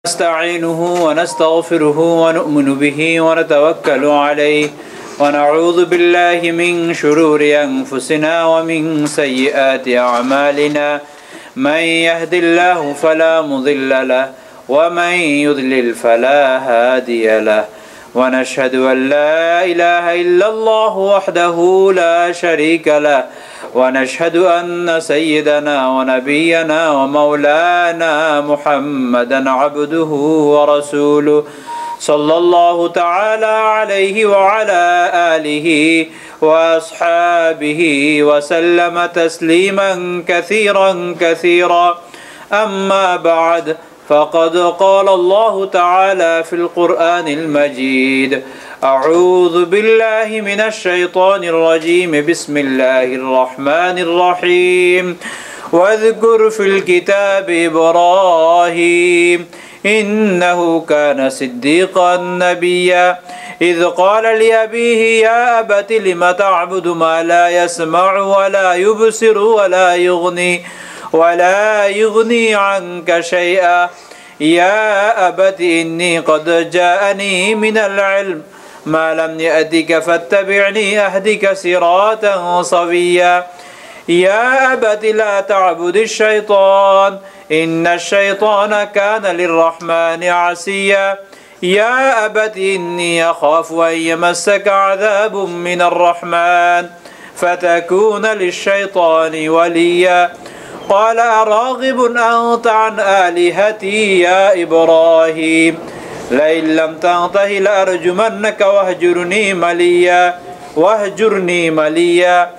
نستعينه ونستغفره ونؤمن به ونتوكل عليه ونعوذ بالله من شرور أنفسنا ومن سيئات أعمالنا من يهد الله فلا مضل له ومن يضلل فلا هادي له ونشهد أن لا إله إلا الله وحده لا شريك له ونشهد أن سيدنا ونبينا ومولانا محمدا عبده ورسوله صلى الله تعالى عليه وعلى آله وأصحابه وسلم تسليما كثيرا أما بعد فقد قال الله تعالى في القرآن المجيد أعوذ بالله من الشيطان الرجيم بسم الله الرحمن الرحيم واذكر في الكتاب إبراهيم إنه كان صديقا نبيا إذ قال لأبيه يا أبت لم تعبد ما لا يسمع ولا يبصر ولا يغني عنك شيئا يا أبت إني قد جاءني من العلم ما لم يأتك فاتبعني أهدك صراطا سويا يا أبت لا تعبد الشيطان إن الشيطان كان للرحمن عصيا يا أبت إني أخاف أن يمسك عذاب من الرحمن فتكون للشيطان وليا قال أراغب أنت عن آلهتي يا إبراهيم لئن لم تنته لأرجمنك واهجرني مليا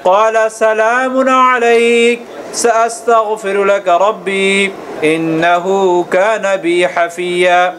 قال سلام عليك سأستغفر لك ربي إنه كان بي حفيا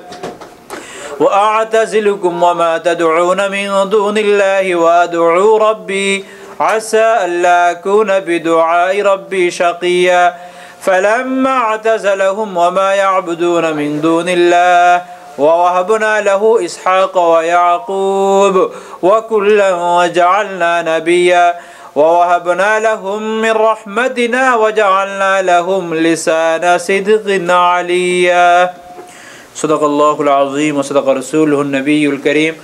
وأعتزلكم وما تدعون من دون الله وأدعو ربي عسى ألا أكون بدعاء ربي شقيا فلما اعتزلهم وما يعبدون من دون الله ووهبنا له إسحاق ويعقوب وكلا وجعلنا نبيا ووهبنا لهم من رحمتنا وجعلنا لهم لسان صدق عليا صدق الله العظيم وصدق رسوله النبي الكريم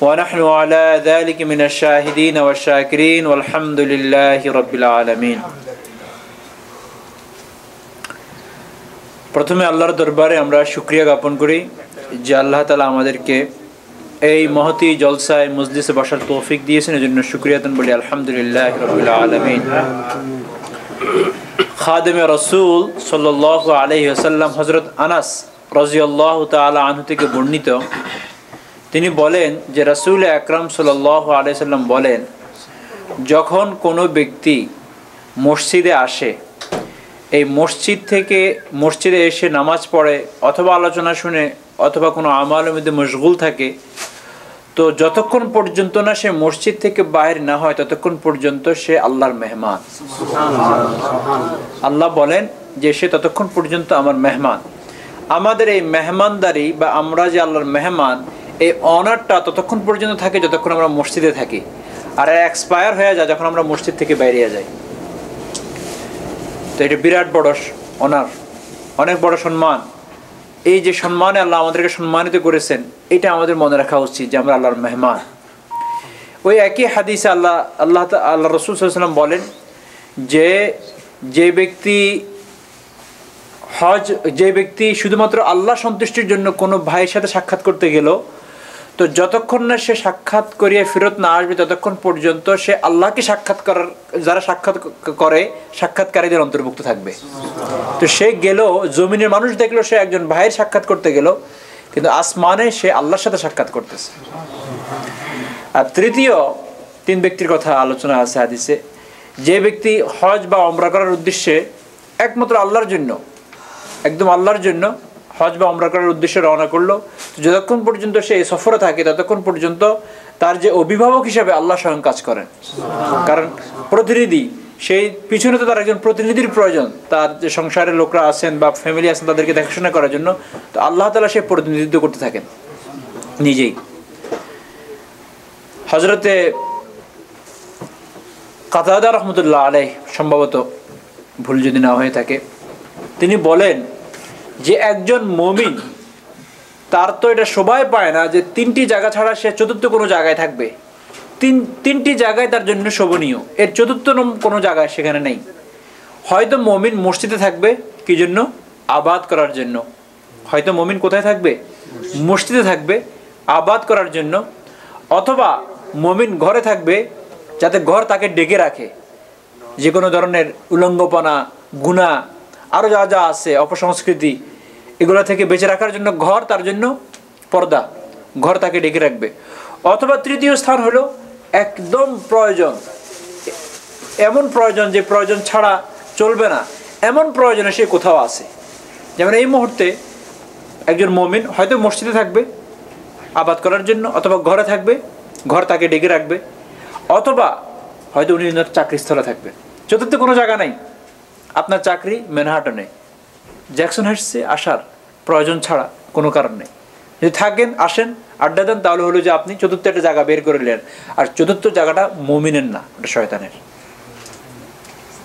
ونحن على ذلك من الشاهدين والشاكرين والحمد لله رب العالمين প্রথমে আল্লাহর দরবারে আমরা শুকরিয়া জ্ঞাপন করি যে আল্লাহ তাআলা আমাদেরকে এই মহতি জলসায় মজলিসে বসার তৌফিক দিয়েছেন এজন্য শুকরিয়াতন বলি আলহামদুলিল্লাহ রাব্বিল আলামিন খাদেমে রাসূল সাল্লাল্লাহু আলাইহি ওয়াসাল্লাম হযরত আনাস রাদিয়াল্লাহু তাআলা আনহু থেকে বর্ণিত তিনি বলেন যে রাসূল আকরাম সাল্লাল্লাহু আলাইহি ওয়াসাল্লাম বলেন যখন কোনো ব্যক্তি মসজিদে আসে এই মসজিদে এসে নামাজ পড়ে অথবা আলোচনা শুনে অথবা কোনো আমলের মধ্যে মশগুল থাকে তো যতক্ষণ পর্যন্ত না সে মসজিদ থেকে বাইরে না হয় ততক্ষণ পর্যন্ত সে আল্লাহর মেহমান আল্লাহ বলেন যে সে ততক্ষণ পর্যন্ত আমার মেহমান আমাদের এই মেহমানদারি বা আমরা যে আল্লাহর মেহমান এই অনারটা ততক্ষণ পর্যন্ত থাকে যতক্ষণ আমরা মসজিদে থাকি আর এক্সপায়ার হয়ে যায় যখন আমরা মসজিদ থেকে বাইরে যাই তো এটা বিরাট বড় অনার অনেক বড় সম্মান এই যে সম্মানে আল্লাহ আমাদেরকে সম্মানিত করেছেন এটা আমাদের মনে রাখা উচিত যে আমরা আল্লাহর মেহমান ওই একই হাদিসে আল্লাহ রাসূল সাল্লাল্লাহু আলাইহি ওয়াসাল্লাম বলেন যে ব্যক্তি শুধুমাত্র আল্লাহ সন্তুষ্টির জন্য কোনো ভাইয়ের সাথে সাক্ষাৎ করতে গেল তো যতক্ষণ না সে সাক্ষাৎ করিয়ে ফেরত না আসবে ততক্ষণ পর্যন্ত সে আল্লাহকে যারা সাক্ষাৎ করে সাক্ষাৎকারীদের অন্তর্ভুক্ত থাকবে তো সে গেল জমিনের মানুষ দেখলো সে একজন ভাইয়ের সাক্ষাৎ করতে গেল কিন্তু আসমানে সে আল্লাহর সাথে সাক্ষাৎ করতেছে আর তৃতীয় তিন ব্যক্তির কথা আলোচনা আছে হাদিসে যে ব্যক্তি হজ বা উমরা করার উদ্দেশ্যে একমাত্র আল্লাহর জন্য একদম আল্লাহর জন্য হজ বা উমরা করার উদ্দেশ্যে রওনা করলো যতক্ষণ পর্যন্ত সে এই সফরে থাকে ততক্ষণ পর্যন্ত তার যে অভিভাবক হিসাবে আল্লাহ স্বয়ং কাজ করেন কারণ প্রতিনিধি সেই পিছনে তো তার একজন প্রতিনিধির প্রয়োজন তার যে সংসারের লোকরা আছেন বা ফ্যামিলি আছেন তাদেরকে দেখাশোনা করার জন্য তো আল্লাহ তাআলা সে প্রতিনিধিত্ব করতে থাকেন নিজেই হযরতে কাতাদা রাহমাতুল্লাহ আলাইহি সম্ভবত ভুল যদি না হয়ে থাকে তিনি বলেন যে একজন মুমিন তার তো এটা সবাই পায় না যে তিনটি জায়গা ছাড়া সে চতুর্থ কোনো জায়গায় থাকবে। তিনটি জায়গায় তার জন্য শোভনীয়, এর চতুর্থ কোনো জায়গায় সেখানে নেই। হয়তো মুমিন মসজিদে থাকবে কি জন্য? আবাদ করার জন্য। হয়তো মুমিন কোথায় থাকবে? মসজিদে থাকবে আবাদ করার জন্য। অথবা মুমিন ঘরে থাকবে যাতে ঘর তাকে ডেকে রাখে, যে কোনো ধরনের উলঙ্গপনা, গুনাহ, আরও যা যা আছে অপসংস্কৃতি, এগুলো থেকে বেঁচে রাখার জন্য ঘর তার জন্য পর্দা, ঘর তাকে ডেকে রাখবে। অথবা তৃতীয় স্থান হলো একদম প্রয়োজন, এমন প্রয়োজন যে প্রয়োজন ছাড়া চলবে না, এমন প্রয়োজনে সে কোথাও আছে। যেমন এই মুহূর্তে একজন মুমিন হয়তো মসজিদে থাকবে আবাদ করার জন্য, অথবা ঘরে থাকবে, ঘর তাকে ডেকে রাখবে, অথবা হয়তো উনি চাকরিস্থলে থাকবে। চতুর্থ কোনো জায়গা নাই। আপনার চাকরি ম্যানহাটনে, জ্যাকসন হাইটসে আসার প্রয়োজন ছাড়া কোনো কারণ নেই। যদি থাকেন, আসেন, আড্ডা দেন, তাহলে হলো যে আপনি চতুর্থ একটা জায়গা বের করে নিলেন। আর চতুর্থ জায়গাটা মুমিনের না, ওটা শয়তানের।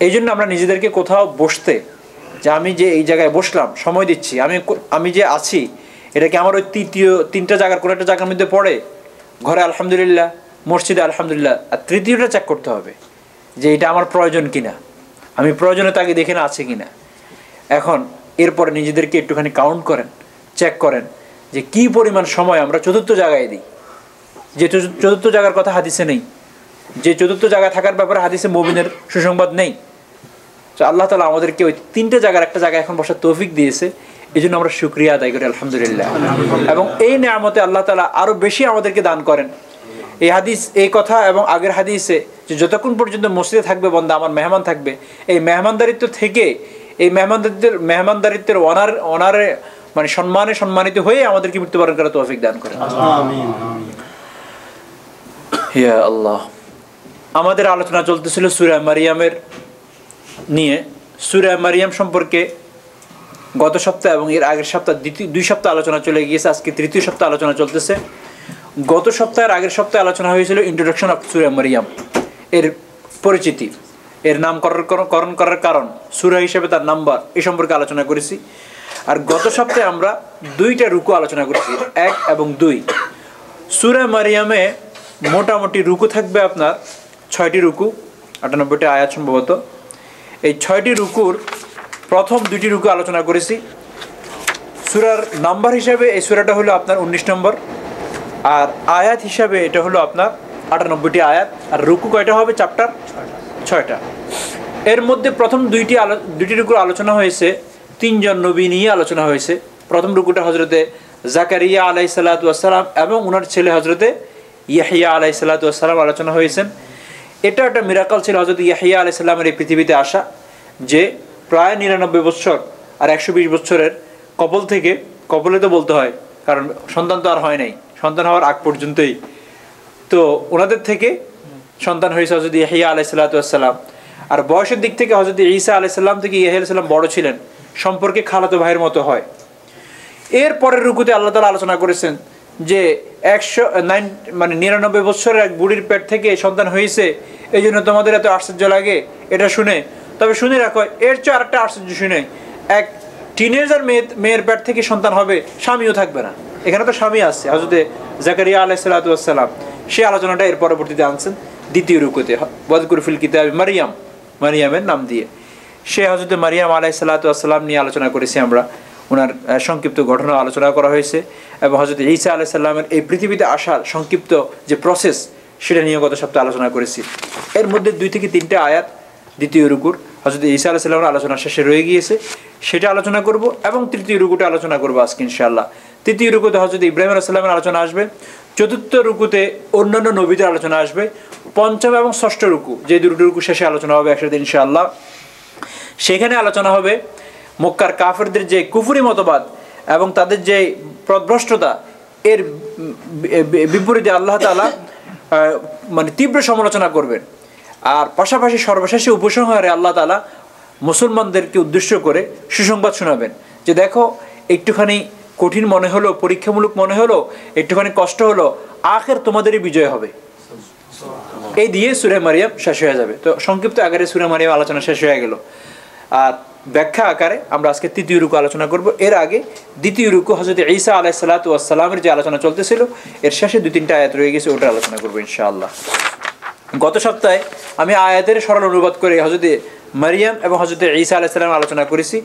এই জন্য আমরা নিজেদেরকে কোথাও বসতে, যে আমি যে এই জায়গায় বসলাম, সময় দিচ্ছি, আমি যে আছি, এটা কি আমার ওই তিনটা জায়গার কোনো একটা জায়গার মধ্যে পড়ে? ঘরে আলহামদুলিল্লাহ, মসজিদে আলহামদুলিল্লাহ, আর তৃতীয়টা চেক করতে হবে যে এটা আমার প্রয়োজন কিনা, আমি প্রয়োজনে তাকে দেখে না আছে কিনা। এখন এরপরে নিজেদেরকে একটুখানি কাউন্ট করেন, চেক করেন যে কি পরিমাণ সময় আমরা চতুর্থ জায়গায় দিই। যে চতুর্থ জায়গার কথা হাদিসে নেই, যে চতুর্থ জায়গায় থাকার ব্যাপারে হাদিসে মুমিনের সুসংবাদ নেই। তো আল্লাহ তাআলা আমাদেরকে ওই তিনটে জায়গার একটা জায়গায় এখন বসার তৌফিক দিয়েছে। এই জন্য আমরা শুকরিয়া আদায় করি আলহামদুলিল্লাহ। এবং এই নেয়ামতে আল্লাহ তাআলা আরও বেশি আমাদেরকে দান করেন। এই হাদিস, এই কথা এবং আগের হাদিসে যে যতক্ষণ পর্যন্ত মসজিদে থাকবে বান্দা, আমার মেহমান থাকবে, এই মেহমানদারিত্ব থেকে, এই মেহমানদারিত্বের অনারে মানে সম্মানিত হয়ে আমাদেরকে মৃত্যুবরণ করার তৌফিক দান করেন। আমিন। ইয়া আল্লাহ। আমাদের আলোচনা চলতেছিল সূরা মারিয়ামের নিয়ে। সূরা মারিয়াম সম্পর্কে গত সপ্তাহ এবং এর আগের সপ্তাহ 2 সপ্তাহ আলোচনা চলে গিয়েছে, আজকে তৃতীয় সপ্তাহ আলোচনা চলতেছে। গত সপ্তাহের আগের সপ্তাহে আলোচনা হয়েছিল ইন্ট্রোডাকশন অফ সূরা মারিয়াম, এর পরিচিতি, এর নামকরণ করার কারণ, সূরা হিসেবে তার নাম্বার, এই সম্পর্কে আলোচনা করেছি। আর গত সপ্তাহে আমরা 2টা রুকু আলোচনা করেছি, 1 এবং 2। সূরা মারিয়ামে মোটামুটি রুকু থাকবে আপনার 6টি রুকু, 98টি আয়াত সম্ভবত। এই 6টি রুকুর প্রথম 2টি রুকু আলোচনা করেছি। সূরার নাম্বার হিসাবে এই সূরাটা হলো আপনার 19 নম্বর, আর আয়াত হিসাবে এটা হলো আপনার 98টি আয়াত। আর রুকু কয়টা হবে? চ্যাপ্টার 6টা। এর মধ্যে প্রথম 2টি রুকুর আলোচনা হয়েছে 3 জন নবী নিয়ে আলোচনা হয়েছে। প্রথম রুকুটা হজরতে জাকারিয়া আলাইহিসসালাতু ওয়াসসালাম এবং ওনার ছেলে হজরতে ইয়াহইয়া আলাইহিসসালাতু ওয়াসসালাম আলোচনা হয়েছেন। এটা একটা মিরাকল ছিল হজরত ইয়াহইয়া আলাইহিস সালামের এই পৃথিবীতে আসা, যে প্রায় 99 বছর আর 120 বছরের কপলে তো বলতে হয়, কারণ সন্তান তো আর হয় নাই, সন্তান হওয়ার আগ পর্যন্তই তো ওনাদের থেকে সন্তান হয়েছে হজরত ইয়াহইয়া আলাইহিসসালাতু ওয়াসসালাম। আর বয়সের দিক থেকে হজরত ঈসা আলাইহিস সালাম থেকে ইয়াহইয়া আলাইহিস সালাম বড় ছিলেন, সম্পর্কে খালাতো ভাইয়ের মতো হয়। এর পরের রুকুতে আল্লাহ তাআলা আলোচনা করেছেন যে 99 বছরের এক বুড়ির পেট থেকে সন্তান হয়েছে, এই জন্য তোমাদের এত আশ্চর্য লাগে এটা শুনে। তবে শুনে রাখো, এর চেয়ে আরেকটা আশ্চর্য শুনে, এক টিনেজার মেয়ের পেট থেকে সন্তান হবে, স্বামীও থাকবে না। এখানে তো স্বামী আছে, হযরত জাকারিয়া আলাইহিসসালাতু ওয়াসসালাম। সেই আলোচনাটা এর পরবর্তীতে আনছেন দ্বিতীয় রুকুতে, ওয়াযকুর ফিল কিতাবি মারিয়ামের নাম দিয়ে। সে হযরত মারিয়াম আলাইহিসসালাতু ওয়াসসালাম নিয়ে আলোচনা করেছি আমরা, ওনার সংক্ষিপ্ত ঘটনা আলোচনা করা হয়েছে। এবং হযরত ঈসা আলাইহিস সালামের এই পৃথিবীতে আসার সংক্ষিপ্ত যে প্রসেস, সেটা নিয়ে গত সপ্তাহে আলোচনা করেছি। এর মধ্যে 2 থেকে 3টা আয়াত দ্বিতীয় রুকুর হযরত ঈসা আলাইহিস সালামের আলোচনা শেষে রয়ে গিয়েছে, সেটা আলোচনা করব। এবং তৃতীয় রুকুটা আলোচনা করব আজকে ইনশাআল্লাহ। তৃতীয় রুকুতে হযরত ইব্রাহিম আলাইহিস সালামের আলোচনা আসবে। চতুর্থ রুকুতে অন্যান্য নবীদের আলোচনা আসবে। পঞ্চম এবং ষষ্ঠ রুকু, যে 2টি রুকু শেষে আলোচনা হবে একসাথে ইনশাআল্লাহ। সেখানে আলোচনা হবে মক্কার কাফেরদের যে কুফরি মতবাদ এবং তাদের যে পথভ্রষ্টতা, এর বিপরীতে আল্লাহ তাআলা মানে তীব্র সমালোচনা করবেন। আর পাশাপাশি সর্বশেষে উপসংহারে আল্লাহ তাআলা মুসলমানদেরকে উদ্দেশ্য করে সুসংবাদ শোনাবেন যে দেখো, একটুখানি কঠিন মনে হলো, পরীক্ষামূলক মনে হলো, একটুখানি কষ্ট হলো, আখের তোমাদেরই বিজয় হবে। এই দিয়ে সূরা মারিয়াম শেষ হয়ে যাবে। তো সংক্ষিপ্ত আকারে সূরা মারিয়াম আলোচনা শেষ হয়ে গেল। আর ব্যাখ্যা আকারে আমরা আজকে তৃতীয় রুকু আলোচনা করব। এর আগে দ্বিতীয় রুকু হযরত ঈসা আলাইহিস সালাতু ওয়াস সালামের যে আলোচনা চলতেছিল এর শেষে 2-3টা আয়াত রয়ে গেছে, ওটা আলোচনা করব ইনশাআল্লাহ। গত সপ্তাহে আমি আয়াতের সরল অনুবাদ করে হযরত মারিয়াম এবং হযরত ঈসা আলাইহিস সালাম আলোচনা করেছি।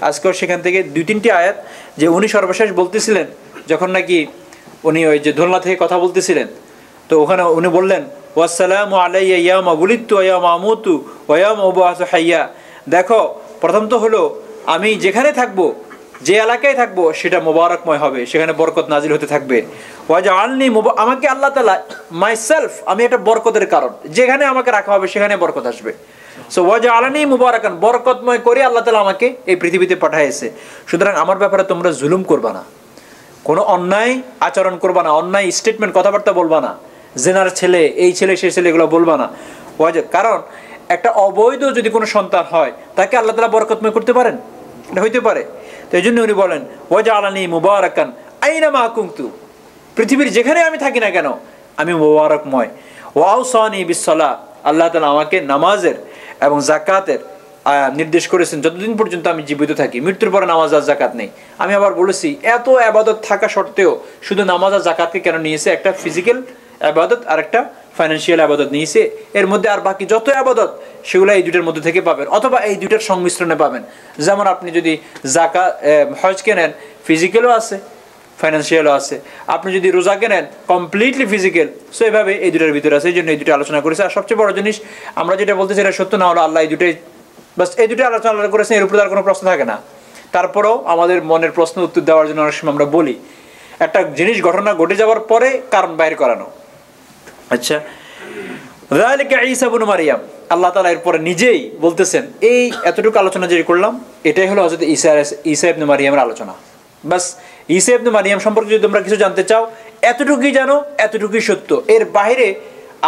আজকেও সেখান থেকে 2-3টি আয়াত যে উনি সর্বশেষ বলতেছিলেন যখন নাকি উনি ওই যে দোলনা থেকে কথা বলতেছিলেন, তো ওখানে উনি বললেন ওয়াসসালামু আলাইয়া ইয়াউমা বুলিতু ওয়া ইয়াউমা আমুতু ওয়া ইয়াউমা উবআসু হাইয়া। দেখো, প্রথম তো হলো আমি যেখানে থাকবো, যে এলাকায় থাকবো সেটা মোবারকময় হবে, সেখানে বরকত নাজিল হতে থাকবে। ওয়াজআলনি, আমাকে আল্লাহ তাআলা মাইসেলফ, আমি একটা বরকতের কারণ, যেখানে আমাকে রাখা হবে সেখানে বরকত আসবে। সো ওয়াজআলনি মুবারাকান, বরকতময় করে আল্লাহ তাআলা আমাকে এই পৃথিবীতে পাঠাইছে। সুতরাং আমার ব্যাপারে তোমরা জুলুম করবা না, কোনো অন্যায় আচরণ করবা না, অন্যায় স্টেটমেন্ট কথাবার্তা বলবা না, জেনার ছেলে এই ছেলে সেই ছেলে এগুলো বলবা না। কারণ একটা অবৈধ যদি কোনো সন্তান হয় তাকে আল্লাহ তাআলা বরকতময় করতে পারেন, এটা হইতে পারে। তো এই জন্য উনি বলেন ওয়াজআলনি মুবারাকান আইনামা কুনতু, পৃথিবীর যেখানে আমি থাকি না কেন আমি মুবারকময়। ওয়াউসানি বিসসালাহ, আল্লাহ তাআলা আমাকে নামাজের এবং যাকাতের নির্দেশ করেছেন যতদিন পর্যন্ত আমি জীবিত থাকি, মৃত্যুর পরে নামাজ আর যাকাত নেই। আমি আবার বলেছি এত ইবাদত থাকা সত্ত্বেও শুধু নামাজ আর যাকাতকে কেন নিয়েছে? একটা ফিজিক্যাল ইবাদত আর একটা ফাইন্যান্সিয়াল ইবাদত নিয়েছে, এর মধ্যে আর বাকি যত ইবাদত সেগুলো এই দুইটার মধ্যে থেকে পাবেন, অথবা এই দুইটার সংমিশ্রণে পাবেন। যেমন আপনি যদি হজকে নেন, ফিজিক্যালও আছে ফাইন্যান্সিয়ালও আছে। আপনি যদি রোজাকে নেন, কমপ্লিটলি ফিজিক্যাল। সো এইভাবে এই দুটার ভিতরে আছে, এই জন্য এই দুটো আলোচনা করেছে। আর সবচেয়ে বড় জিনিস আমরা যেটা বলতেছি এটা সত্য না হলো আল্লাহ এই দুটোই বাস এই দুটো আলোচনা করেছেন, এর উপরে আর কোনো প্রশ্ন থাকে না। তারপরেও আমাদের মনের প্রশ্ন উত্তর দেওয়ার জন্য অনেক সময় আমরা বলি একটা জিনিস ঘটনা ঘটে যাওয়ার পরে কারণ বাইর করানো। আচ্ছা, যালিকা ঈসা ইবনে মারইয়াম, আল্লাহ তাআলা এরপরে নিজেই বলতেছেন এই এতটুকু আলোচনা যে করলাম এটাই হলো হযরত ঈসা ইবনে মারইয়ামের আলোচনা। বাস ঈসা ইবনে মারইয়াম সম্পর্কে যদি তোমরা কিছু জানতে চাও এতটুকুই জানো, এতটুকুই সত্য। এর বাইরে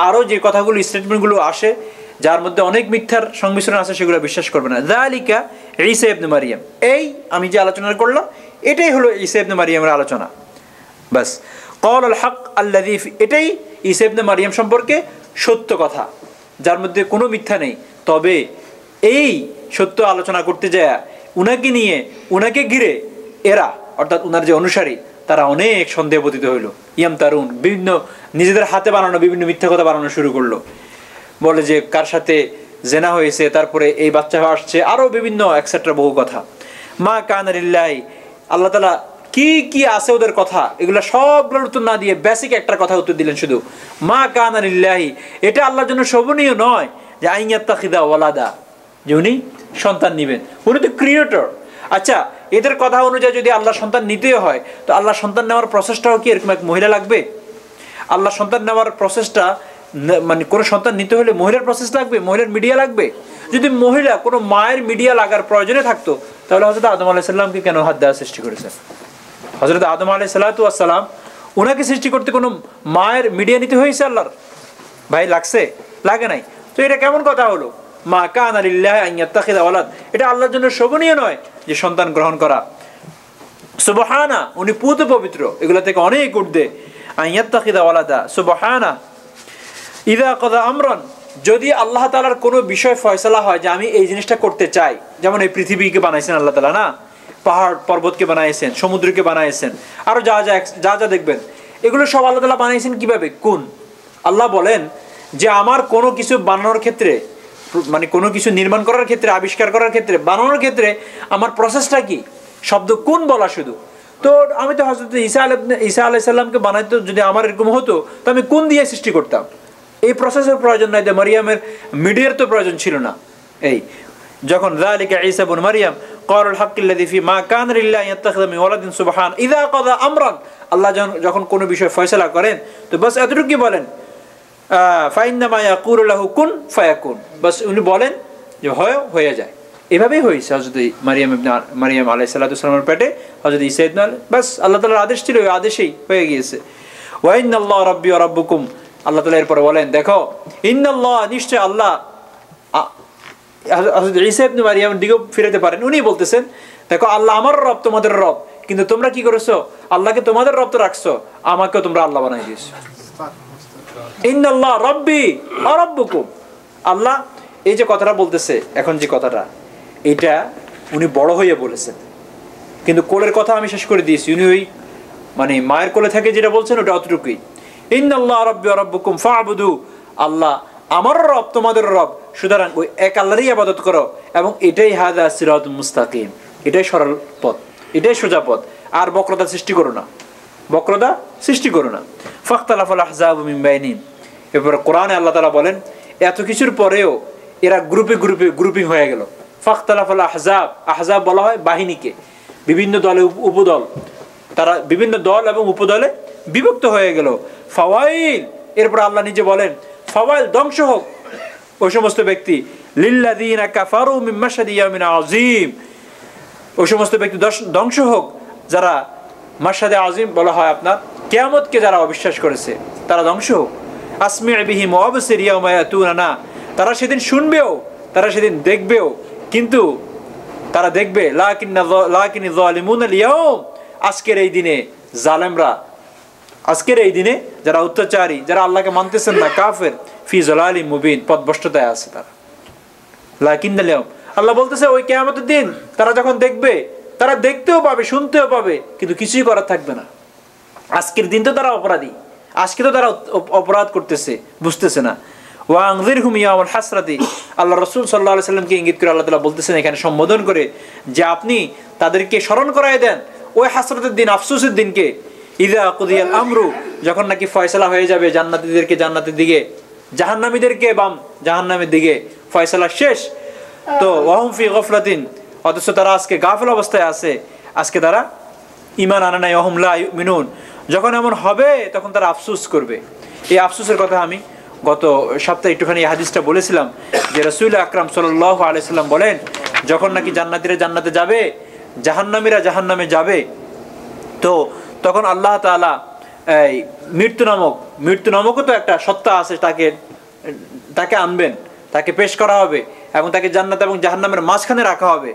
আরও যে কথাগুলো স্টেটমেন্টগুলো আসে যার মধ্যে অনেক মিথ্যার সংমিশ্রণ আছে সেগুলো বিশ্বাস করবে না। যালিকা ঈসা ইবনে মারইয়াম, এই আমি যে আলোচনা করলাম এটাই হলো ঈসা ইবনে মারইয়ামের আলোচনা। বাস ক্বালাল হক আল্লাযী, এটাই ঈসা ইবনে মারইয়াম সম্পর্কে সত্য কথা যার মধ্যে কোনো মিথ্যা নেই। তবে এই সত্য আলোচনা করতে যায় উনাকে নিয়ে, উনাকে ঘিরে এরা অর্থাৎ উনার যে অনুসারী তারা অনেক সন্দেহ পতিত হইল। ইয়ামতারুন, বিভিন্ন নিজেদের হাতে বানানো বিভিন্ন মিথ্যা কথা বানানো শুরু করলো। বলে যে কার সাথে জেনা হয়েছে, তারপরে এই বাচ্চা আসছে, আরও বিভিন্ন এক্সেট্রা বহু কথা। মা কানা লিল্লাহি, আল্লাহ তাআলা কি কি আছে ওদের কথা এগুলো সবগুলোর উত্তর না দিয়ে বেসিক একটা কথা উত্তর দিলেন শুধু, মা কানা লিল্লাহি, এটা আল্লাহর জন্য শোভনীয় নয় যে আইয়াত্তাখিদা ওয়ালাদা, যে উনি সন্তান নেবেন, উনি তো ক্রিয়েটর। আচ্ছা, এদের কথা অনুযায়ী যদি আল্লাহ সন্তান নিতেও হয় তো আল্লাহ সন্তান নেওয়ার প্রসেসটাও কি এরকম এক মহিলা লাগবে? আল্লাহ সন্তান নেওয়ার প্রসেসটা মানে কোনো সন্তান নিতে হলে মহিলার প্রসেস লাগবে, মহিলার মিডিয়া লাগবে। যদি মহিলা কোনো মায়ের মিডিয়া লাগার প্রয়োজনে থাকতো তাহলে হযরত আদম আলাইহিস সালামকে কেন হাত দেওয়া সৃষ্টি করেছেন? হযরত আদম আলাইহিস সালাম ওনাকে সৃষ্টি করতে কোনো মায়ের মিডিয়া নিতে হয়েছে আল্লাহর? ভাই লাগছে? লাগে নাই। তো এটা কেমন কথা হলো? মা কানা লিল্লাহি আন ইয়াত্তাখিযা ওয়ালাদ, এটা আল্লাহর জন্য শোভনীয় নয় যে সন্তান গ্রহণ করা। সুবহানা, উনি পুত পবিত্র, এগুলা থেকে অনেক ঊর্ধ্বে। আন ইয়াত্তাখিযা ওয়ালাদা, সুবহানা। ইযা কাযা আমরান, যদি আল্লাহ তাআলার কোনো বিষয় ফয়সালা হয় যে আমি এই জিনিসটা করতে চাই, যেমন এই পৃথিবীকে বানাইছেন আল্লাহ তাআলা, না পাহাড় পর্বতকে বানাইছেন, সমুদ্রকে বানাইছেন, আরো যা যা যা যা দেখবেন এগুলো সব আল্লাহ তাআলা বানাইছেন কিভাবে? কোন আল্লাহ বলেন যে আমার কোনো কিছু বানানোর ক্ষেত্রে, মানে কোনো কিছু নির্মাণ করার ক্ষেত্রে, আবিষ্কার করার ক্ষেত্রে, বানানোর ক্ষেত্রে আমার প্রসেসটা কি? শব্দ কোন বলা শুধু। তো আমি তো হযরত ঈসা আলাইহিস সালামকে বানাইতো, যদি আমার এরকম হতো তো আমি কোন দিয়ে সৃষ্টি করতাম? এই প্রসেসের প্রয়োজন নাই, মারিয়ামের মিডিয়ার তো প্রয়োজন ছিল না। এই যখন যালিকা ঈসা ইবনে মারইয়াম ক্বালাল হাক্কিল্লাযী ফি মা কানা লিল্লাহি ইয়াত্তাখিযা মিন ওয়ালাদিন সুবহান ইযা কাযা আমরান, আল্লাহ যখন কোনো বিষয় ফয়সালা করেন তো বাস এতটুকুই বলেন ফাইন্নামা ইয়াকুলু লাহু কুন ফায়াকুন, বাস উনি বলেন যে হয় হয়ে যায়। এভাবেই হয়েছে হযরত মারিয়াম আলাইহিস সালামের পেটে হযরত ঈসা ইবনে, বাস আল্লাহ তাআলার আদেশ ছিল, ওই আদেশেই হয়ে গিয়েছে। ওয়া ইন্নাল্লাহ রাব্বি ওয়া রাব্বুকুম, আল্লাহ তাআলা এরপর বলেন দেখো ইন্নাল্লাহ, নিশ্চয় আল্লাহ, হযরত ঈসা ইবনে মারইয়ামের দিকেও ফিরাতে পারেন। উনি বলতেছেন দেখো আল্লাহ আমার রব, তোমাদের রব, কিন্তু তোমরা কি করেছো? আল্লাহকে তোমাদের রব তো রাখছো, আমাকেও তোমরা আল্লাহ বানাই দিয়েছো। ইন্নাল্লাহ রাব্বি ওয়া রাব্বুকুম, আল্লাহ এই যে কথাটা বলতেছে এখন, যে কথাটা এটা উনি বড় হয়ে বলেছেন, কিন্তু কোলের কথা আমি শেষ করে দিয়েছি। উনি ওই মানে মায়ের কোলে থেকে যেটা বলছেন ওটা অতটুকুই। ইন্নাল্লাহ রাব্বি ওয়া রাব্বুকুম ফা'বুদু, আল্লাহ আমার রব তোমাদের রব, সুতরাং ওই এক আল্লাহরই ইবাদত করো, এবং এটাই হাযা সিরাতুল মুস্তাকিম, এটাই সরল পথ, এটাই সোজা পথ। আর বক্রতা সৃষ্টি করো না, বক্রতা সৃষ্টি করো না। ফাখতালাফাল আহজাবু মিন বাইনিহিম, এরপর কোরআনে আল্লাহ তাআলা বলেন এত কিছুর পরেও এরা গ্রুপে গ্রুপে গ্রুপিং হয়ে গেল। ফাখতালাফাল আহজাব, আহজাব বলা হয় বাহিনীকে, বিভিন্ন দলে উপদল, তারা বিভিন্ন দল এবং উপদলে বিভক্ত হয়ে গেল। ফাওয়াইল, এরপর আল্লাহ নিজে বলেন ফাওয়াইল, ধ্বংস হোক ওই সমস্ত ব্যক্তি, লিল্লাযীনা কাফারু মিন মাশহাদি ইয়াউমিন আযীম, ওই সমস্ত ব্যক্তি ধ্বংস হোক যারা মাশহাদে আযীম বলা হয় আপনার কিয়ামতকে যারা অবিশ্বাস করেছে, তারা ধ্বংস হোক। আসমি' বিহিম ওয়া আবসির ইয়াউমা ইয়াতুনা, তারা সেদিন শুনবেও, তারা সেদিন দেখবেও, কিন্তু তারা দেখবে লাকিন যালিমুনা আল-ইয়াউম, আজকের এই দিনে জালেমরা, আজকের এই দিনে যারা অত্যাচারী, যারা আল্লাহকে মানতেছেন না, কাফের, ফি যালালিম মুবিন, পথভ্রষ্টতায় আছে তারা। লাকিনাল ইয়াউম, আল্লাহ বলতেছে ওই কিয়ামতের দিন তারা যখন দেখবে, তারা দেখতেও পাবে, শুনতেও পাবে, কিন্তু কিছুই করার থাকবে না। আজকের দিন তো তারা অপরাধী, আজকে তো তারা অপরাধ করতেছে, বুঝতেছে না। ওয়া আনযিরহুম ইয়াউমাল হাসরাতি, আল্লাহ রাসূল সাল্লাল্লাহু আলাইহি সাল্লামকে ইঙ্গিত করে আল্লাহ তাআলা বলতেছেন এখানে সম্বোধন করে যে আপনি তাদেরকে স্মরণ করায় দেন ওই হাসরাতের দিন, আফসোসের দিনকে। ইযা কুদিয়াল আমরু, যখন নাকি ফয়সালা হয়ে যাবে জান্নাতীদেরকে জান্নাতের দিকে, জাহান্নামীদেরকে বাম জাহান্নামের দিকে, ফয়সালা শেষ। তো ওয়াহুম ফি গফলাতিন, অথচ তারা আজকে গাফিল অবস্থায় আছে, আজকে তারা ঈমান আনে নাই। ওয়াহুম লা ইউমিনুন, যখন এমন হবে তখন তারা আফসোস করবে। এই আফসোসের কথা আমি গত সপ্তাহে একটুখানি এই হাদিসটা বলেছিলাম যে রাসূল আকরাম সাল্লাল্লাহু আলাইহি সাল্লাম বলেন যখন নাকি জান্নাতীরা জান্নাতে যাবে, জাহান্নামীরা জাহান্নামে যাবে, তো তখন আল্লাহ তাআলা এই মৃত্যু নামকও তো একটা সত্তা আছে, তাকে আনবেন, তাকে পেশ করা হবে এবং তাকে জান্নাত এবং জাহান্নামের মাঝখানে রাখা হবে,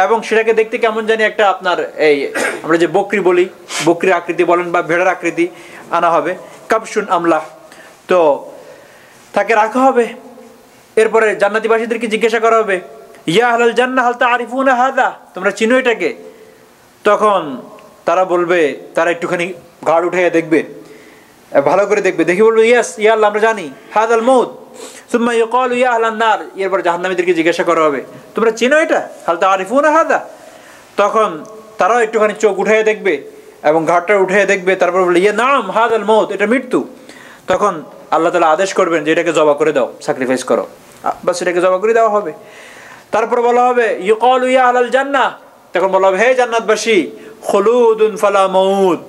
এবং সেটাকে দেখতে কেমন জানি একটা আপনার এই আমরা যে বকরি বলি, বকরির আকৃতি বলেন বা ভেড়ার আকৃতি আনা হবে, কাবশুন আমলাহ, তো তাকে রাখা হবে। এরপরে জান্নাতীবাসীদেরকে জিজ্ঞাসা করা হবে ইয়া আহলাল জান্নাহ হাল তা'রিফুনা হাযা, তোমরা চিনো এটাকে? তখন তারা বলবে, তারা একটুখানি ঘাড় উঠাইয়া দেখবে, ভালো করে দেখবে, দেখে বলবে ইয়েস ইয়া আল্লাহ আমরা জানি, হাযাল মউত। সুম্মা ইয়াকালু ইয়া আহলান নার, এরপর জাহান্নামীদেরকে জিজ্ঞাসা করা হবে তোমরা চিনো এটা, হাল তা'রিফুনা হাযা? তখন তারাও একটুখানি চোখ উঠাইয়া দেখবে এবং ঘাড়টা উঠাইয়া দেখবে, তারপর বলবে ইয়া নাম হাযাল মউত, এটা মৃত্যু। তখন আল্লাহ তাআলা আদেশ করবেন যে এটাকে জবাই করে দাও, স্যাক্রিফাইস করো, বাস এটাকে জবাই করে দেওয়া হবে। তারপর বলা হবে ইউকালু ইয়া আহলাল জান্নাহ, তখন বলা হবে হে জান্নাতবাসী, খুলুদুন ফালা মাউত,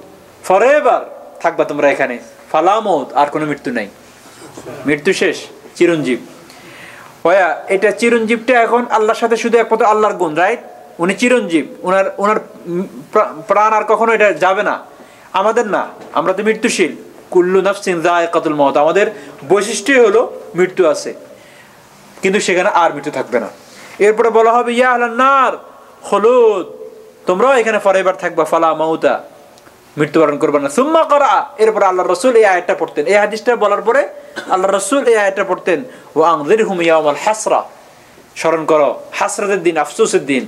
ফরএভার থাকবা তোমরা এখানে, ফালা মাউত, আর কোনো মৃত্যু নাই, মৃত্যু শেষ, চিরঞ্জীব। ওয়া এটা চিরঞ্জীবটা এখন আল্লাহর সাথে শুধু একমাত্র আল্লাহর গুণ, রাইট? উনি চিরঞ্জীব, ওনার প্রাণ আর কখনো এটা যাবে না, আমাদের না, আমরা তো মৃত্যুশীল। কুল্লু নাফসিন যায়কাতুল মাউত, আমাদের বৈশিষ্ট্যই হলো মৃত্যু আছে, কিন্তু সেখানে আর মৃত্যু থাকবে না। এরপরে বলা হবে ইয়া আহলান নার খুলুদ, তোমরাও এখানে ফরএভার থাকবা, ফালা মাউতা, মৃত্যুবরণ করবে না। সুম্মা করা, এরপর আল্লাহর রাসূল এই আয়াতটা পড়তেন, এই হাদিসটা বলার পরে আল্লাহর রাসূল এই আয়াতটা পড়তেন ওয়া আনযিরহুম ইয়াউমাল হাসরা, স্মরণ করো হাসরাতের দিন, আফসোসের দিন।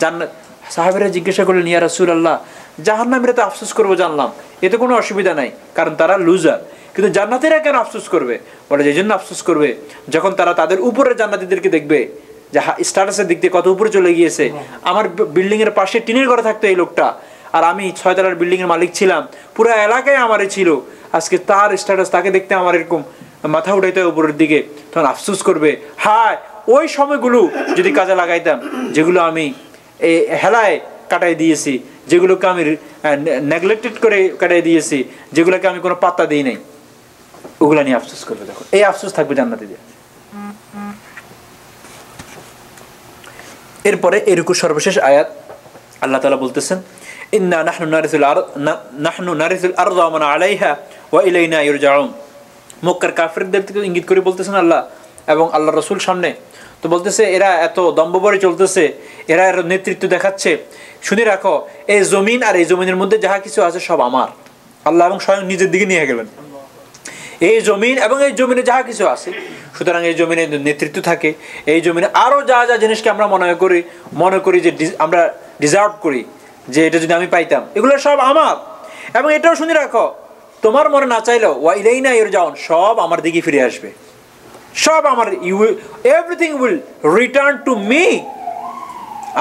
জান্নাত সাহাবীরা জিজ্ঞাসা করলেন ইয়া রাসূলুল্লাহ জাহান্নামীরা তো আফসোস করবো জানলাম, এতে কোনো অসুবিধা নাই কারণ তারা লুজার, কিন্তু জান্নাতীরা কেন আফসোস করবে? বলে যে জন্য আফসোস করবে যখন তারা তাদের উপরে জান্নাতীদেরকে দেখবে যে স্ট্যাটাসের দিক দিয়ে কত উপরে চলে গিয়েছে। আমার বিল্ডিং এর পাশে টিনের ঘরে থাকতো এই লোকটা, আর আমি 6 তলার বিল্ডিং এর মালিক ছিলাম, পুরো এলাকায় আমারই ছিল, আজকে তার স্ট্যাটাস, তাকে দেখতে আমার এরকম মাথা উঠাইতে উপরের দিকে, তখন আফসোস করবে হায় ওই সময়গুলো যদি কাজে লাগাইতাম যেগুলো আমি এই হেলায় কাটাই দিয়েছি, যেগুলোকে আমি নেগলেক্টেড করে কাটাই দিয়েছি, যেগুলোকে আমি কোনো পাত্তা দিই নাই, ওগুলা নিয়ে আফসোস করবে। দেখো এই আফসোস থাকবে জান্নাতীদের। এরপরে এরকম সর্বশেষ আয়াত আল্লাহ তাআলা বলতেছেন ইন্না নাহনু নারিসুল আরযা ওয়া মান আলাইহা ওয়া ইলাইনা ইরজাউন। মক্কার কাফিরদের থেকে ইঙ্গিত করে বলতেছেন আল্লাহ এবং আল্লাহর রাসূল সামনে, তো বলতেছে এরা এত দম্ভভরে চলতেছে, এরা এর নেতৃত্ব দেখাচ্ছে, শুনে রাখো এই জমিন আর এই জমিনের মধ্যে যাহা কিছু আছে সব আমার। আল্লাহ এবং স্বয়ং নিজের দিকে নিয়ে গেলেন। এই জমিন এবং এই জমিনে যাহা কিছু আছে, সুতরাং এই জমিনে নেতৃত্ব থাকে, এই জমিনে আরও যা যা জিনিসকে আমরা মনে করি যে আমরা ডিজার্ভ করি, যে এটা যদি আমি পাইতাম, এগুলো সব আমার। এবং এটাও শুনে রাখো, তোমার মনে না চাইলেও ওয়া ইলাইনা ইরজাউন, সব আমার দিকে ফিরে আসবে, সব আমার, everything will return to me,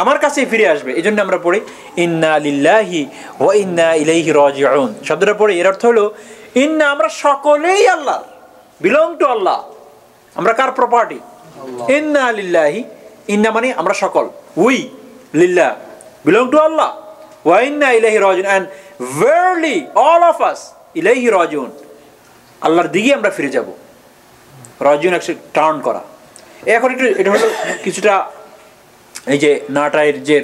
আমার কাছেই ফিরে আসবে। এই জন্য আমরা পড়ি ইন্না লিল্লাহি ওয়া ইন্না ইলাইহি রাজিউন। শব্দটা পড়ি, এর অর্থ হলো ইন্না, আমরা সকলেই আল্লাহর, বিলং টু আল্লাহ। আমরা কার প্রপার্টি? ইন্না লিল্লাহি, ইন্না মানে আমরা সকল, উই লিল্লাহ, বিলং টু আল্লাহ, ওয়া ইন্না ইলাইহি রাজিউন, and verily all of us ইলাইহি রাজিউন, আল্লাহর দিকে আমরা ফিরে যাব। রাজিউন একটু টার্ন করা। এখন একটু এটা হলো কিছুটা, এই যে নাটাইয়ের যে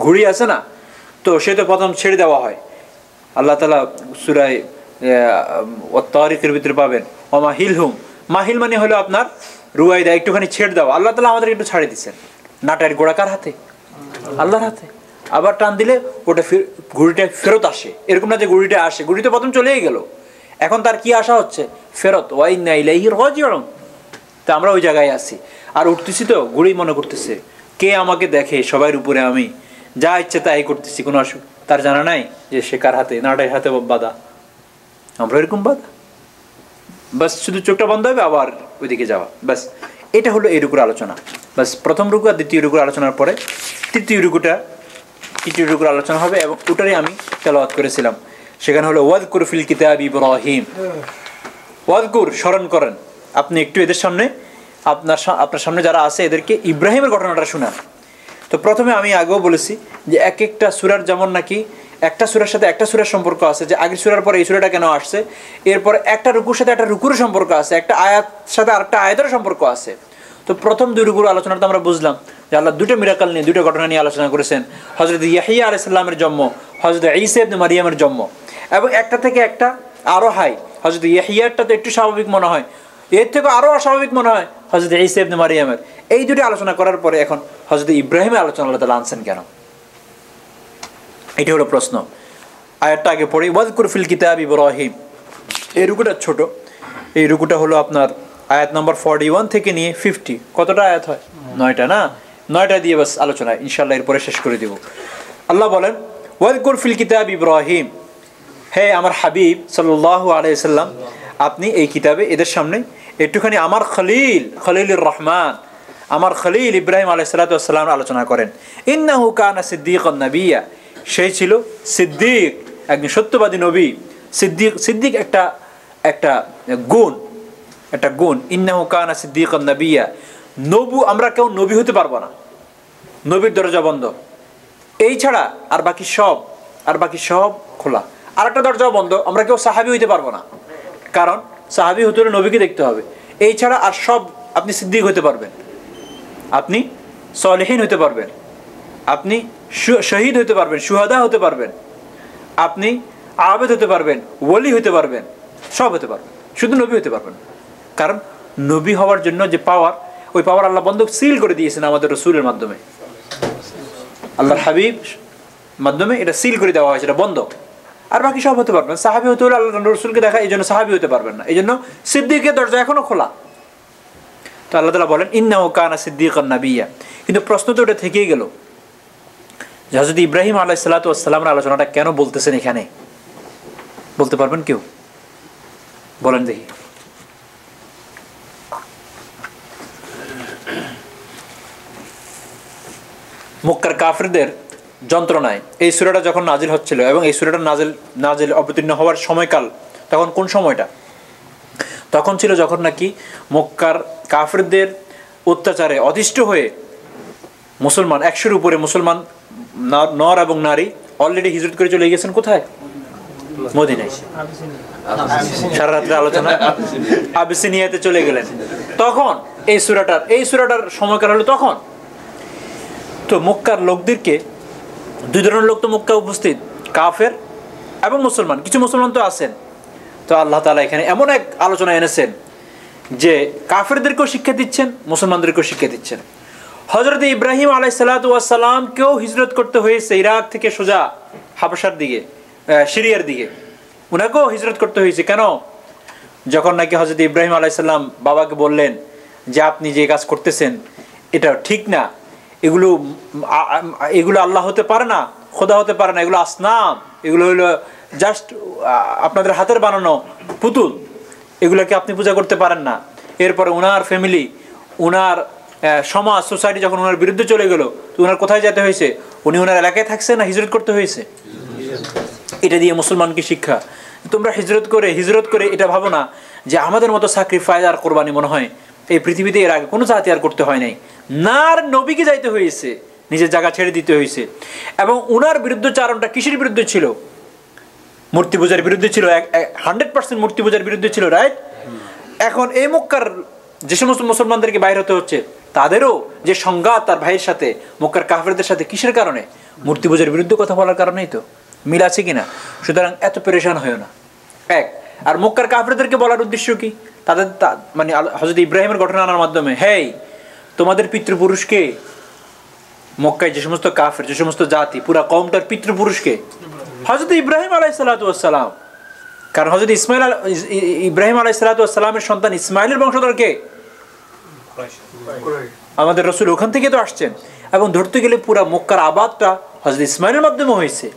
ঘুড়ি আছে না, তো সে তো প্রথম ছেড়ে দেওয়া হয়। আল্লাহ তাআলা সূরা তারিকের ভিতরে পাবেন ওমাহিলহুম, মাহিল মানে হলো আপনার রুয়াইদা, একটুখানি ছেড়ে দেওয়া। আল্লাহ তাআলা আমাদের একটু ছাড়ে দিচ্ছেন। নাটাইয়ের গোড়া কার হাতে? আল্লাহর হাতে। আবার টান দিলে ওটা ঘুড়িটা ফেরত আসে, এরকম না যে ঘুড়িটা আসে, ঘুড়িতে প্রথম চলেই গেল, এখন তার কি আশা হচ্ছে? ফেরত, ওয়া ইন্না ইলাইহি রাজিউন। তা আমরা ওই জায়গায় আছি, আর উঠতেছি তো ঘুড়ি মনে করতেছে কে আমাকে দেখে, সবার উপরে আমি যা ইচ্ছে তাই করতেছি, কোনো তার জানা নাই যে সে কার হাতে, নাটাইয়ের হাতে বাধা। আমরা এরকম বাধা, বাস শুধু চোখটা বন্ধ হবে আবার ওইদিকে যাওয়া, বাস। এটা হলো এই রুকুর আলোচনা। বাস প্রথম রুকু আর দ্বিতীয় রুকুর আলোচনার পরে তৃতীয় রুকুর আলোচনা হবে, এবং ওটারই আমি তেলাওয়াত করেছিলাম। সেখানে হলো ওয়াযকুর ফিল কিতাব ইব্রাহিম, ওয়াযকুর স্মরণ করেন আপনি একটু এদের সামনে, আপনার সামনে যারা আছে এদেরকে ইব্রাহিমের ঘটনাটা শোনান। তো প্রথমে আমি আগেও বলেছি যে এক একটা সূরার যেমন নাকি একটা সূরার সাথে একটা সূরার সম্পর্ক আছে, যে আগের সূরার পরে এই সূরাটা কেন আসছে, এরপরে একটা রুকুর সাথে একটা রুকুর সম্পর্ক আছে, একটা আয়াত সাথে আরেকটা আয়াতের সম্পর্ক আছে। তো প্রথম দুই রুকুর আলোচনাটা আমরা বুঝলাম যে আল্লাহ দুটো মিরাকল নিয়ে, দুটো ঘটনা নিয়ে আলোচনা করেছেন। হযরত ইয়াহইয়া আলাইহিস সালামের জন্ম, হযরত ঈসা ইবনে মারইয়ামের জন্ম, এবং একটা থেকে একটা আরো হাই। হযরত ইয়াহইয়ারটা তো একটু স্বাভাবিক মনে হয়, এর থেকে আরো অস্বাভাবিক মনে হয় হযরত ঈসা ইবনে মারইয়ামের। এই দুটো আলোচনা করার পরে এখন হযরত ইব্রাহিমের আলোচনা আল্লাহ তাআলা আনছেন কেন? এটা হলো প্রশ্ন। আয়াতটা আগে পড়ি, ওয়াযকুর ফিল কিতাব ইব্রাহিম। এই রুকুটা ছোট, এই রুকুটা হলো আপনার আয়াত নম্বর 41 থেকে নিয়ে 50। কতটা আয়াত হয়? 9টা না? 9টা দিয়ে বাস আলোচনা ইনশাআল্লাহ এরপরে শেষ করে দিব। আল্লাহ বলেন ওয়াযকুর ফিল কিতাব ইব্রাহিম, হে আমার হাবিব সাল্লাল্লাহু আলাইহি সাল্লাম, আপনি এই কিতাবে এদের সামনে একটুখানি আমার খলিলুর রহমান, আমার খলিল ইব্রাহিম আলাইহিস সালাতু ওয়াস সালাম আলোচনা করেন। ইন্নাহু কানা সিদ্দীকান নাবিয়্যা, সেই ছিল সিদ্দিক, একজন সত্যবাদী নবী। সিদ্দিক একটা গুণ। ইন্নাহু কানা সিদ্দীকান নাবিয়্যা, আমরা কেউ নবী হতে পারবো না, নবীর দরজা বন্ধ। এই ছাড়া আর বাকি সব খোলা। আর একটা দরজাও বন্ধ, আমরা কেউ সাহাবী হইতে পারবো না, কারণ সাহাবী হতে হলে নবীকে দেখতে হবে। এই ছাড়া আর সব, আপনি সিদ্দিক হতে পারবেন, আপনি সলিহিন হতে পারবেন, আপনি শহীদ হতে পারবেন, শুহাদা হতে পারবেন, আপনি আবেদ হতে পারবেন, ওলি হতে পারবেন, সব হতে পারবেন, শুধু নবী হতে পারবেন। কারণ নবী হওয়ার জন্য যে পাওয়ার, ওই পাওয়ার আল্লাহ বন্ধ সিল করে দিয়েছেন আমাদের রাসূলের মাধ্যমে, আল্লাহর হাবিব মাধ্যমে এটা সিল করে দেওয়া হয়েছে, এটা বন্ধ। আর বাকি সব হতে পারবেন। সাহাবী হতে হলে আল্লাহ রাসূলকে দেখা, এই জন্য সাহাবী হতে পারবেন না, এই জন্য সিদ্দিকের দরজা এখনো খোলা। তো আল্লাহ তাআলা বলেন ইন্নাহু কানা সিদ্দীকান নাবিয়্যা। কিন্তু প্রশ্ন তো ওটা থেকেই গেল, হযরত ইব্রাহিম আলাইহিস সালাতু ওয়াস সালামের আলোচনাটা কেন বলতেছেন এখানে? বলতে পারবেন কেউ? বলেন দেখি। মক্কার কাফিরদের যন্ত্রণায় এই সূরাটা যখন নাজিল হচ্ছিল, এবং এই সূরাটা নাজিল অবতীর্ণ হওয়ার সময়কাল তখন কোন সময়টা? তখন ছিল যখন নাকি মক্কার কাফিরদের অত্যাচারে অতিষ্ঠ হয়ে মুসলমান 100-এর উপরে মুসলমান নর এবং নারী অলরেডি হিজরত করে চলে গেছেন কোথায়? মদিনায়। সারা রাত্রে আলোচনা, আবিসিনিয়াতে চলে গেলেন। তখন এই সূরাটার সময়কাল হলো তখন। তো মক্কার লোকদেরকে, দুই ধরনের লোক তো মক্কা উপস্থিত, কাফের এবং মুসলমান। কিছু মুসলমান তো আছেন। তো আল্লাহ তাআলা এখানে এমন এক আলোচনা এনেছেন যে কাফেরদেরকেও শিক্ষা দিচ্ছেন, মুসলমানদেরকেও শিক্ষা দিচ্ছেন। হযরত ইব্রাহিম আলাইহিস সালাতু ওয়াস সালামকেও হিজরত করতে হয়েছে ইরাক থেকে সোজা হাবশার দিকে, সিরিয়ার দিকে। উনাকেও হিজরত করতে হয়েছে। কেন? যখন নাকি হযরত ইব্রাহিম আলাইহিস সালাম বাবাকে বললেন যে আপনি যে কাজ করতেছেন এটা ঠিক না, এগুলো এগুলো আল্লাহ হতে পারে না, খোদা হতে পারে না, এগুলো আসনাম, এগুলো হলো জাস্ট আপনাদের হাতের বানানো পুতুল, এগুলোকে আপনি পূজা করতে পারেন না। এরপরে ওনার ফ্যামিলি, ওনার সমাজ, সোসাইটি যখন ওনার বিরুদ্ধে চলে গেল, তো ওনার কোথায় যেতে হয়েছে? উনি ওনার এলাকায় থাকছে না হিজরত করতে হয়েছে? এটা দিয়ে মুসলমানকে শিক্ষা, তোমরা হিজরত করে এটা ভাবো না যে আমাদের মতো স্যাক্রিফাইস আর কোরবানি মনে হয় এই পৃথিবীতে এর আগে কোনো জাতি আর করতে হয় নাই। নার নবীকে যাইতে হয়েছে, নিজের জায়গা ছেড়ে দিতে হয়েছে। এবং ওনার বিরুদ্ধচারণটা কিসের বিরুদ্ধে ছিল? মূর্তি পূজার বিরুদ্ধে ছিল, 100% মূর্তি পূজার বিরুদ্ধে ছিল, রাইট? এখন এই মক্কার যে সমস্ত মুসলমানদেরকে বাইর হতে হচ্ছে, তাদেরও যে সংঘাত তার ভাইয়ের সাথে, মক্কার কাফেরদের সাথে, কিসের কারণে? মূর্তি পূজার বিরুদ্ধে কথা বলার কারণেই তো। মিল আছে কিনা? সুতরাং এত পেরেশান হয় না। এক, আর মক্কার কাফেরদেরকে বলার উদ্দেশ্য কি? তাদের মানে হযরত ইব্রাহিমের ঘটনা আনার মাধ্যমে, হেই তোমাদের পিতৃপুরুষকে, মক্কায় যে সমস্ত কাফের, যে সমস্ত জাতি, পুরা কওমটার পিতৃপুরুষকে হযরত ইব্রাহিম আলাইহিস সালাতু ওয়াস সালাম। কারণ হযরত ইব্রাহিম আলাইহিস সালাতু ওয়াস সালামের সন্তান ইসমাইলের বংশধর কে? আমাদের রাসূল ওখান থেকে তো আসছেন। এবং ধরতে গেলে পুরা মক্কার আবাদটা হযরত ইসমাইলের মাধ্যমে হয়েছে।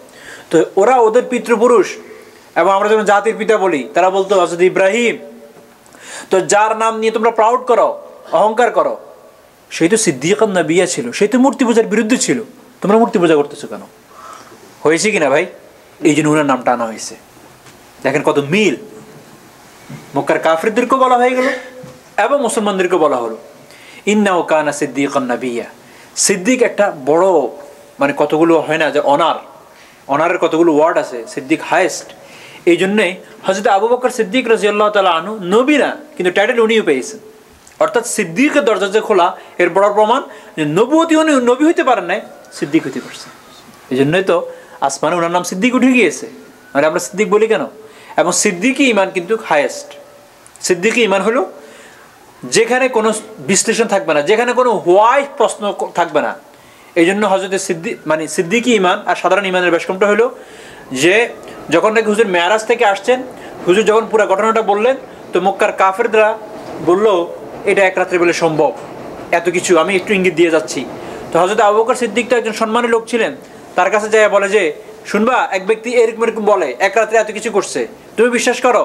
তো ওরা ওদের পিতৃপুরুষ, এবং আমরা যখন জাতির পিতা বলি, তারা বলতো হযরত ইব্রাহিম। তো যার নাম নিয়ে তোমরা প্রাউড করো, অহংকার করো, সেই তো সিদ্দিকুন নবিয়্যা ছিল, সেই তো মূর্তি পূজার বিরুদ্ধে ছিল। তোমরা মূর্তি পূজা করতেছো কেন? হয়েছে কিনা ভাই? এই জন্য ওনার নামটা আনা হয়েছে। দেখেন কত মিল। মক্কার কাফিরদেরকেও বলা হয়ে গেল এবং মুসলমানদেরকেও বলা হলো ইন্নাহু কানা সিদ্দিকুন নবিয়্যা। সিদ্দিক একটা বড়, মানে কতগুলো হয় না যে অনারের কতগুলো ওয়ার্ড আছে, সিদ্দিক হাইয়েস্ট। এই জন্যই হযরত আবু বকর সিদ্দিক রাদিয়াল্লাহু তাআলা আনহু নবী না, কিন্তু টাইটেল উনিও পেয়েছেন। অর্থাৎ সিদ্দিকের দরজা যে খোলা, এর বড় প্রমাণ যে নবুয়তি উনি নবী হইতে পারেন নাই, সিদ্দিক হইতে পারছেন। এই জন্যই তো আসমানে ওনার নাম সিদ্দিক উঠে গিয়েছে। মানে আমরা সিদ্দিক বলি কেন? এবং সিদ্দিকই ঈমান কিন্তু হাইয়েস্ট। সিদ্দিকই ঈমান হলো যেখানে কোনো বিশ্লেষণ থাকবে না, যেখানে কোনো হোয়াই প্রশ্ন থাকবে না। এই জন্য হযরত সিদ্দিকই ঈমান আর সাধারণ ঈমানের বেশকমটা হলো যে যখন নাকি হুজুর মেরাজ থেকে আসছেন, হুজুর যখন পুরো ঘটনাটা বললেন, তো মক্কার কাফেররা বললো এটা এক রাত্রে বলে সম্ভব, এত কিছু আমি একটু ইঙ্গিত দিয়ে যাচ্ছি। তো হযরত আবু বকর সিদ্দিক তো একজন সম্মানী লোক ছিলেন, তার কাছে যায় বলে যে শুনবা, এক ব্যক্তি এরকম এরকম বলে এক রাত্রে এত কিছু করছে, তুমি বিশ্বাস করো?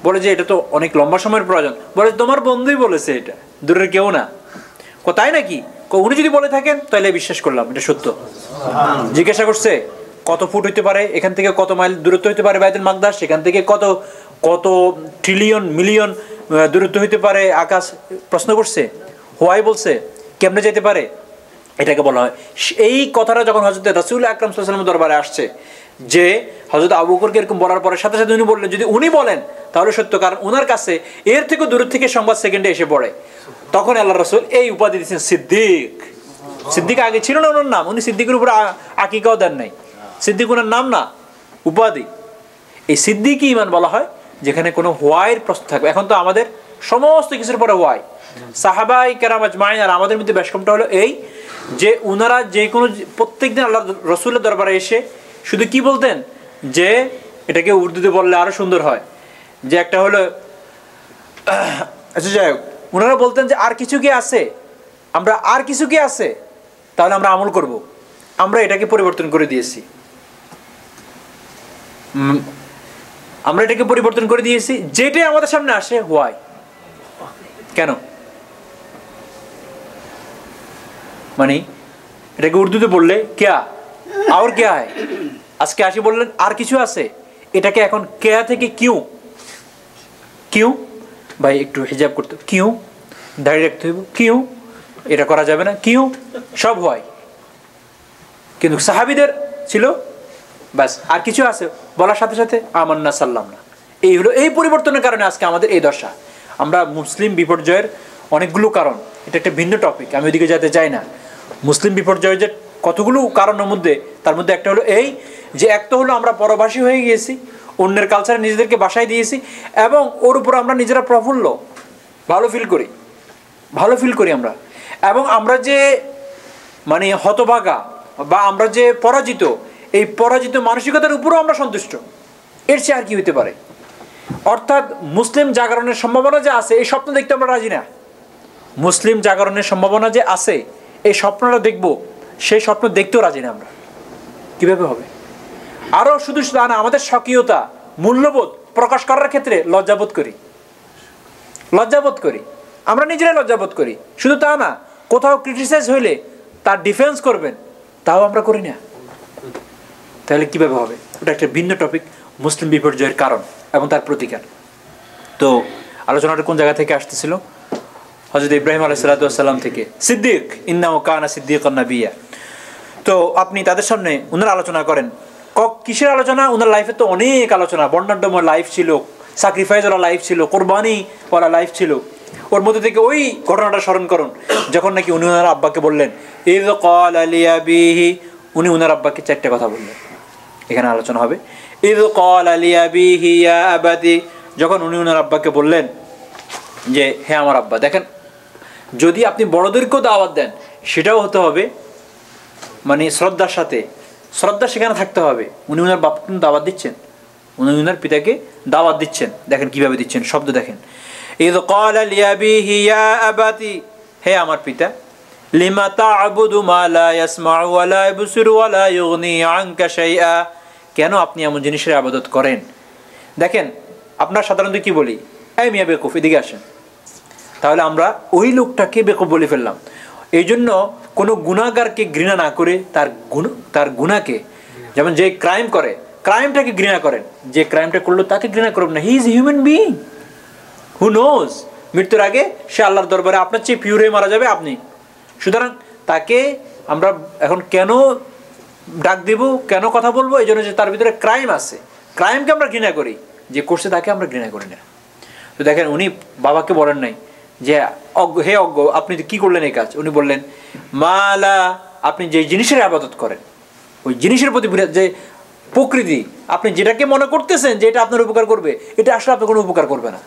বলে যে এটা তো অনেক লম্বা সময়ের প্রয়োজন। বলে তোমার বন্ধুই বলেছে, এটা দূরের কেউ না। তাই নাকি? উনি যদি বলে থাকেন তাহলে বিশ্বাস করলাম, এটা সত্য। জিজ্ঞাসা করছে কত ফুট হইতে পারে, এখান থেকে কত মাইল দূরত্ব হইতে পারে বাইতুল মাকদাস, সেখান থেকে কত কত ট্রিলিয়ন মিলিয়ন দূরত্ব হইতে পারে আকাশ, প্রশ্ন করছে। হোয়াই বলছে, কেমনে যেতে পারে, এটাকে বলা হয়। এই কথাটা যখন হযরত রাসূল আকরাম সাল্লাল্লাহু আলাইহি ওয়াসাল্লামের দরবারে আসছে, যে হযরত আবু বকরকে এরকম বলার পরে সাথে সাথে উনি বললেন যদি উনি বলেন তাহলে সত্য, কারণ ওনার কাছে এর থেকে দূর থেকে সংবাদ সেকেন্ডে এসে পড়ে। তখন আল্লাহ রাসূল এই উপাধি দিয়েছেন সিদ্দিক। সিদ্দিক আগে ছিল না ওনার নাম, উনি সিদ্দিকের উপরে আকিকাও দেন নাই। সিদ্দিক ওনার নাম না, উপাধি। এই সিদ্দিকই ঈমান বলা হয় যেখানে কোনো হোয়াইয়ের প্রশ্ন থাকবে। এখন তো আমাদের সমস্ত কিছুর পরে হোয়াই। সাহাবাই কেরাম আজমাইন আর আমাদের মধ্যে বেশকমটা হলো এই যে ওনারা যে কোনো প্রত্যেকদিন আল্লাহ রসুলের দরবারে এসে শুধু কি বলতেন, যে এটাকে উর্দুতে বললে আরো সুন্দর হয়, যে একটা হলো আচ্ছা যাই হোক, ওনারা বলতেন যে আর কিছু কি আছে, আমরা আর কিছু কি আছে তাহলে আমরা আমল করব। আমরা এটাকে পরিবর্তন করে দিয়েছি, যেটাই আমাদের সামনে আসে হোয়াই। কেন? মানে এটাকে উর্দুতে বললে ক্যা আর ক্যা হয়, আজকে আসি বললেন আর কিছু আছে, এটাকে এখন ক্যা থেকে কিউ, কিউ ভাই একটু হিজাব করতে, কিউ দাঁড়িয়ে রাখতে হইব, কিউ এটা করা যাবে না, কিউ সব হয়। কিন্তু সাহাবীদের ছিল ব্যাস আর কিছু আছে বলার সাথে সাথে আমান্না সাল্লাম না। এই হলো এই পরিবর্তনের কারণে আজকে আমাদের এই দশা। আমরা মুসলিম বিপর্যয়ের অনেকগুলো কারণ, এটা একটা ভিন্ন টপিক, আমি ওইদিকে যেতে চাই না। মুসলিম বিপর্যয়ের যে কতগুলো কারণের মধ্যে, তার মধ্যে একটা হলো এই যে এক তো হলো আমরা পরবাসী হয়ে গিয়েছি, অন্যের কালচারে নিজেদেরকে বাসায় দিয়েছি, এবং ওর উপর আমরা নিজেরা প্রফুল্ল, ভালো ফিল করি আমরা। এবং আমরা যে মানে হতভাগা বা আমরা যে পরাজিত, এই পরাজিত মানসিকতার উপরও আমরা সন্তুষ্ট। এর চেয়ে আর কি হইতে পারে? অর্থাৎ মুসলিম জাগরণের সম্ভাবনা যে আছে এই স্বপ্ন দেখতে আমরা রাজি না। মুসলিম জাগরণের সম্ভাবনা যে আছে এই স্বপ্নটা দেখব, সেই স্বপ্ন দেখতেও রাজি না আমরা। কিভাবে হবে? আরও শুধু তা না, আমাদের স্বকীয়তা মূল্যবোধ প্রকাশ করার ক্ষেত্রে লজ্জাবোধ করি, আমরা নিজেরাই লজ্জাবোধ করি। শুধু তা না, কোথাও ক্রিটিসাইজ হইলে তার ডিফেন্স করবেন, তাও আমরা করি না। তাহলে কিভাবে হবে? ওটা একটা ভিন্ন টপিক, মুসলিম বিপর্যয়ের কারণ এবং তার প্রতিকার। তো আলোচনাটা কোন জায়গা থেকে আসতেছিল? হযরত ইব্রাহিম আলাইহিস সালাম থেকে। সিদ্দিক, ইন্নাহু কানা সিদ্দিকান নাবিয়্যা। তো আপনি তাদের সামনে ওনার আলোচনা করেন। কিসের আলোচনা? ওনার লাইফে তো অনেক আলোচনা, বর্ণাঢ্যময় লাইফ ছিল, স্যাক্রিফাইস ওরা লাইফ ছিল, কোরবানি ওরা লাইফ ছিল। ওর মধ্যে থেকে ওই ঘটনাটা স্মরণ করুন যখন নাকি উনি ওনার আব্বাকে বললেন, ইয ক্বালা লিআবিহি, উনি ওনার আব্বাকে 4টা কথা বললেন। এখানে আলোচনা হবে ইয ক্বালা লিআবিহি ইয়া আবাতি, যখন উনি ওনার আব্বাকে বললেন যে হে আমার আব্বা। দেখেন, যদি আপনি বড়দেরকেও দাওয়াত দেন সেটাও হতে হবে মানে শ্রদ্ধার সাথে, শ্রদ্ধা সেখানে থাকতে হবে। উনি ওনার বাপকে দাওয়াত দিচ্ছেন, উনি ওনার পিতাকে দাওয়াত দিচ্ছেন। দেখেন কিভাবে দিচ্ছেন, শব্দ দেখেন। ইয ক্বালা লিআবিহি ইয়া আবাতি, হে আমার পিতা, লিমা তা'বুদু মা লা ইয়াসমা'ু ওয়া লা ইবসিরু ওয়া লা ইউগনি আনকা শাইআ, কেন আপনি এমন জিনিসের ইবাদত করেন? দেখেন, আপনার সাধারণত কি বলি, এই মিয়া বেকুফ, এদিকে আসেন। তাহলে আমরা ওই লোকটাকে বেকুফ বলে ফেললাম। এই জন্য কোনো গুনাহগারকে ঘৃণা না করে তার গুনাহকে, যেমন যে ক্রাইম করে ক্রাইমটাকে ঘৃণা করেন, যে ক্রাইমটা করলো তাকে ঘৃণা করবেন না। He is human being who knows, মৃত্যুর আগে সে আল্লাহর দরবারে আপনার চেয়ে পিওর হয়ে মারা যাবে আপনি। সুতরাং তাকে আমরা এখন কেন ডাক দেব, কেন কথা বলবো? এই জন্য যে তার ভিতরে ক্রাইম আছে, ক্রাইমকে আমরা ঘৃণা করি, যে করছে তাকে আমরা ঘৃণা করি না। তো দেখেন, উনি বাবাকে বলেন নাই যে হে অজ্ঞ, আপনি কি করলেন এই কাজ। উনি বললেন মালা, আপনি যে জিনিসের ইবাদত করেন ওই জিনিসের প্রতি যে প্রকৃতি, আপনি যেটাকে মনে করতেছেন যে এটা আপনার উপকার করবে, এটা আসলে আপনার কোনো উপকার করবে না।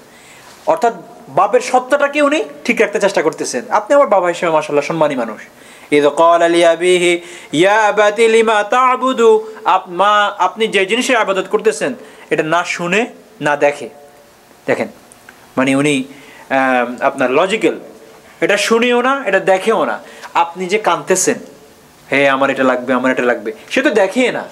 অর্থাৎ বাপের সত্যটাকে উনি ঠিক রাখতে চেষ্টা করতেছেন। আপনি আমার বাবা হিসেবে মাশাআল্লাহ সম্মানী মানুষ। ইয ক্বালা লিআবিহি ইয়া আবাতি লিমা তা'বুদু, আপনি যে জিনিসের ইবাদত করতেছেন এটা না শুনে না দেখে। দেখেন, মানে উনি আপনার লজিক্যাল, এটা শুনেও না, এটা দেখেও না। আপনি যে কাঁদতেছেন, হে আমার এটা লাগবে, আমার এটা লাগবে, সে তো দেখে না।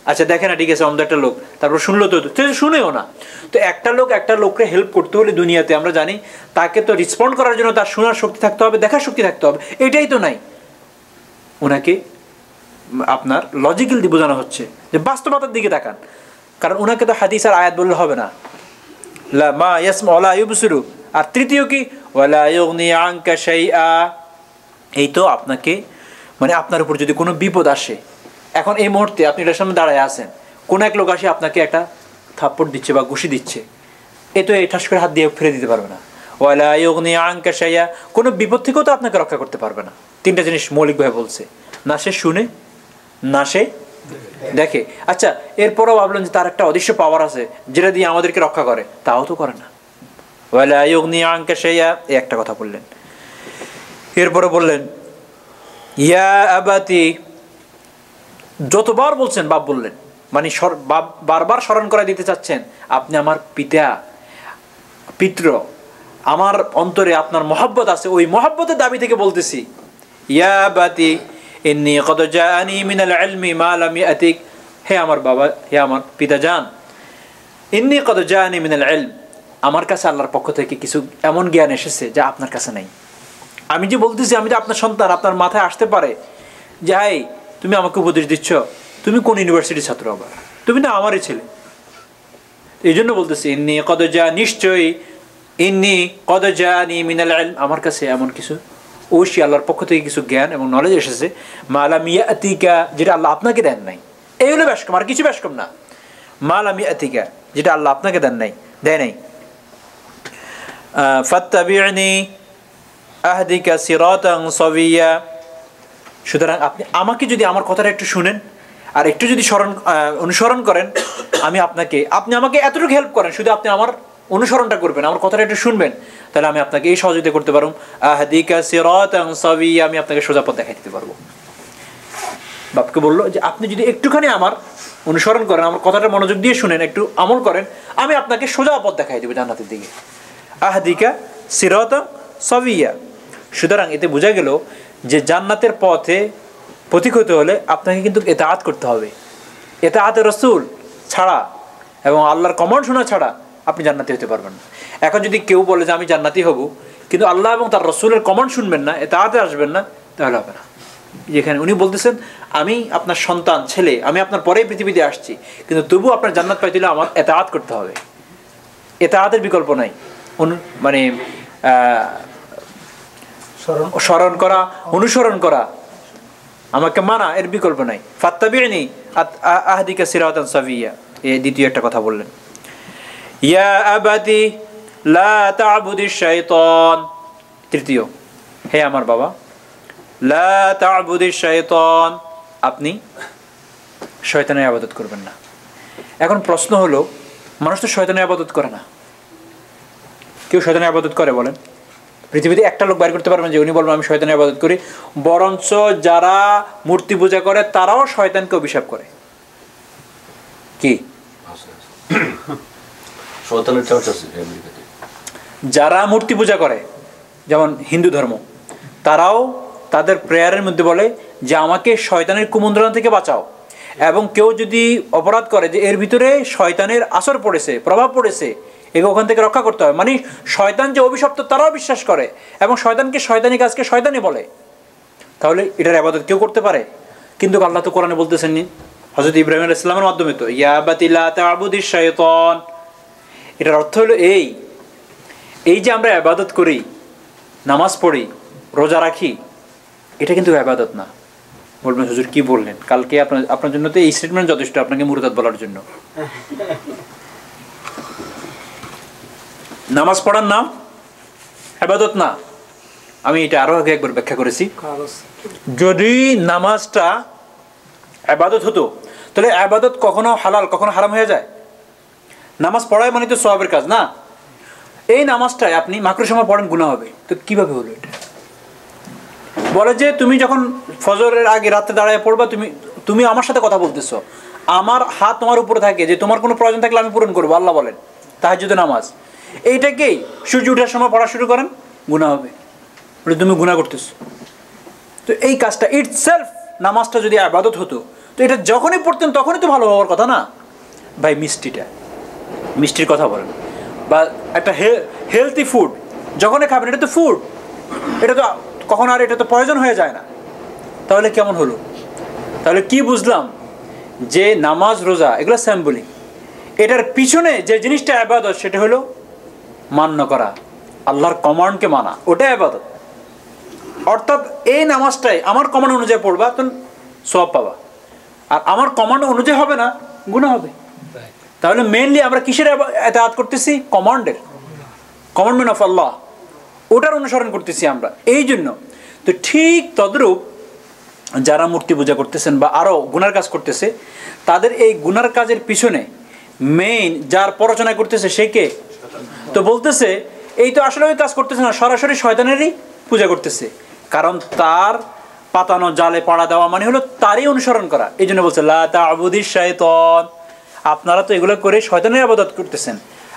আচ্ছা দেখে না, ঠিক আছে, অন্ধ একটা লোক, তারপর শুনলো তো শুনেও না। তো একটা লোককে হেল্প করতে হলে দুনিয়াতে আমরা জানি তাকে তো রেসপন্ড করার জন্য তার শোনার শক্তি থাকতে হবে, দেখার শক্তি থাকতে হবে, এটাই তো নাই। ওনাকে আপনার লজিক্যাল দিয়ে বোঝানো হচ্ছে যে বাস্তবতার দিকে তাকান। কারণ ওনাকে তো হাদিস আর আয়াত বললে হবে না, লা মা ইয়াসমা ওয়া লা ইবসিরু। আর তৃতীয় কি, ওয়ালা ইউগনি আনকা শাইআ, এই তো আপনাকে মানে আপনার উপর যদি কোনো বিপদ আসে, এখন এই মুহূর্তে আপনি এটার সামনে দাঁড়ায় আছেন, কোনো এক লোক আসে আপনাকে একটা থাপ্পড় দিচ্ছে বা ঘুষি দিচ্ছে, এ তো এই ঠাস করে হাত দিয়ে ফিরে দিতে পারবে না। ওয়ালা ইউগনি আনকা শাইআ, কোনো বিপদ থেকেও তো আপনাকে রক্ষা করতে পারবে না। 3টা জিনিস মৌলিকভাবে বলছে, না সে শুনে, না সে দেখে। আচ্ছা, এরপরও ভাবলেন যে তার একটা অদৃশ্য পাওয়ার আছে যেটা দিয়ে আমাদেরকে রক্ষা করে, তাও তো করে না। ওয়ালা ইউগনি আনকা শাইআ, এই একটা কথা বললেন। এরপরে বললেন ইয়া আবাতি, যতবার বলছেন বাপ বললেন, মানে বারবার স্মরণ করে দিতে চাচ্ছেন আপনি আমার পিতৃ, আমার অন্তরে আপনার মহব্বত আছে, ওই মহব্বতের দাবি থেকে বলতেছি ইয়া আবাতি ইন্নী ক্বাদ জাআনী মিনাল ইলমি মা লাম ইয়াতিক, হে আমার বাবা, হে আমার পিতা জান, ইন্নী ক্বাদ জাআনী মিনাল ইলম, আমার কাছে আল্লাহর পক্ষ থেকে কিছু এমন জ্ঞান এসেছে যা আপনার কাছে নাই। আমি যে বলতেছি, আমি যে আপনার সন্তান, আপনার মাথায় আসতে পারে যে হাই তুমি আমাকে উপদেশ দিচ্ছ, তুমি কোন ইউনিভার্সিটির ছাত্র, আবার তুমি না আমারই ছেলে। এই জন্য বলতেছি ইন্নী ক্বাদ নিশ্চয়ই ইন্নী ক্বাদ জাআনী মিনাল ইলম, আমার কাছে এমন কিছু অবশ্যই আল্লাহর পক্ষ থেকে কিছু জ্ঞান এবং নলেজ এসেছে মা লাম ইয়াতিকা, যেটা আল্লাহ আপনাকে দেন নাই। এই হলো ব্যাসকম, আর কিছু ব্যাসকম না। মা লাম ইয়াতিকা, যেটা আল্লাহ আপনাকে দেয় নাই। ফাত্তাবি'নি আহদিকা সিরাতান সাবিয়্যা, সুতরাং আপনি আমাকে যদি আমার কথাটা একটু শুনেন আর একটু যদি অনুসরণ করেন, আপনি আমাকে এতটুকু হেল্প করেন, শুধু আপনি আমার অনুসরণটা করবেন, আমার কথাটা একটু শুনবেন, তাহলে আমি আপনাকে এই সহযোগিতা করতে পারবো। আহদিকা সিরাতান সাবিয়্যা, আমি আপনাকে সোজা পথ দেখাই দিতে পারবো। বাপকে বললো যে আপনি যদি একটুখানি আমার অনুসরণ করেন, আমার কথাটা মনোযোগ দিয়ে শুনেন, একটু আমল করেন, আমি আপনাকে সোজা পথ দেখাই দেবো জান্নাতের দিকে। আহদিকা সিরাতান সাবিয়া। সুতরাং এতে বোঝা গেল যে জান্নাতের পথে পথিক হতে হলে আপনাকে কিন্তু ইতাআত করতে হবে। ইতাআতে রাসূল ছাড়া এবং আল্লাহর কমান্ড শোনা ছাড়া আপনি জান্নাতি হতে পারবেন না। এখন যদি কেউ বলে যে আমি জান্নাতি হব, কিন্তু আল্লাহ এবং তার রাসূলের কমান্ড শুনবেন না, ইতাআতে আসবেন না, তাহলে হবে না। যেখানে উনি বলতেছেন আমি আপনার সন্তান, ছেলে, আমি আপনার পরেই পৃথিবীতে আসছি, কিন্তু তবু আপনার জান্নাত পাইতে হলে আমার ইতাআত করতে হবে। ইতাআতের বিকল্প নাই। মানে স্মরণ করা, অনুসরণ করা, আমাকে মানা, এর বিকল্প নাই। ফাত্তাবিউনি আহদিকা সিরাতান সাবিয়া, এই দ্বিতীয় একটা কথা বললেন। ইয়া আবাতি লা তা'বুদিশ শাইতান, তৃতীয়, হে আমার বাবা, লা তা'বুদিশ শাইতান, আপনি শয়তানের ইবাদত করবেন না। এখন প্রশ্ন হলো, মানুষ তো শয়তানের ইবাদত করে না। কেউ শয়তানের ইবাদত করে বলেন? পৃথিবীতে একটা লোক বাইর করতে পারবেন যে উনি বলবেন আমি শয়তানের ইবাদত করি? বরঞ্চ যারা মূর্তি পূজা করে তারাও শয়তানকে অভিশাপ করে। কি শয়তানের চার্চ আছে আমেরিকাতে? যারা মূর্তি পূজা করে, যেমন হিন্দু ধর্ম, তারাও তাদের প্রেয়ারের মধ্যে বলে যে আমাকে শয়তানের কুমন্ত্রণা থেকে বাঁচাও। এবং কেউ যদি অপরাধ করে যে এর ভিতরে শয়তানের আসর পড়েছে, প্রভাব পড়েছে, একে ওখান থেকে রক্ষা করতে হয়, মানে শয়তান যে অভিশপ্ত তারাও বিশ্বাস করে এবং শয়তানকে, শয়তানি কাজকে শয়তানি বলে। তাহলে এটার ইবাদত কেউ করতে পারে? কিন্তু আল্লাহ তো কোরআনে বলতেছেন নি, হযরত ইব্রাহিম আলাইহিস সালামের মাধ্যমে তো, ইয়া আবাতি লা তা'বুদিশ শাইতান। এটার অর্থ হলো এই যে আমরা ইবাদত করি, নামাজ পড়ি, রোজা রাখি, এটা কিন্তু ইবাদত না। বলবেন হুজুর কি বললেন? কালকে আপনার জন্য তো এই স্টেটমেন্ট যথেষ্ট আপনাকে মুরতাদ বলার জন্য। নামাজ পড়ার নাম ইবাদত না। আমি এটা আরো আগে একবার ব্যাখ্যা করেছি। যদি নামাজটা ইবাদত হতো তাহলে ইবাদত কখনো হালাল কখনো হারাম হয়ে যায়? নামাজ পড়ায় মানে তো সওয়াবের কাজ না। এই নামাজটাই আপনি মাকরুহ সময় পড়েন, গুনাহ হবে। তো কিভাবে হলো এটা? বলে যে তুমি যখন ফজরের আগে রাতে দাঁড়ায় পড়বা, তুমি আমার সাথে কথা বলতেছো, আমার হাত তোমার উপরে থাকে, যে তোমার কোনো প্রয়োজন থাকলে আমি পূরণ করবো, আল্লাহ বলেন। তাহাজ্জুদের নামাজ এইটাকেই সূর্য ওঠার সময় পড়া শুরু করেন, গুনাহ হবে, বলে তুমি গুনাহ করতেছো। তো এই কাজটা ইটসেলফ, নামাজটা যদি ইবাদত হতো তো এটা যখনই পড়তেন তখনই তো ভালো হওয়ার কথা না ভাই। মিষ্টির কথা বলেন, বা একটা হেলদি ফুড যখনই খাবেন, এটা তো ফুড, এটা তো কখন আর এটা তো প্রয়োজন হয়ে যায় না। তাহলে কেমন হলো? তাহলে কি বুঝলাম? যে নামাজ রোজা এগুলো সিম্বলিক, এটার পিছনে যে জিনিসটা ইবাদত সেটা হলো মান্য করা, আল্লাহর কমান্ডকে মানা, ওটা ইবাদত। অর্থাৎ এই নামাজটাই আমার কমান্ড অনুযায়ী পড়বা, তখন সওয়াব পাবা, আর আমার কমান্ড অনুযায়ী হবে না, গুনাহ হবে। তাহলে মেইনলি আমরা কিসের ইতাআত করতেছি? কমান্ডমেন্ট অফ আল্লাহ, ওটার অনুসরণ করতেছি আমরা। এই জন্য তো ঠিক তদ্রূপ যারা মূর্তি পূজা করতেছেন বা আরও গুনার কাজ করতেছে, তাদের এই গুনার কাজের পিছনে মেইন যার পড়াশোনা করতেছে সে কে? তো বলতেছে এই তো আসলে ওই কাজ করতেছে না, সরাসরি শয়তানেরই পূজা করতেছে। কারণ তার পাতানো জালে পাড়া দেওয়া মানে হলো তারই অনুসরণ করা। এই জন্য বলছে লা তা'বুদিশ শাইতান, আপনারা তো এগুলো করে শয়তানের ইবাদত করতেছেন।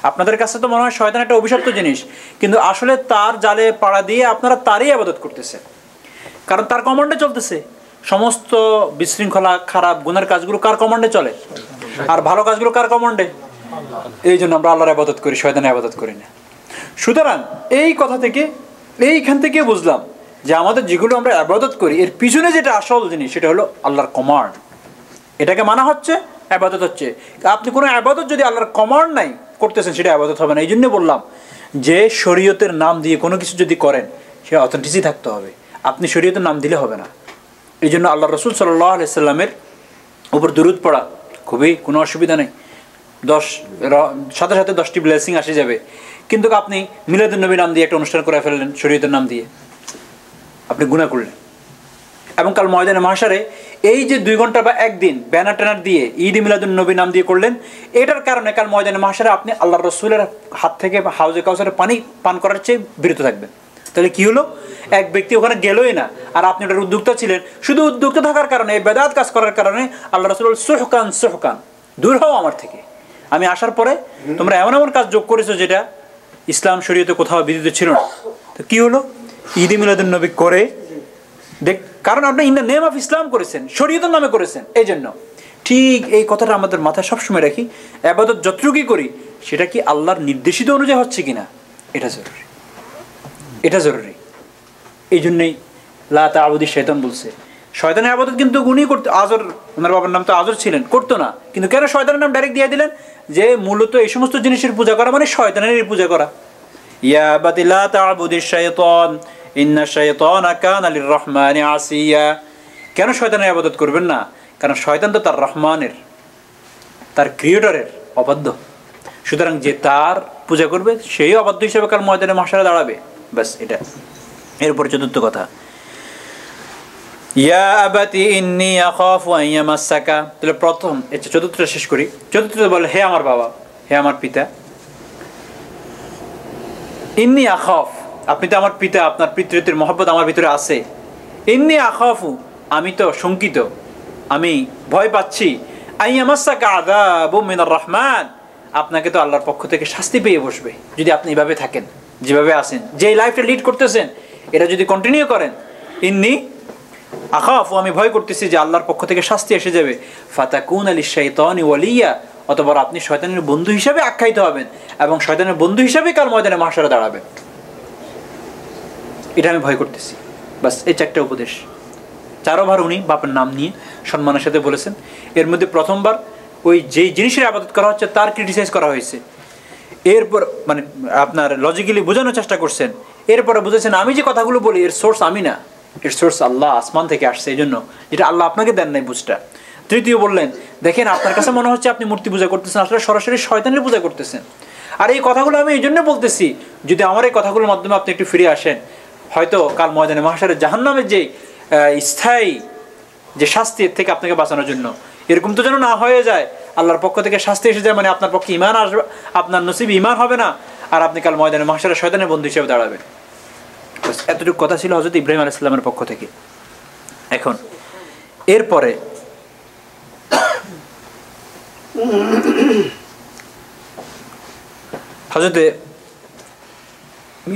আপনাদের কাছে তো মনে হয় শয়তান একটা অভিশপ্ত জিনিস, কিন্তু আসলে তার জালে পাড়া দিয়ে আপনারা তারই ইবাদত করতেছেন, কারণ তার কমান্ডে চলতেছে। সমস্ত বিশৃঙ্খলা, খারাপ গুনার কাজগুলো কার কমান্ডে চলে? আর ভালো কাজগুলো কার কমান্ডে? এই জন্য আমরা আল্লাহর ইবাদত করি, শয়তানের ইবাদত করি না। সুতরাং এই কথা থেকে, এইখান থেকে বুঝলাম যে আমাদের যেগুলো আমরা ইবাদত করি এর পিছনে যেটা আসল জিনিস সেটা হলো আল্লাহর কমান্ড। এটাকে মানা হচ্ছে, ইবাদত হচ্ছে। আপনি কোনো ইবাদত যদি আল্লাহর কমান্ড নাই করতেছেন, সেটা ইবাদত হবে না। এই জন্য বললাম যে শরীয়তের নাম দিয়ে কোনো কিছু যদি করেন সে অথেন্টিসিটি থাকতে হবে, আপনি শরীয়তের নাম দিলে হবে না। এই জন্য আল্লাহ রসুল সাল্লাল্লাহু আলাইহি সাল্লামের উপর দুরূদ পড়া খুবই কোনো অসুবিধা নেই, সাথে সাথে 10টি ব্লেসিং আসে যাবে। কিন্তু আপনি মিলাদুন নবী নাম দিয়ে একটা অনুষ্ঠান করে ফেললেন শরীয়তের নাম দিয়ে, আপনি গুনাহ করলেন। এবং কাল ময়দানে মাহশারে এই যে 2 ঘন্টা বা একদিন ব্যানার ট্যানার দিয়ে ঈদ মিলাদুন নবী নাম দিয়ে করলেন, এটার কারণে কাল ময়দানে মাহশারে আপনি আল্লাহর রসুলের হাত থেকে হাউজে কাউসারের পানি পান করার চেয়ে বিরত থাকবেন, তাহলে কি হলো, এক ব্যক্তি ওখানে গেলই না, আর আপনি ওটার উদ্যোক্তা ছিলেন। শুধু উদ্যোক্তা থাকার কারণে, এই বেদাত কাজ করার কারণে আল্লাহ রাসূল সুহকান সুহকান, দূর হও আমার থেকে, আমি আসার পরে তোমরা এমন এমন কাজ যোগ করেছো যেটা ইসলাম শরীয়তে কোথাও বিধিত ছিল না। তো কি হলো, ঈদ মিলাদুন নবী করে দেখ, কারণ আপনি in the name of Islam করেছেন, শরীয়তের নামে করেছেন। এই জন্য ঠিক এই কথাটা আমাদের মাথায় সবসময় রাখি, ইবাদত যতটুকুই করি সেটা কি আল্লাহর নির্দেশিত অনুযায়ী হচ্ছে কিনা, এটা জরুরি, এটা জরুরি। এই জন্যই লা তা'বুদি শাইতান বলছে, শয়তানের ইবাদত কিন্তু উনি করতে, আজর, ওনার বাবার নাম তো আজর ছিলেন, করতো না। কিন্তু কেন শয়তানের নাম ডাইরেক্ট দিয়ে দিলেন, যে মূলত এই সমস্ত জিনিসের পূজা করা মানে শয়তানেরই পূজা করা। ইয়া আবাতি লা তা'বুদি শাইতান ইন্না শাইতানা কানা লির-রহমানি আসিয়া। কেন শয়তানের ইবাদত করবেন না, কারণ শয়তান তো তার রহমানের, তার ক্রিয়েটরের অবাধ্য। সুতরাং যে তার পূজা করবে সেই অবাধ্য হিসেবে কাল ময়দানে মাহশারে দাঁড়াবে। ব্যাস এটা। এরপর চতুর্থ কথা, ইয়া আবাতি ইন্নী আখাফু আন ইয়ামাসসাকা। তাহলে প্রথম, এটা চতুর্থটা শেষ করি। চতুর্থটা বলে, হে আমার বাবা, হে আমার পিতা, ইন্নী আখাফ, আপনি তো আমার পিতা, আপনার পিতৃত্বের মহব্বত আমার ভিতরে আছে। ইন্নী আখাফু, আমি তো শঙ্কিত, আমি ভয় পাচ্ছি, আন ইয়ামাসসাকা আযাবুম মিনার রহমান, আপনাকে তো আল্লাহর পক্ষ থেকে শাস্তি পেয়ে বসবে যদি আপনি এভাবে থাকেন, যেভাবে আছেন, যে লাইফটা লিড করতেছেন, এটা যদি কন্টিনিউ করেন। ইন্নী আখাফু, আমি ভয় করতেছি যে আল্লাহর পক্ষ থেকে শাস্তি এসে যাবে। ফাতাকুনা লিশ-শাইতানি ওয়ালিয়া, অতঃপর আপনি শয়তানের বন্ধু হিসেবে আখ্যায়িত হবেন এবং শয়তানের বন্ধু হিসেবে কাল ময়দানে মাহশারে দাঁড়াবেন। এটা আমি ভয় করতেছি। বাস এই চারটা উপদেশ 4 বার উনি বাপের নাম নিয়ে সম্মানের সাথে বলেছেন। এর মধ্যে প্রথমবার ওই যেই জিনিসের ইবাদত করা হচ্ছে তার ক্রিটিসাইজ করা হয়েছে। এরপর মানে আপনার লজিক্যালি বোঝানোর চেষ্টা করছেন। এরপরে বুঝেছেন আমি যে কথাগুলো বলি এর সোর্স আমি না, এর সোর্স আল্লাহ, আসমান থেকে আসছে, এই জন্য যেটা আল্লাহ আপনাকে দেন নাই বুঝটা। তৃতীয় বললেন, দেখেন আপনার কাছে মনে হচ্ছে আপনি মূর্তি পূজা করতেছেন, আসলে সরাসরি শয়তানের পূজা করতেছেন। আর এই কথাগুলো আমি এই জন্য বলতেছি, যদি আমার এই কথাগুলোর মাধ্যমে আপনি একটু ফিরে আসেন, হয়তো কাল ময়দানে মাহশারে জাহান্নামের যে স্থায়ী যে শাস্তি থেকে আপনাকে বাঁচানোর জন্য, এরকম তো যেন না হয়ে যায় আল্লাহর পক্ষ থেকে শাস্তি এসে যায়, মানে আপনার পক্ষে ঈমান আসবে, আপনার নসিব ঈমান হবে না, আর আপনি কাল ময়দানে মাহশারে শয়তানের বন্ধু হিসেবে দাঁড়াবেন। এতটুকু কথা ছিল হযরত ইব্রাহিম আলাইহিস সালামের পক্ষ থেকে। এখন এরপরে হযরত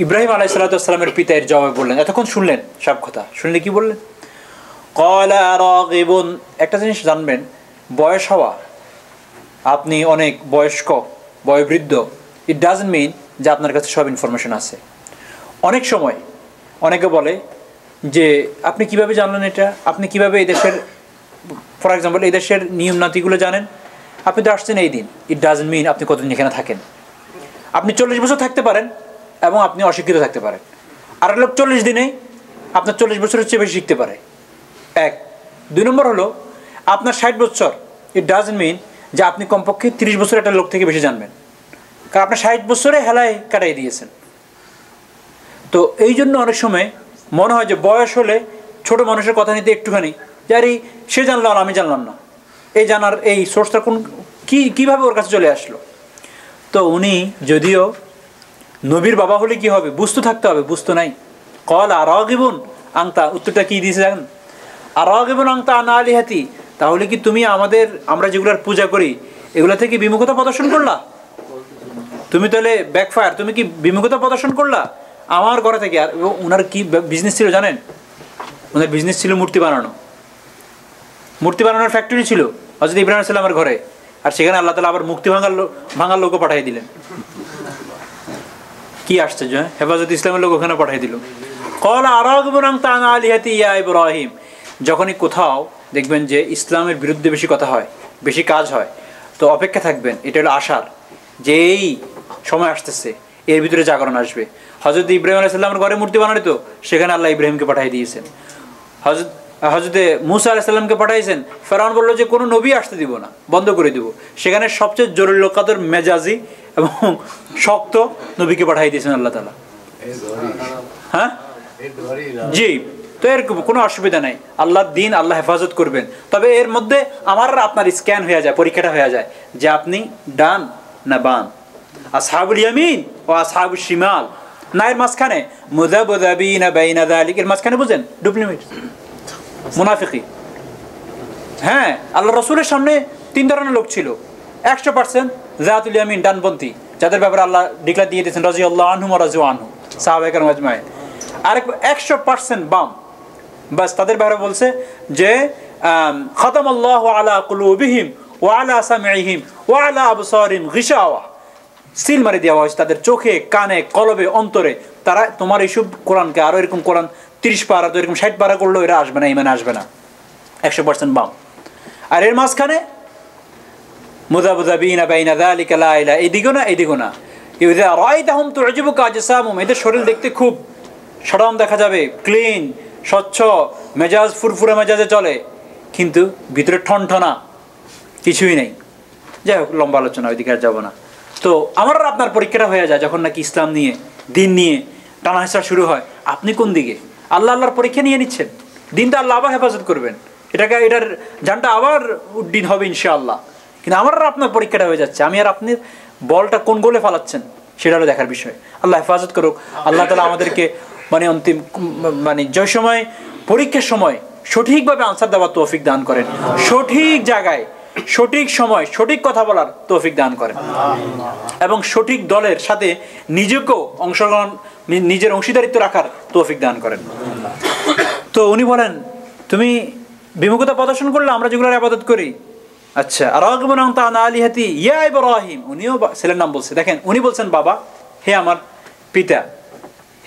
ইব্রাহিম আলাইহিস সালামের পিতা এর জবাব বললেন, এতক্ষণ শুনলেন সব কথা, শুনলে কি বললেন? ক্বালা রাগিবুন, একটা জিনিস জানবেন, বয়স হওয়া, আপনি অনেক বয়স্ক, বয়োবৃদ্ধ, ইট ডাজন্ট মিন যে আপনার কাছে সব ইনফরমেশন আছে। অনেক সময় অনেকে বলে যে আপনি কিভাবে জানলেন এটা, আপনি কিভাবে এই দেশের, ফর এক্সাম্পল এই দেশের নিয়ম নীতিগুলো জানেন, আপনি তো আসছেন এই দিন, ইট ডাজন্ট মিন আপনি কতদিন এখানে থাকেন। আপনি 40 বছর থাকতে পারেন এবং আপনি অশিক্ষিত থাকতে পারেন। আর লোক 40 দিনেই আপনার 40 বছরের চেয়ে বেশি শিখতে পারে। 1 2 নম্বর হলো আপনার 60 বছর, ইট ডাজন্ট মিন যে আপনি কমপক্ষে 30 বছর একটা লোক থেকে বেশি জানবেন, কারণ আপনি 60 বছরে হেলায় কাটাই দিয়েছেন। তো এই জন্য অনেক সময় মনে হয় যে বয়স হলে ছোট মানুষের কথা নিতে একটুখানি, যারি সে জানলো আর আমি জানলাম না, এই জানার এই সোর্সটা কোন কীভাবে ওর কাছে চলে আসলো। তো উনি যদিও নবীর বাবা হলে কি হবে, বুঝতে থাকতে হবে, বুঝতে নাই। ক্বালা আরাগিবুন আনতা, উত্তরটা কি দিয়েছে জানেন? আরাগিবুন আনতা আন আলিহাতি, তাহলে কি তুমি আমরা যেগুলোর পূজা করি এগুলা থেকে বিমুখতা প্রদর্শন করলা? তুমি তাহলে ব্যাকফায়ার, তুমি কি বিমুখতা প্রদর্শন করলা আমার ঘরে থেকে? আর ওনার কি বিজনেস ছিল জানেন? ওনার বিজনেস ছিল মূর্তি বানানো, মূর্তি বানানোর ফ্যাক্টরি ছিল হযরত ইব্রাহিম আলাইহিস সালামের ঘরে। আর সেখানে আল্লাহ তাআলা আবার মুক্তি ভাঙার লোকও পাঠিয়ে দিলেন। কি আশ্চর্য, হেফাজত ইসলামের লোক ওখানে পাঠিয়ে দিল। ক্বালা আরাগিবুন আনতা আন আলিহাতি ইয়া ইব্রাহিম, যখনই কোথাও দেখবেন যে ইসলামের বিরুদ্ধে বেশি কথা হয়, বেশি কাজ হয়, তো অপেক্ষা থাকবেন, এটা হলো আশার যে এই সময় আসতেছে, এর ভিতরে জাগরণ আসবে। হযরত ইব্রাহিম আলাইহিস সালামের ঘরে মূর্তি বানানো, তো সেখানে আল্লাহ ইব্রাহিমকে পাঠিয়ে দিয়েছেন। হযরত মূসা আলাইহিস সালামকে পাঠাইছেন, ফেরাউন বলল যে কোনো নবী আসতে দিব না, বন্ধ করে দিব। সেখানে সবচেয়ে জরুরি লোকাদের মেজাজি এবং শক্ত নবীকে পাঠিয়ে দিয়েছেন আল্লাহ তাআলা। হ্যাঁ জি, তো এর কোনো অসুবিধা নাই, আল্লাহর দিন আল্লাহ হেফাজত করবেন। তবে এর মধ্যে আমার আপনার স্ক্যান হয়ে যায়, পরীক্ষাটা হয়ে যায় যে আপনি ডান না বাম, আসহাবুল ইয়ামিন ও আসহাবুশ শিমাল, না এর মাঝখানে মুযাবযাবিনা বাইনা যালিক, এর মাঝখানে বুঝেন ডুপ্লিকেট মুনাফিকি। হ্যাঁ, আল্লাহ রাসূলের সামনে 3 ধরনের লোক ছিল। 100% যাতুল ইয়ামিন, ডানপন্থী, যাদের ব্যাপারে আল্লাহ ডিক্লেয়ার দিয়ে দিয়েছেন রাদিয়াল্লাহু আনহুম ওয়া রাযু আনহু, সাহাবায়ে কেরাম আজমাইন। আরেক 100% বাম, বাস তাদের ব্যাপারে বলছে যে খাতামাল্লাহু আলা কুলুবিহিম ওয়া আলা সামঈহিম ওয়া আলা আবসারিহিম গিশাওয়া, সিল মারি দেওয়া হয়েছে তাদের চোখে, কানে, কলবে, অন্তরে। তারা তোমার এইসব কোরআনকে আরো এরকম কোরআন 30 পারা তো এরকম 60 পারা করলেও এরা আসবে না, ইমান আসবে না। 100% বাম। আর এর মাঝখানে মুযাবযাবিনা বাইনা যালিকা লা ইলাহা, এদিকে না এদিকে না। ইযা রাআইতাহুম তু'জিবুকা আজসামুহুম, এদের শরীর দেখতে খুব সরম দেখা যাবে, ক্লিন, স্বচ্ছ, মেজাজ ফুরফুরে মেজাজে চলে, কিন্তু ভিতরে ঠনঠনা কিছুই নেই। যাই হোক, লম্বা আলোচনা, ওইদিকে আর যাবো না। তো আমার আর আপনার পরীক্ষাটা হয়ে যায় যখন নাকি ইসলাম নিয়ে, দিন নিয়ে টানাহেঁচড়া শুরু হয়। আপনি কোন দিকে? আল্লাহর পরীক্ষা নিয়ে নিচ্ছেন, দিনটা আল্লাহ আবার হেফাজত করবেন, এটার জানটা আবার উড্ডীন হবে ইনশাআল্লাহ। কিন্তু আমার আর আপনার পরীক্ষাটা হয়ে যাচ্ছে, আমি আর আপনি বলটা কোন গোলে ফালাচ্ছেন সেটা হলো দেখার বিষয়। আল্লাহ হেফাজত করুক। আল্লাহ তাআলা আমাদেরকে অন্তিম যে সময় পরীক্ষার সময় সঠিকভাবে আনসার দেওয়ার তৌফিক দান করেন, সঠিক জায়গায় সঠিক সময় সঠিক কথা বলার তৌফিক দান করেন, এবং সঠিক দলের সাথে নিজেকেও অংশগ্রহণ, নিজের অংশীদারিত্ব রাখার তৌফিক দান করেন। তো উনি বলেন, তুমি বিমুখতা প্রদর্শন করলে আমরা যেগুলোর ইবাদত করি। আচ্ছা, রাগিবুন আনতা আন আলিহাতি ইয়া ইব্রাহিম, উনিও ছেলের নাম বলছে। দেখেন, উনি বলছেন বাবা, হে আমার পিতা,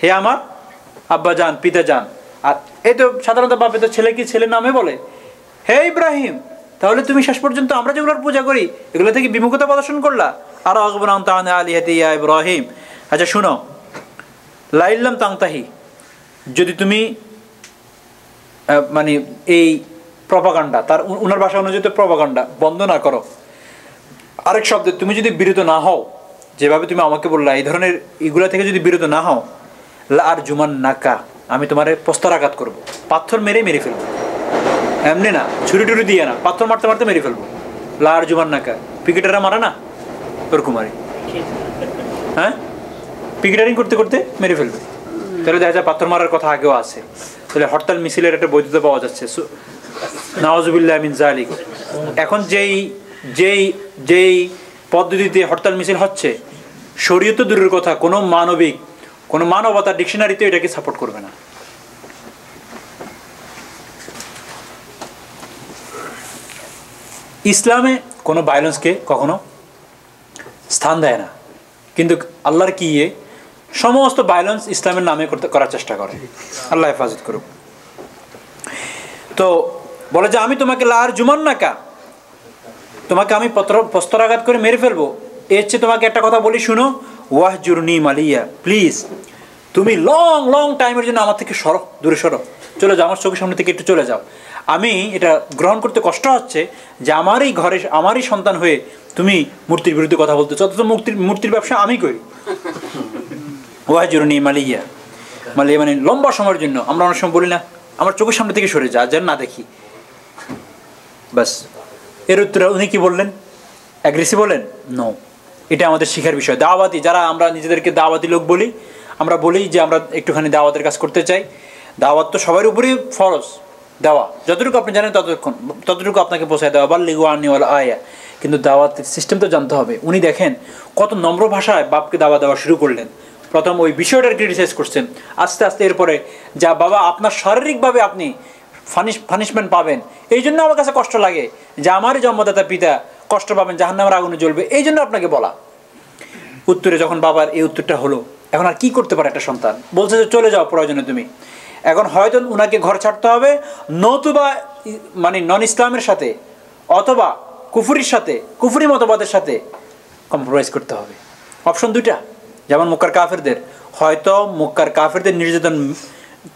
হে আমার আব্বা জান, পিতা জান। আর এই তো সাধারণত বাবা তো ছেলে কি ছেলের নামে বলে, হে ইব্রাহিম। তাহলে তুমি শেষ পর্যন্ত আমরা যেগুলোর পূজা করি এগুলো থেকে বিমুখতা প্রদর্শন করলা। আর রাগিবুন আনতা আন আলিহাতি ইয়া ইব্রাহিম। আচ্ছা শুনো, লাইল্লাম তাংতাহি, যদি তুমি এই প্রপাগান্ডা, তার উনার ভাষা অনুযায়ী তো প্রপাগান্ডা বন্ধ না করো, আরেক শব্দে তুমি যদি বিরত না হও, যেভাবে তুমি আমাকে বললা এই ধরনের এগুলা থেকে যদি বিরত না হও, আর জুমান নাকা, আমি তোমার প্রস্তরাঘাত করবো, পাথর মেরে ফেলবো। এমনি না, ছুরি টুরি দিয়ে না, পাথর মারতে মারতে মেরে ফেলবো। লার জুমান নাকা, পিকেটাররা মারা না ওরকম মারি, হ্যাঁ, পিকেটারিং করতে করতে মেরে ফেলবে। তাহলে দেখা যায় পাথর মারার কথা আগেও আছে। তাহলে হরতাল মিছিলের একটা বৈধতা পাওয়া যাচ্ছে, নাউজুবিল্লাহ মিন যালিক। এখন যেই পদ্ধতিতে হরতাল মিছিল হচ্ছে, শরীয়ত দূরের কথা, কোনো মানবতার ডিকশনারিতে এটাকে সাপোর্ট করবে না। ইসলামে কোনো ভায়োলেন্সকে কখনো স্থান দেয় না, কিন্তু আল্লাহর কি সমস্ত ভায়োলেন্স ইসলামের নামে করার চেষ্টা করে। আল্লাহ হেফাজত করুক। তো বলে যে আমি তোমাকে লার জুমান নাকা, তোমাকে আমি প্রস্তরাঘাত করে মেরে ফেলবো। এর চেয়ে তোমাকে একটা কথা বলি, শুনো, ওয়াহজুরনি মালিয়া, প্লিজ তুমি লং টাইমের জন্য আমার থেকে দূরে সরো, চলে যাও, আমার চোখের সামনে থেকে একটু চলে যাও। আমি এটা গ্রহণ করতে কষ্ট হচ্ছে যে আমারই ঘরে আমারই সন্তান হয়ে তুমি মূর্তির বিরুদ্ধে কথা বলতেছো, অথচ মূর্তির ব্যবসা আমি করি। ওয়াহজুরনি মালিয়া, মানে লম্বা সময়ের জন্য। আমরা অনেক সময় বলি না, আমার চোখের সামনে থেকে সরে যেন না দেখি, বাস। এর উত্তরে উনি কি বললেন? অ্যাগ্রেসিভ বললেন? নো, এটা আমাদের শিখার বিষয়। দাওয়াতি, যারা আমরা নিজেদেরকে দাওয়াতি লোক বলি, আমরা বলি যে আমরা একটুখানি দাওয়াতের কাজ করতে চাই। দাওয়াত তো সবার উপরেই ফরজ দেওয়া, যতটুকু আপনি জানেন ততটুকু আপনাকে পৌঁছায় দেওয়া, বাল্লিগু আন্নি ওয়াল আয়া। কিন্তু দাওয়াতের সিস্টেম তো জানতে হবে। উনি দেখেন কত নম্র ভাষায় বাপকে দাওয়া দেওয়া শুরু করলেন। প্রথম ওই বিষয়টার ক্রিটিসাইজ করছেন, আস্তে আস্তে এরপরে যা বাবা আপনার শারীরিকভাবে আপনি পানিশমেন্ট পাবেন, এই জন্য আমার কাছে কষ্ট লাগে যে আমারই জন্মদাতা পিতা কষ্ট পাবেন, জাহান্নামের আগুনে জ্বলবে, এই জন্য আপনাকে বলা। উত্তরে যখন বাবার এই উত্তরটা হলো, এখন আর কি করতে পারে একটা সন্তান? বলছে যে চলে যাও প্রয়োজনে তুমি। এখন হয়তো উনাকে ঘর ছাড়তে হবে, নতুবা নন ইসলামের সাথে অথবা কুফরির সাথে, কুফরি মতবাদের সাথে কম্প্রোমাইজ করতে হবে। অপশন দুইটা, যেমন মক্কার কাফেরদের, হয়তো মক্কার কাফেরদের নির্যাতন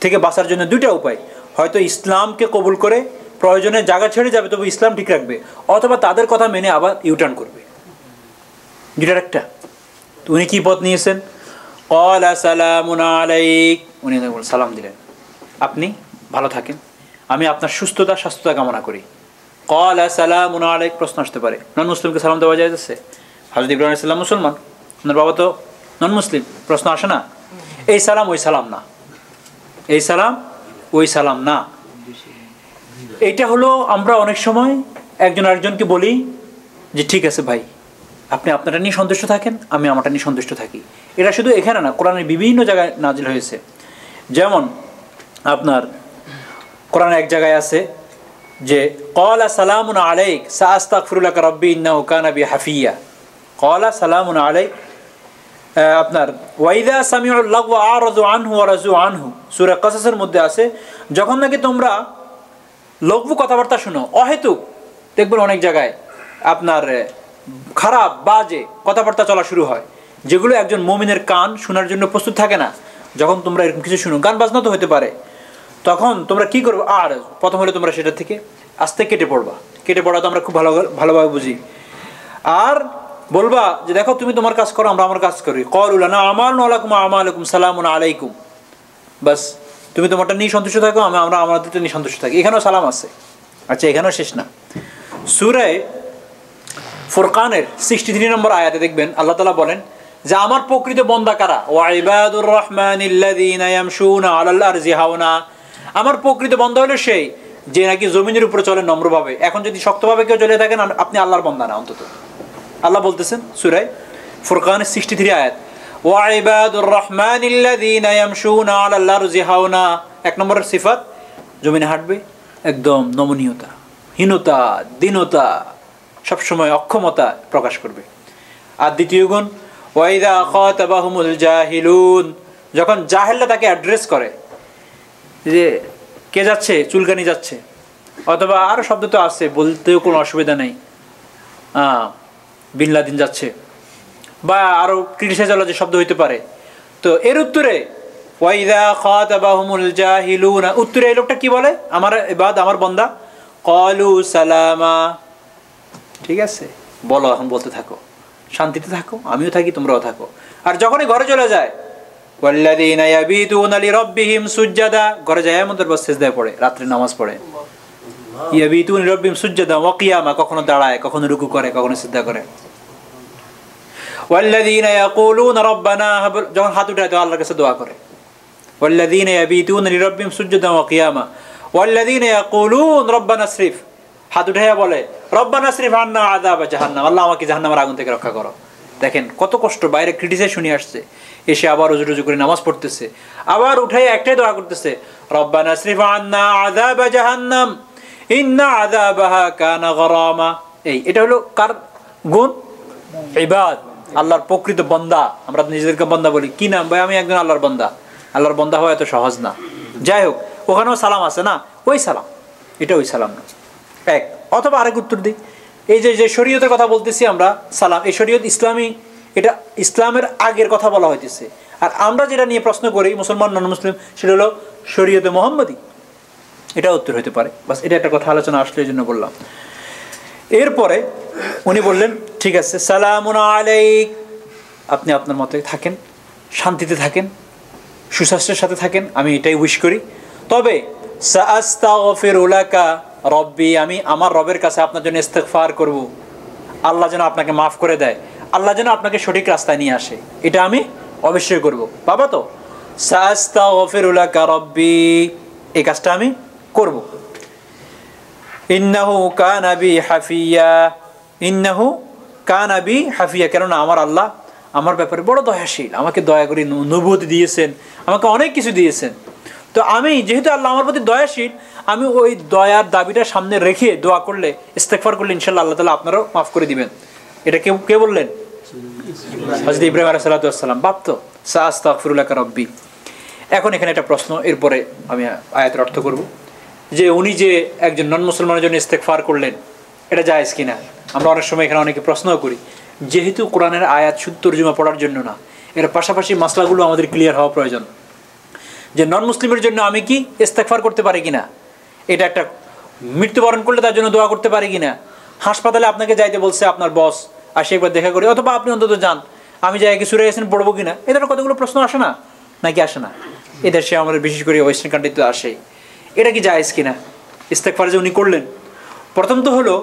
থেকে বাঁচার জন্য দুইটা উপায়, হয়তো ইসলামকে কবুল করে প্রয়োজনে জায়গা ছেড়ে যাবে তবে ইসলাম ঠিক রাখবে, অথবা তাদের কথা মেনে আবার ইউটার্ন করবে। দুইটার একটা। তো উনি কি পথ নিয়েছেন? ক্বালা সালামুন আলাইক, উনি সালাম দিলেন, আপনি ভালো থাকেন, আমি আপনার স্বাস্থ্যতা কামনা করি। ক্বালা সালামুন আলাইক, প্রশ্ন আসতে পারে, নন মুসলিমকে সালাম দেওয়া যায়? হযরত ইব্রাহিম আলাইহিস সালাম মুসলমান, ওনার বাবা তো নন মুসলিম, প্রশ্ন আসে না? এই সালাম ওই সালাম না, এই সালাম ওই সালাম না। এইটা হলো আমরা অনেক সময় একজন আরেকজনকে বলি যে ঠিক আছে ভাই, আপনি আপনারটা নিয়ে সন্তুষ্ট থাকেন, আমি আমারটা নিয়ে সন্তুষ্ট থাকি। এটা শুধু এখানে না, কোরআনের বিভিন্ন জায়গায় নাজিল হয়েছে। যেমন আপনার কোরআনের এক জায়গায় আছে যে ক্বালা সালামুন আলাইক সাআস্তাগফিরুলাকা রাব্বি ইন্নাহু কানা বি হাফিয়া। ক্বালা সালামুন আলাইক, আপনার ওয়াইদা সামিউল লাগওয়া আরাযু আনহু ওয়া রাজু আনহু, সূরা কাসাসের মধ্যে আছে, যখন নাকি তোমরা লঘু কথাবার্তা শুনো, অহেতুক, দেখবেন অনেক জায়গায় আপনার খারাপ বাজে কথাবার্তা চলা শুরু হয়, যেগুলো একজন মুমিনের কান শোনার জন্য প্রস্তুত থাকে না। যখন তোমরা এরকম কিছু শুনো, গান বাজনা তো হতে পারে, তখন তোমরা কি করবে? আর প্রথম হলে তোমরা সেটা থেকে আস্তে কেটে পড়বা। কেটে পড়া তো আমরা খুব ভালোভাবে বুঝি। আর বলবা যে দেখো তুমি তোমার কাজ করো, আমরা আমার কাজ করি। ক্বালু লানা আমালুনা ওয়া লাকুম আমালুকুম সালামুন আলাইকুম। বাস, তুমি তোমারটা নিয়ে সন্তুষ্ট থাকো, আমরা আমাদেরটা নিয়ে সন্তুষ্ট থাকি। এখানেও সালাম আছে। আচ্ছা, এখানেও শেষ না। সূরা ফুরকানের 63 নম্বর আয়াতে দেখবেন আল্লাহ তাআলা বলেন যে আমার প্রকৃত বান্দা কারা? ওয়া ইবাদুর রহমানিল্লাযীনা ইয়ামশুনা আলাল আরজি হাওনা। আমার প্রকৃত বান্দা হলো সেই যে নাকি জমিনের উপরে চলে নম্রভাবে। এখন যদি শক্তভাবে কেউ চলে থাকেন, আপনি আল্লাহর বান্দা না। অন্তত আল্লাহ বলতেছেন সূরা ফুরকানের 63 আয়াত, ওয়া ইবাদুর রহমানিল্লাযীনা ইয়ামশুনা আলাল আরজি হাওনা। এক নম্বরের সিফাত, জমিনে হাঁটবে একদম নমনীয়তা, হীনতা, দীনতা, সবসময় অক্ষমতা প্রকাশ করবে। আর দ্বিতীয় গুণ, ওয়াইদা খাতাবাহুমুল জাহিলুন, যখন জাহেলরা তাকে অ্যাড্রেস করে যে কে যাচ্ছে, চুলকানি যাচ্ছে, অথবা আরও শব্দ তো আছে, বলতেও কোনো অসুবিধা নেই, বিন লাদেন যাচ্ছে, বা আরও ক্রিটিসাইজ যে শব্দ হইতে পারে, তো এর উত্তরে ওয়াইদা খাতাবাহুমুল জাহিলুন, উত্তরে এই লোকটা কি বলে? আমার ইবাদ, আমার বান্দা, ক্বালু সালামা। ঠিক আছে, বলো, এখন বলতে থাকো, শান্তিতে থাকো, আমিও থাকি, তোমরাও থাকো। আর যখনই ঘরে চলে যায়, ওয়াল্লাযীনা ইয়াবিতুনা লিরাব্বিহিম সুজদাা, ঘরে যায় আমাদের বস সিজদায় পড়ে, রাত্রে নামাজ পড়ে। ইয়াবিতুনা লিরাব্বিহিম সুজদাা ওয়া কিয়ামা, কখনো দাঁড়ায়, কখনো রুকু করে, কখনো সিজদা করে। ওয়াল্লাযীনা ইয়াকুলুনা রাব্বানা হাব, যখন হাত উঠায় তো আল্লাহর কাছে দোয়া করে। ওয়াল্লাযীনা ইয়াবিতুনা লিরাব্বিহিম সুজদাা ওয়া কিয়ামা ওয়াল্লাযীনা ইয়াকুলুনা রাব্বানা আসরিফ, হাত উঠাইয়া বলে রব্বানা আসরিফ আন্না আযাবা জাহান্নাম, আল্লাহ আমাকে জাহান্নামের আগুন থেকে রক্ষা করো। দেখেন কত কষ্ট, বাইরে ক্রিটিসাইজ শুনে আসছে, এসে আবার রুজু করে নামাজ পড়তেছে, আবার উঠাইয়া একটাই দোয়া করতেছে, রব্বানা আসরিফ আন্না আযাবা জাহান্নাম ইন্না আযাবাহা কানা গরামা। এটা হলো কার গুণ? ইবাদ, আল্লাহর প্রকৃত বান্দা। আমরা নিজেদেরকে বান্দা বলি, কি নাম ভাই? আমি একজন আল্লাহর বান্দা। আল্লাহর বান্দা হওয়া এত সহজ না। যাই হোক, ওখানেও সালাম আছে না, ওই সালাম, এটা ওই সালাম না। এক, অথবা আরেক উত্তর দিই, এই যে শরীয়তের কথা বলতেছি আমরা, সালাম, এই শরীয়ত ইসলামী, এটা ইসলামের আগের কথা বলা হইতেছে। আর আমরা যেটা নিয়ে প্রশ্ন করি মুসলমান নন মুসলিম, সেটা হলো শরীয়তে মুহাম্মাদি, এটা উত্তর হইতে পারে। বাস, এটা একটা কথা আলোচনা আসলে এই জন্য বললাম। এরপরে উনি বললেন ঠিক আছে, সালামুন আলাইক, আপনি আপনার মতে থাকেন, শান্তিতে থাকেন, সুস্বাস্থ্যের সাথে থাকেন, আমি এটাই উইশ করি। তবে সাআস্তাগফিরু লাকা রব্বি, আমি আমার রবের কাছে আপনার জন্য ইস্তেগফার করব, আল্লাহ যেন আপনাকে মাফ করে দেয়, আল্লাহ যেন আপনাকে সঠিক রাস্তায় নিয়ে আসে, এটা আমি অবশ্যই করব। বাবা তো সাআস্তাগফিরু লাকা রব্বি, এই কাজটা আমি করব। ইন্নাহু কানা বি হাফিয়া, ইন্নাহু কানা বি হাফিয়া, কেননা আমার আল্লাহ আমার ব্যাপারে বড় দয়াশীল, আমাকে দয়া করে নবুয়ত দিয়েছেন, আমাকে অনেক কিছু দিয়েছেন। তো আমি যেহেতু আল্লাহ আমার প্রতি দয়াশীল, আমি ওই দয়ার দাবিটা সামনে রেখে দোয়া করলে, ইস্তেগফার করলে ইনশাআল্লাহ আল্লাহ তাআলা আপনারও মাফ করে দিবেন। এটা কে বললেন? হযরত ইব্রাহিম আলাইহিস সালাতু ওয়াস সালাম। বাপ তো সাআস্তাগফিরু লাকা রব্বি। এখন এখানে একটা প্রশ্ন, এরপরে আমি আয়াতের অর্থ করব, যে উনি যে একজন নন মুসলমানের জন্য ইস্তেগফার করলেন, এটা জায়েজ কিনা? আমরা অনেক সময় এখানে অনেকে প্রশ্নও করি, যেহেতু কোরআনের আয়াত শুদ্ধ তরজমা পড়ার জন্য না, এর পাশাপাশি মাসলাগুলো আমাদের ক্লিয়ার হওয়া প্রয়োজন। যে নন মুসলিমের জন্য আমি কি ইস্তেগফার করতে পারি কিনা, এটা একটা মৃত্যুবরণ করলে তার জন্য দোয়া করতে পারি কিনা, হাসপাতালে আপনাকে যাইতে বলছে আপনার বস, আসে একবার দেখা করি, অথবা আপনি অন্তত যান, আমি যাই কি সূরা ইয়াসিন পড়বো কিনা, এই ধরনের কতগুলো প্রশ্ন আসে না, নাকি আসে না? এদেশে আমাদের বিশেষ করে ওয়েস্টার্ন কান্ট্রিতে আসে। এটা কি জায়েজ কিনা ইস্তেগফার যে উনি করলেন? প্রথম তো হলো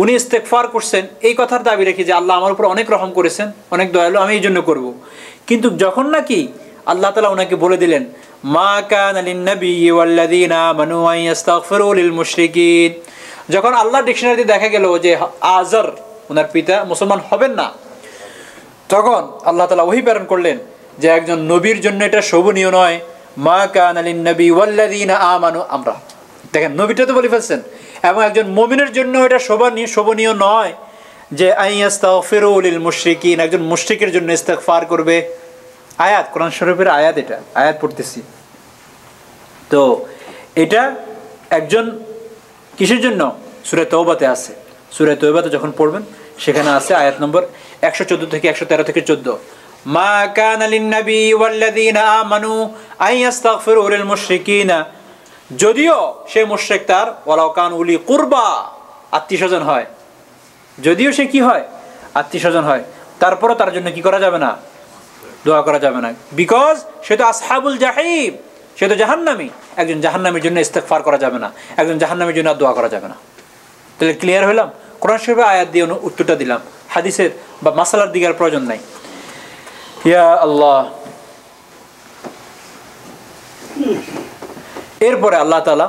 উনি ইস্তেগফার করছেন এই কথার দাবি রেখে যে আল্লাহ আমার উপর অনেক রহম করেছেন, অনেক দয়ালু, আমি এই জন্য করব। কিন্তু যখন নাকি আল্লাহ তাআলা ওনাকে বলে দিলেন মা কানা লিন-নাবিয়্যি ওয়াল্লাযীনা আমানু আন ইস্তাগফিরু লিল মুশরিকিন। যখন আল্লাহ ডিকশনারিতে দেখা গেল যে আযর ওনার পিতা মুসলমান হবেন না, তখন আল্লাহ তাআলা ওহী প্রেরণ করলেন যে একজন নবীর জন্য এটা শোভনীয় নয়। মা কানা লিন-নাবিয়্যি ওয়াল্লাযীনা আমানু, আমরা দেখেন নবীটা তো বলে ফেলছেন, এবং একজন মুমিনের জন্য এটা শোভনীয় নয় যে আন ইস্তাগফিরু লিল মুশরিকিন, একজন মুশরিকের জন্য ইস্তেগফার করবে। আয়াত, কোরআন শরীফের আয়াত, এটা আয়াত পড়তেছি। তো এটা একজন কিসের জন্য? সূরা তাওবাতে আছে। সূরা তাওবাতে যখন পড়বেন সেখানে আছে আয়াত নম্বর 114 থেকে 113 থেকে 14, মা কানা লিন-নাবি ওয়াল্লাযীনা আমানু আন ইস্তাগফিরু লিল মুশরিকিনা, যদিও সে মুশরিক তার ওয়ালাউ কান উলি কুরবা, আত্মীয়স্বজন হয়, যদিও সে কি হয়? আত্মীয়স্বজন হয়, তারপরও তার জন্য কি করা যাবে না? দোয়া করা যাবে না, বিকজ সে তো আসহাবুল জাহিম, সে তো জাহান্নামী। একজন জাহান্নামীর জন্য ইস্তেগফার করা যাবে না, একজন জাহান্নামীর জন্য দোয়া করা যাবে না। তাহলে ক্লিয়ার হলাম? কোরআন শরীফের আয়াত দিয়ে উত্তরটা দিলাম, হাদিসের বা মাসালার দিকে আর প্রয়োজন নাই। ইয়া আল্লাহ। এরপরে আল্লাহ তাআলা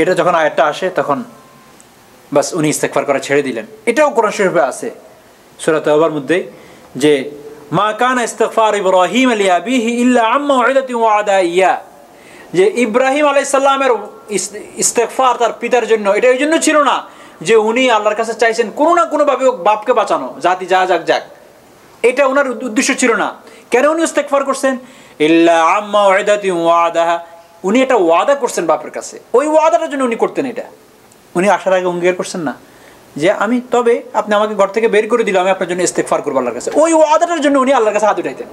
এটা যখন আয়াতটা আসে তখন বাস উনি ইস্তেগফার করা ছেড়ে দিলেন। এটাও কোরআন শরীফে আছে সূরা তাওবার মধ্যে যে মা কানা ইস্তিগফার ইব্রাহিম লিআবিহি ইল্লা আন মাউইদাতিন ওয়া'দা ইয়া, যে ইব্রাহিম আলাইহিস সালামের ইস্তেগফার তার পিতার জন্য এটা এই জন্য ছিল না যে উনি আল্লাহর কাছে চাইছেন কোনো না কোনো ভাবে বাপকে বাঁচানো, জাতি যা যাক যাক, এটা ওনার উদ্দেশ্য ছিল না। কেন উনি ইস্তেগফার করছেন? ইল্লা আন মাউইদাতিন ওয়া'দাহা, উনি একটা ওয়াদা করছেন বাপের কাছে, ওই ওয়াদাটার জন্য উনি করতেন এটা। উনি আসার আগে অঙ্গীকার করছেন না যে আমি, তবে আপনি আমাকে ঘর থেকে বের করে দিলে আমি আপনার জন্য ইস্তেগফার করবো আল্লাহর কাছে, ওই ওয়াদাটার জন্য উনি আল্লাহর কাছে হাত উঠাইতেন।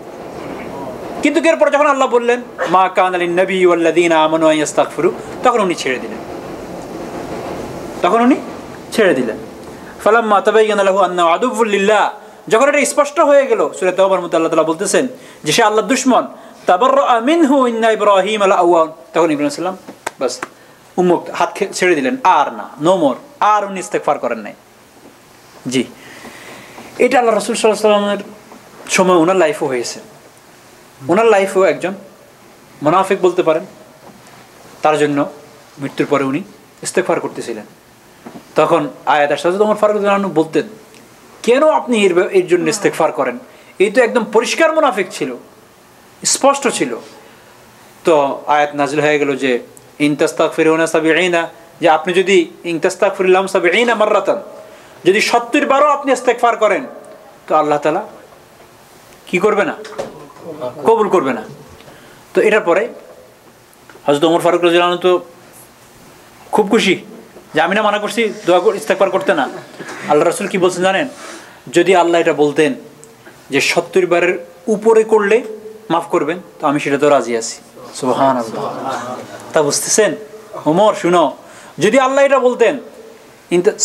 কিন্তু এরপর যখন আল্লাহ বললেন মা কানা লিন-নাবি ওয়াল্লাযীনা আমানু আন ইস্তাগফিরু, তখন উনি ছেড়ে দিলেন। ফালাম্মা তাবায়্যানা লাহু আন্নাহু আদুউউল লিল্লাহ, যখন এটা স্পষ্ট হয়ে গেল সূরা তাওবার মধ্যে আল্লাহ তাআলা বলতেছেন যে সে আল্লাহর দুশমন, তাবাররাআ মিনহু ইন্না ইব্রাহিম লাআওয়ান, তখন ইব্রাহিম সাল্লাম বাস উন্মুক্ত, হাত ছেড়ে দিলেন, আর না, নো মোর, আর উনি ইস্তেগফার করেন নাই। জি, এটা আল্লাহ রাসূল সাল্লাল্লাহু আলাইহি ওয়াসাল্লামের সময় ওনার লাইফও হয়েছে। ওনার লাইফেও একজন মুনাফিক বলতে পারেন, তার জন্য মৃত্যুর পরে উনি ইস্তেগফার করতেছিলেন। তখন আয়াত আসছে, ওমর ফারুক রাদিয়াল্লাহু আনহু বলতেন কেন আপনি এর জন্য ইস্তেগফার করেন? এই তো একদম পরিষ্কার মুনাফিক ছিল, স্পষ্ট ছিল। তো আয়াত নাযিল হয়ে গেল যে ইন তাস্তাগফিরুনা সাবিঈনা, যে আপনি যদি ইন তাস্তাগফিরুল্লাহ সাবিঈনা মাররাতান, যদি 70 বারও আপনি ইস্তেগফার করেন তো আল্লাহ তাআলা কি করবে না? কবুল করবে না। তো এটার পরে হযরত ওমর ফারুক রাদিয়াল্লাহু আনহু তো খুব খুশি যে আমি না মানা করছি দোয়া ইস্তেগফার করতে না। আল্লাহ রাসূল কি বলছেন জানেন? যদি আল্লাহ এটা বলতেন যে 70 বারের উপরে করলে মাফ করবেন, তো আমি সেটা তো রাজি আছি। সুবহানাল্লাহ। তা বুঝতেছেন ওমর? শুনো, যদি আল্লাহ এটা বলতেন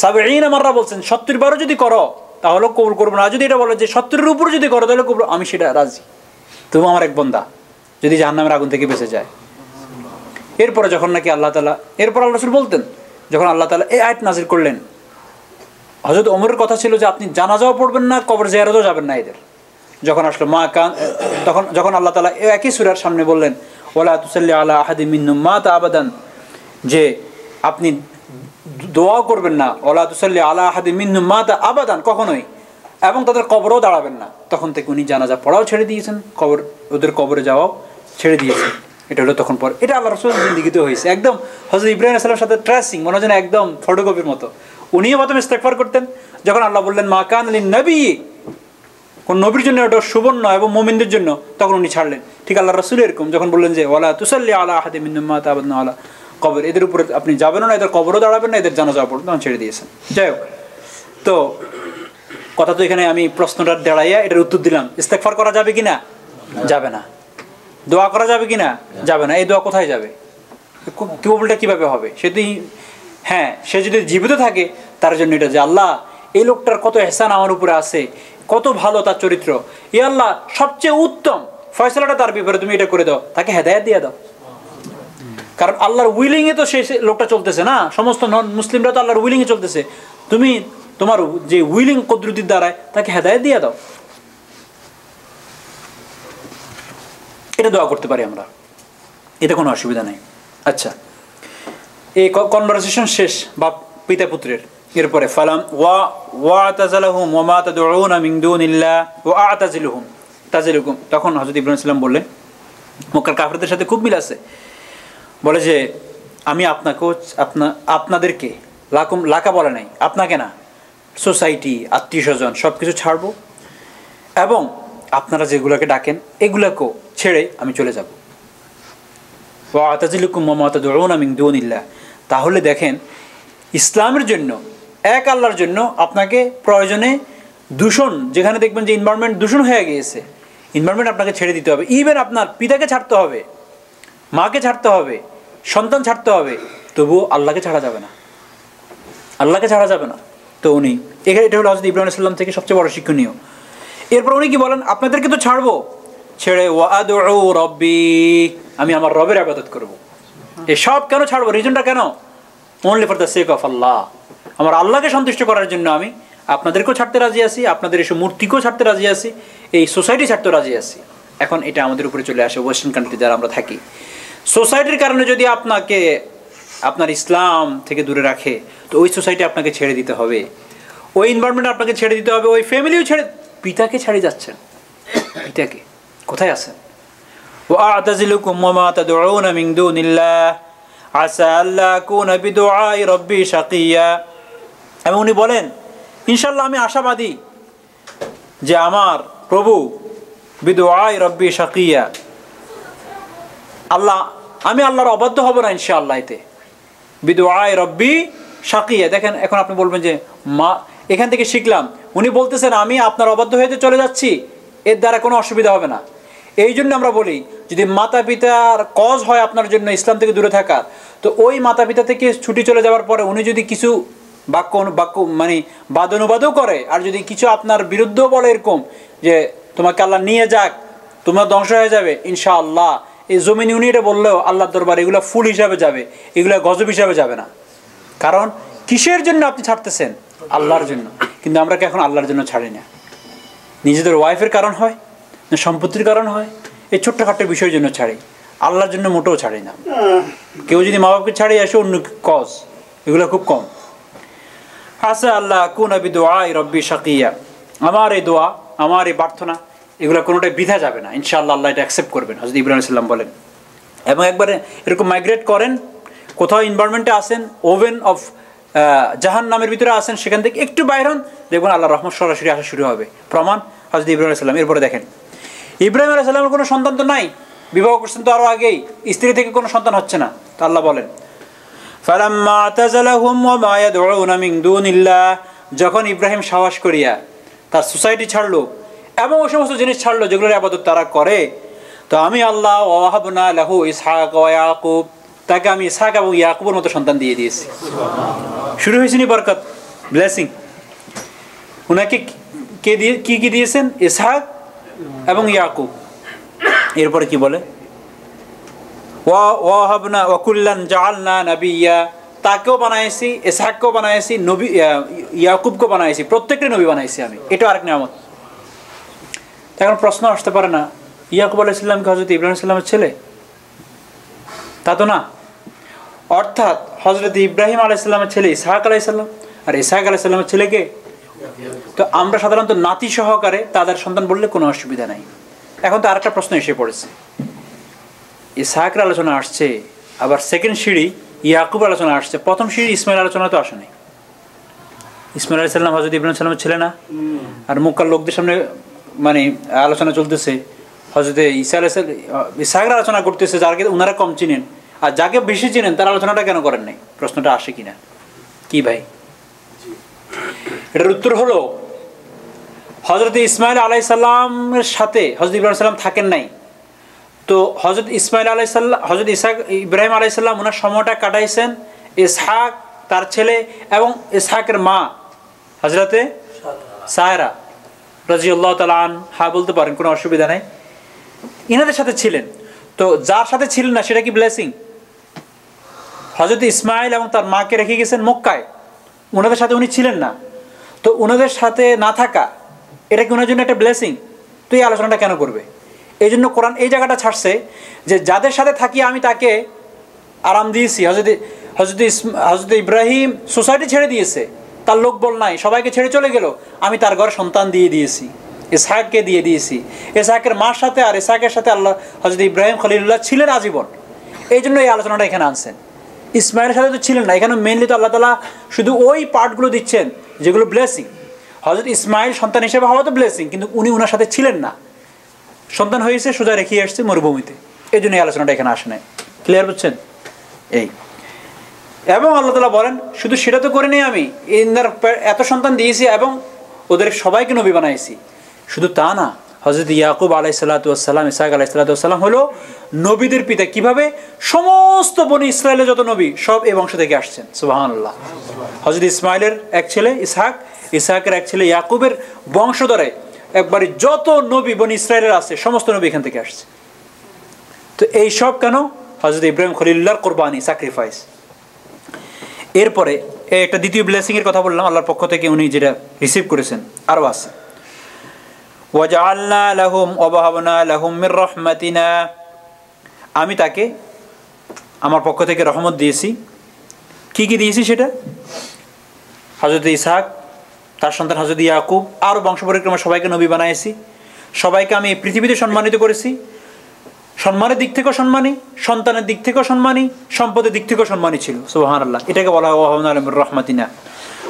70 মাররা বলছেন 70 বারও যদি করো তাহলে কবুল করবো না, যদি এটা বলে যে 70-এর উপরে যদি করো তাহলে কবুল, আমি সেটা রাজি, তুমি আমার এক বান্দা যদি জাহান্নামের আগুন থেকে বেঁচে যায়। এরপরে যখন নাকি আল্লাহ তাআলা, এরপর আল্লাহ রাসূল বলতেন, যখন আল্লাহ তাআলা এই আয়াত নাযিল করলেন, হযরত ওমরের কথা ছিল যে আপনি জানাজাও পড়বেন না, কবর জিয়ারতও যাবেন না এদের। যখন আসলো মা কান, যখন আল্লাহ তাআলা একই সূরার সামনে বললেন ওয়ালা তুসাল্লি আলা আহাদিম মিনহুম মাতা আবাদান, যে আপনি দোয়া করবেন না, ওয়ালা তুসাল্লি আলা আহাদিম মিনহুম মাতা আবাদান, কখনোই, এবং তাদের কবরও দাঁড়াবেন না। তখন থেকে উনি জানাজা পড়াও ছেড়ে দিয়েছেন, ওদের কবরে যাওয়াও ছেড়ে দিয়েছেন। এটা হলো তখন পর, এটা আল্লাহ রাসূলের জিন্দেগিতে হয়েছে। একদম হযরত ইব্রাহিম আলাইহিস সালামের সাথে ট্রেসিং, মনে হয় একদম ফটোকপির মতো। উনিও প্রথমে ইস্তেগফার করতেন, যখন আল্লাহ বললেন মা কানা লিন-নাবি, কোন নবীর জন্য এটা সুবর্ণ এবং মুমিনদের জন্য, তখন উনি ছাড়লেন। ঠিক আল্লাহ রাসূল এরকম যখন বললেন যে ওয়ালা তুসাল্লি আলা আহাদিম মিনহুম মাতা আবাদান আলা কবর, এদের উপরে আপনি যাবেন না, এদের কবরও দাঁড়াবেন না, এদের জানাজা পড়বেন, তখন ছেড়ে দিয়েছেন। যাই হোক, তো কথা তো এখানে আমি প্রশ্নটা দাঁড়াইয়া এটার উত্তর দিলাম, ইস্তেগফার করা যাবে কিনা? যাবে না। দোয়া করা যাবে কিনা? যাবে না। এই দোয়া কোথায় যাবে? কবুলটা কিভাবে হবে? হ্যাঁ, সে যদি জীবিত থাকে তার জন্য এটা যে আল্লাহ এই লোকটার কত ইহসান আমার উপরে আছে, কত ভালো তার চরিত্র, এ আল্লাহ সবচেয়ে উত্তম ফয়সালাটা তার ব্যাপারে তুমি এটা করে দাও, তাকে হেদায়েত দিয়ে দাও। কারণ আল্লাহর উইলিং এ তো সেই লোকটা চলতেছে না, সমস্ত নন মুসলিমরা তো আল্লাহর উইলিং এ চলতেছে। তুমি তোমার যে উইলিং কুদরতির দ্বারায় তাকে হেদায়েত দিয়ে দাও। এটা দোয়া করতে পারি আমরা, এতে কোনো অসুবিধা নেই। আচ্ছা, এই কনভারসেশন শেষ বাপ পিতা পুত্রের। এরপরে ফালাম ওয়াতাজালাহুম ওয়া মা তাদউনা মিন দুনিল্লাহ ওয়া আতাজিলুহুম তাজিলুকুম, তখন হযরত ইব্রাহিম সাল্লাম বললেন, মক্কার কাফেরদের সাথে খুব মিল আছে, বলে যে আমি আপনাকেও আপনাদেরকে লাকা বলে নাই, আপনাকে না, সোসাইটি, আত্মীয় স্বজন সব কিছু ছাড়বো এবং আপনারা যেগুলোকে ডাকেন এগুলোকেও ছেড়ে আমি চলে যাব। ওয়া আতাজিলুকুম ওয়া মা তাদউনা মিন দুনিল্লাহ। তাহলে দেখেন, ইসলামের জন্য, এক আল্লাহর জন্য আপনাকে প্রয়োজনে দূষণ, যেখানে দেখবেন যে এনভায়রনমেন্ট দূষণ হয়ে গিয়েছে, এনভায়রনমেন্ট আপনাকে ছেড়ে দিতে হবে। ইভেন আপনার পিতাকে ছাড়তে হবে, মাকে ছাড়তে হবে, সন্তান ছাড়তে হবে, তবুও আল্লাহকে ছাড়া যাবে না, আল্লাহকে ছাড়া যাবে না। তো উনি এখানে, এটা হলো হযরত ইব্রাহিম আলাইহিস সালাম থেকে সবচেয়ে বড় শিক্ষণীয়। এরপর উনি কি বলেন, আপনাদেরকে তো ছাড়বো, ছেড়ে ওয়া আদউ রব্বি, আমি আমার রবের ইবাদত করব। এসব কেন ছাড়বো, রিজনটা কেন? Only for the sake of Allah, আমার আল্লাহকে সন্তুষ্ট করার জন্য আমি আপনাদেরকেও ছাড়তে রাজি আছি, আপনাদের এসব মূর্তিকেও ছাড়তে রাজি আছি, এই সোসাইটি ছাড়তে রাজি আছি। এখন এটা আমাদের উপরে চলে আসে, ওয়েস্টার্ন কান্ট্রিতে যারা আমরা থাকি, সোসাইটির কারণে যদি আপনাকে আপনার ইসলাম থেকে দূরে রাখে, তো ওই সোসাইটি আপনাকে ছেড়ে দিতে হবে, ওই এনভায়রনমেন্ট আপনাকে ছেড়ে দিতে হবে, ওই ফ্যামিলিও ছেড়ে, পিতাকে ছাড়িয়ে যাচ্ছেন, পিতাকে কোথায় আছেন? ওয়া'তাজিলুকুম ওয়া মা তাদউনা মিন দুনিল্লাহ আসা আল্লা আকুনা বিদুআই রাব্বি শাকিয়া। এবং উনি বলেন, ইনশাআল্লাহ আমি আশাবাদী যে আমার প্রভু বিদুআই রাব্বি শাকিয়া, আল্লাহ, আমি আল্লাহর অবাধ্য হব না ইনশাআল্লাহ। এতে বিদুআই রাব্বি শাকিয়া। দেখেন, এখন আপনি বলবেন যে মা, এখান থেকে শিখলাম উনি বলতেছেন আমি আপনার অবাধ্য হয়ে চলে যাচ্ছি, এর দ্বারা কোনো অসুবিধা হবে না। এই জন্য আমরা বলি, যদি মাতা পিতার কজ হয় আপনার জন্য ইসলাম থেকে দূরে থাকার, তো ওই মাতা পিতা থেকে ছুটি চলে যাওয়ার পরে উনি যদি কিছু বাক্য মানে বাদ অনুবাদও করে, আর যদি কিছু আপনার বিরুদ্ধেও বলে এরকম যে তোমাকে আল্লাহ নিয়ে যাক, তোমার ধ্বংস হয়ে যাবে, ইনশাআল্লাহ এই জমিনে উনি এটা বললেও আল্লাহর দরবারে এগুলো ফুল হিসাবে যাবে, এগুলো গজব হিসাবে যাবে না। কারণ কিসের জন্য আপনি ছাড়তেছেন? আল্লাহর জন্য। কিন্তু আমরা কি এখন আল্লাহর জন্য ছাড়ি না? নিজেদের ওয়াইফের কারণ হয় না সম্পত্তির কারণ হয়, এই ছোট্টখাট্ট বিষয়ের জন্য ছাড়ি, আল্লাহর জন্য মোটেও ছাড়ি না। কেউ যদি মা বাপকে ছাড়িয়ে আসে অন্য কজ, এগুলো খুব কম। আসা আল্লাহ কুনা বিদুআই রব্বি শাকিয়া, আমার এই দোয়া, আমার এই প্রার্থনা, এগুলো কোনোটাই বৃথা যাবে না, ইনশাআল্লাহ আল্লাহ এটা অ্যাকসেপ্ট করবেন, হযরত ইব্রাহিম আলাইহিস সালাম বলেন। এবং একবারে এরকম মাইগ্রেট করেন, কোথাও এনভায়রনমেন্টে আসেন, ওভেন অফ জাহান্নামের ভিতরে আসেন, সেখান থেকে একটু বাইরে হন, দেখবেন আল্লাহর রহমত সরাসরি আসা শুরু হবে। প্রমাণ হযরত ইব্রাহিম আলাইহিস সালাম। এরপরে দেখেন, ইব্রাহিম আলাইহিস সালামের কোনো সন্তান তো নাই, বিবাহ করছেন তো আরও আগেই, স্ত্রী থেকে কোনো সন্তান হচ্ছে না, তো আল্লাহ বলেন ফালাম্মা আতাযালাহুম ওয়া মা ইয়াদউনা মিন দুনিল্লাহ, যখন ইব্রাহিম সাহস করিয়া তার সোসাইটি ছাড়লো এবং ওই সমস্ত জিনিস ছাড়লো যেগুলোর ইবাদত তারা করে, তো আমি আল্লাহ ওয়াহাবনা লাহু ইসহাক ওয়া ইয়াকুব, তাকে আমি ইসহাক এবং ইয়াকুবের মতো সন্তান দিয়ে দিয়েছি। শুরু হয়েছে নি বরকত, ব্লেসিং। উনাকে কে দিয়ে কি দিয়েছেন? ইসহাক এবং ইয়াকুব। এরপরে কি বলে, ওয়াহাবনা ওয়া কুল্লান জাআলনা নাবিয়্যা, তাকেও বানাইছি, ইসহাককেও বানাইছি, নবী ইয়াকুবকেও বানাইছি, প্রত্যেকটা নবী বানাইছি আমি, এটা আরেক নিয়ামত। এখন প্রশ্ন আসতে পারে না, ইয়াকুব আলাইহিস সালাম কি হযরত ইব্রাহিম আলাইহিস সালামের ছেলে? তা তো না। অর্থাৎ হযরত ইব্রাহিম আলাইহিস সালামের ছেলে ইসহাক আলাইহিস সালাম, আর ইসহাক আলাইহিস সালামের ছেলে কে? তো আমরা সাধারণত নাতি সহকারে তাদের সন্তান বললে কোনো অসুবিধা নাই। এখন তো আরেকটা প্রশ্ন এসে পড়েছে, ইসহাকের আলোচনা আসছে, আবার সেকেন্ড সিঁড়ি ইয়াকুব আলোচনা আসছে, প্রথম সিঁড়ি ইসমাইল আলোচনা তো আসে নাই। ইসমাইল আলাইহিস সালাম হযরত ইব্রাহিম সালামের ছেলে না? আর মক্কার লোকদের সামনে মানে আলোচনা চলতেছে, হযরত ঈসা আলাইহিস ইসহাকের আলোচনা করতেছে, যাকে ওনারা কম চিনেন, আর যাকে বেশি চিনেন তার আলোচনাটা কেন করেন নাই? প্রশ্নটা আসে কিনা কি ভাই? এটার উত্তর হলো, হযরত ইসমাইল আলাইহিস সালামের সাথে হযরত ইব্রাহিম সালাম থাকেন নাই, তো হযরত ইসমাইল আলাইহিস সালাম, হযরত ইব্রাহিম আলাইহিস সালাম ওনার সময়টা কাটাইছেন ইসহাক তার ছেলে এবং ইসহাকের মা হযরতে সায়রা রাদিয়াল্লাহু তাআলা আনহা বলতে পারেন, কোনো অসুবিধা নাই, ইনাদের সাথে ছিলেন। তো যার সাথে ছিলেন না সেটা কি ব্লেসিং? হযরত ইসমাইল এবং তার মাকে রেখে গেছেন মক্কায়, ওনাদের সাথে উনি ছিলেন না, তো ওনাদের সাথে না থাকা এটা কি ওনার জন্য একটা ব্লেসিং? তো এই আলোচনাটা কেন করবে? এই জন্য কোরআন এই জায়গাটা ছাড়ছে যে যাদের সাথে থাকি আমি তাকে আরাম দিয়েছি। হজরত ইব্রাহিম সোসাইটি ছেড়ে দিয়েছে, তার লোকবল নাই, সবাইকে ছেড়ে চলে গেল, আমি তার ঘরে সন্তান দিয়ে দিয়েছি, ইসহাককে দিয়ে দিয়েছি। ইসহাকের মার সাথে আর ইসহাকের সাথে আল্লাহ হজরত ইব্রাহিম খলিলুল্লাহ ছিলেন আজীবন। এই জন্য এই আলোচনাটা এখানে আনছেন। ইসমাইলের সাথে তো ছিলেন না, এখানে মেনলি তো আল্লাহ তাআলা শুধু ওই পার্টগুলো দিচ্ছেন যেগুলো ব্লেসিং। হজরত ইসমাইল সন্তান হিসেবে হওয়া তো ব্লেসিং, কিন্তু উনি ওনার সাথে ছিলেন না, সন্তান হয়েছে সোজা রেখে আসছে মরুভূমিতে। এই জন্য এই আলোচনাটা এখানে আসে নাই। ক্লিয়ার বুঝছেন? এই এবং আল্লাহ তাআলা বলেন শুধু সেটা তো করে নেই, আমি এত সন্তান দিয়েছি এবং ওদের সবাইকে নবী বানাইছি। শুধু তা না, হযরত ইয়াকুব আলাইহিস সালাতু ওয়াস সালাম, ইসহাক আলাইহিস সালাতু ওয়াস সালাম হলো নবীদের পিতা। কিভাবে? সমস্ত বনি ইসরায়েলের যত নবী সব এই বংশ থেকে আসছেন। সুবহানাল্লাহ। হযরত ইসমাইলের এক ছেলে ইসহাক, ইসহাকের এক ছেলে ইয়াকুবের বংশধরে একবারে যত নবী বনি ইসরায়েলের আছে সমস্ত নবী এখান থেকে আসছে। তো এই সব কেন? হযরত ইব্রাহিম খলিলুল্লাহর কুরবানি, স্যাক্রিফাইস। এরপরে একটা দ্বিতীয় ব্লেসিং এর কথা বললাম আল্লাহর পক্ষ থেকে, উনি যেটা রিসিভ করেছেন আরও আছে। ওয়াজআলনা লাহুম ওয়াবাহাবনা লাহুম মির রাহমাতিনা, আমি তাকে আমার পক্ষ থেকে রহমত দিয়েছি। কি কি দিয়েছি সেটা? হযরত ইসহাক, তার সন্তান হযরত ইয়াকুব, আর বংশ পরিক্রমা সবাইকে নবী বানাইছি। সবাইকে আমি এই পৃথিবীতে সম্মানিত করেছি। সম্মানের দিক থেকেও সম্মানী, সন্তানের দিক থেকেও সম্মানী, সম্পদের দিক থেকেও সম্মানী ছিল। সুবহানাল্লাহ। এটাকে বলা হয় ওয়াহাবনা লাহুম মির রাহমাতিনা